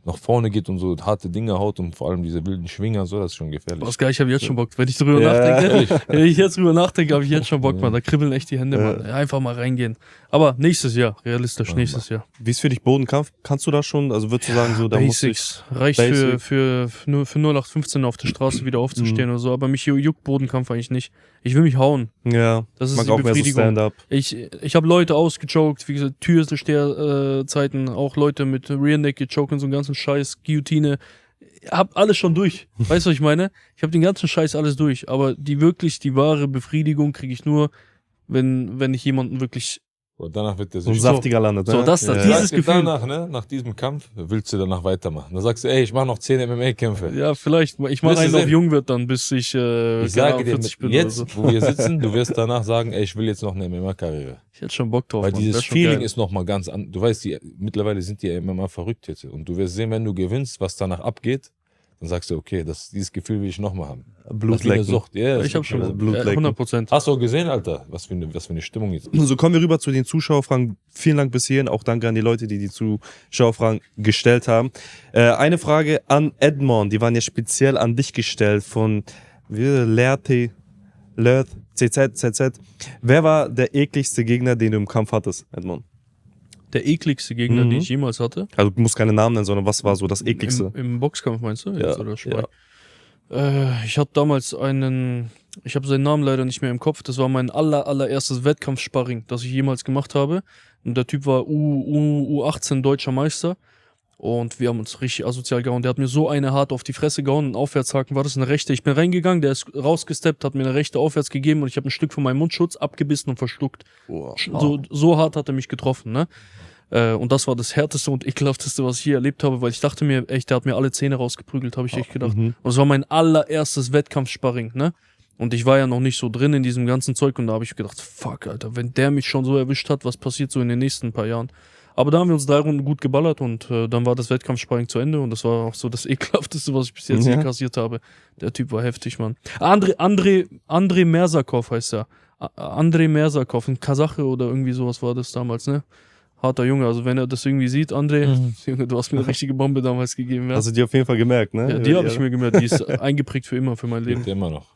nach vorne geht und so harte Dinge haut und vor allem diese wilden Schwinger, so, das ist schon gefährlich. Was geil, ich habe jetzt schon Bock. Wenn ich drüber nachdenke, habe ich jetzt schon Bock, Mann. Da kribbeln echt die Hände, Mann. Einfach mal reingehen. Aber nächstes Jahr, realistisch, nächstes Jahr. Wie ist für dich Bodenkampf? Kannst du das schon? Also würdest du sagen, so da Basics. Reicht für 0815 auf der Straße wieder aufzustehen oder so. Aber mich juckt Bodenkampf eigentlich nicht. Ich will mich hauen. Ja, das ist mag die auch Befriedigung. mehr so Stand-up. Ich habe Leute ausgechoked, wie gesagt, Türsteher-Zeiten, auch Leute mit Rear Naked Choke und so einen ganzen Scheiß, Guillotine. Hab alles schon durch. Weißt du, was ich meine? Ich habe den ganzen Scheiß alles durch. Aber die wahre Befriedigung kriege ich nur, wenn ich jemanden wirklich. Und danach wird der so ein saftiger landet. So, dieses Gefühl. Nach diesem Kampf willst du danach weitermachen. Dann sagst du, ey, ich mache noch 10 MMA-Kämpfe. Ja, vielleicht. Ich mache einen auf Jungwirt dann, bis ich sage dir, 40 bin jetzt, oder so. wo wir sitzen, du wirst danach sagen, ey, ich will jetzt noch eine MMA-Karriere. Ich hätte schon Bock drauf. Weil Mann. dieses Feeling ist nochmal ganz anders. Du weißt, mittlerweile sind die MMA verrückt jetzt. Und du wirst sehen, wenn du gewinnst, was danach abgeht, dann sagst du, okay, dieses Gefühl will ich nochmal haben. Blutlecken. Ja, ich habe schon Blutlecken. 100%. Hast du auch gesehen, Alter, was für eine Stimmung jetzt ist. So, kommen wir rüber zu den Zuschauerfragen. Vielen Dank bis hierhin. Auch danke an die Leute, die Zuschauerfragen gestellt haben. Eine Frage an Edmond. Die waren ja speziell an dich gestellt von Lerth, CZ. Wer war der ekligste Gegner, den du im Kampf hattest, Edmond? Der ekligste Gegner, den ich jemals hatte. Also du musst keine Namen nennen, sondern was war so das ekligste? Im Boxkampf meinst du? Ja, oder ich hatte damals ich habe seinen Namen leider nicht mehr im Kopf, das war mein allererstes Wettkampfsparring, das ich jemals gemacht habe. Und der Typ war U18 deutscher Meister. Und wir haben uns richtig asozial gehauen. Der hat mir so eine hart auf die Fresse gehauen. Ein Aufwärtshaken war das, eine rechte. Ich bin reingegangen, der ist rausgesteppt, hat mir eine rechte aufwärts gegeben und ich habe ein Stück von meinem Mundschutz abgebissen und verschluckt. Wow. So hart hat er mich getroffen, ne? Und das war das härteste und ekelhafteste, was ich je erlebt habe, weil ich dachte mir, echt, der hat mir alle Zähne rausgeprügelt, habe ich echt gedacht. Und es war mein allererstes Wettkampfsparring, ne? Und ich war ja noch nicht so drin in diesem ganzen Zeug und da habe ich gedacht, fuck, Alter, wenn der mich schon so erwischt hat, was passiert so in den nächsten paar Jahren? Aber da haben wir uns 3 Runden gut geballert und dann war das Wettkampfsparring zu Ende und das war auch so das ekelhafteste, was ich bis jetzt je kassiert habe. Der Typ war heftig, Mann. Andrei Mersakov heißt er. Andrei Mersakov, ein Kasache oder irgendwie sowas war das damals, ne? Harter Junge, also wenn er das irgendwie sieht, André, Junge, du hast mir eine richtige Bombe damals gegeben. Ja. Hast du die auf jeden Fall gemerkt, ne? Ja, die habe ich mir gemerkt, die ist eingeprägt für immer, für mein Leben. Immer noch.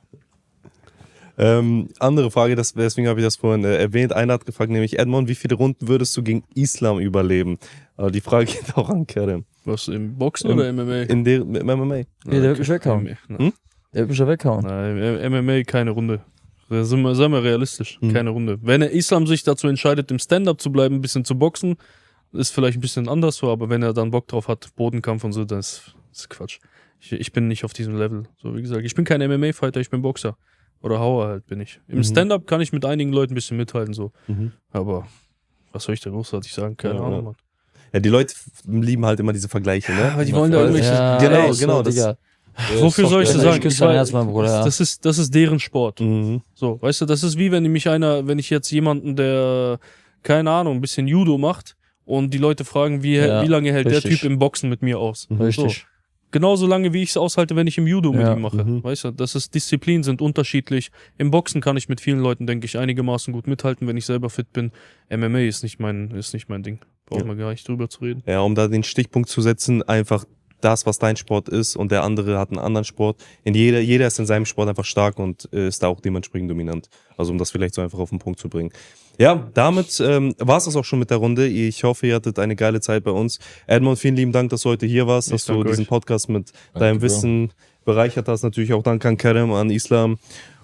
Andere Frage, deswegen habe ich das vorhin erwähnt. Einer hat gefragt, nämlich Edmond, wie viele Runden würdest du gegen Islam überleben? Aber die Frage geht auch an Kerem. Was, im Boxen oder MMA? Mit MMA. Nee, der wird mich weghauen. Der wird mich ja weghauen. Nein, MMA keine Runde. Seien wir realistisch, keine Runde. Wenn der Islam sich dazu entscheidet, im Stand-Up zu bleiben, ein bisschen zu boxen, ist vielleicht ein bisschen anders so, aber wenn er dann Bock drauf hat, Bodenkampf und so, das ist Quatsch. Ich bin nicht auf diesem Level. So wie gesagt, ich bin kein MMA-Fighter, ich bin Boxer. Oder Hauer halt bin ich. Im Stand-Up kann ich mit einigen Leuten ein bisschen mithalten, so. Aber was soll ich da großartig sagen? Keine Ahnung, Mann. Ja, die Leute lieben halt immer diese Vergleiche, ne? Aber die wollen da irgendwelche... Ja, genau. Wofür soll ich das sagen? Das ist deren Sport. So, weißt du, das ist wie wenn ich jetzt jemanden, der, keine Ahnung, ein bisschen Judo macht und die Leute fragen, wie lange hält der Typ im Boxen mit mir aus? Richtig. So. Genauso lange, wie ich es aushalte, wenn ich im Judo mit ihm mache. Weißt du, Disziplinen sind unterschiedlich. Im Boxen kann ich mit vielen Leuten, denke ich, einigermaßen gut mithalten, wenn ich selber fit bin. MMA ist nicht mein Ding. Braucht man gar nicht drüber zu reden. Ja, um da den Stichpunkt zu setzen, einfach das, was dein Sport ist und der andere hat einen anderen Sport. Jeder ist in seinem Sport einfach stark und ist da auch dementsprechend dominant. Also um das vielleicht so einfach auf den Punkt zu bringen. Ja, damit war es das auch schon mit der Runde. Ich hoffe, ihr hattet eine geile Zeit bei uns. Edmond, vielen lieben Dank, dass du heute hier warst, dass du diesen Podcast mit deinem Wissen bereichert hast. Natürlich auch Dank an Kerem, an Islam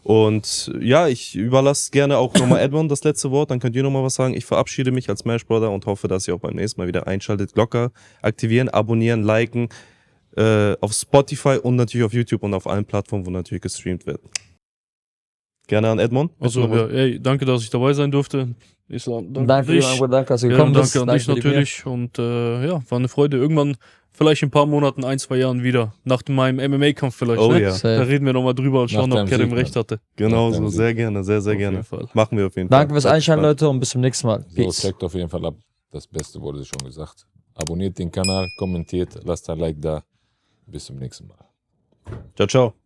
Und ja, ich überlasse gerne auch nochmal Edmund das letzte Wort, dann könnt ihr nochmal was sagen. Ich verabschiede mich als Smash Brother und hoffe, dass ihr auch beim nächsten Mal wieder einschaltet. Glocke aktivieren, abonnieren, liken, auf Spotify und natürlich auf YouTube und auf allen Plattformen, wo natürlich gestreamt wird. Gerne an Edmund. Also, ja, ey, danke, dass ich dabei sein durfte. Islam, danke, danke, dass du gekommen bist. Danke an dich natürlich. Und ja, war eine Freude. Irgendwann, vielleicht in ein paar Monaten, 1-2 Jahren wieder. Nach meinem MMA-Kampf vielleicht. Oh ne? ja. Da reden wir nochmal drüber und schauen, ob Kerem recht hatte. Genau so, sehr gerne, sehr, sehr gerne. Machen wir auf jeden Fall. Danke fürs Einschalten, Leute, und bis zum nächsten Mal. Peace. So, checkt auf jeden Fall ab. Das Beste wurde schon gesagt. Abonniert den Kanal, kommentiert, lasst ein Like da. Bis zum nächsten Mal. Ciao, ciao.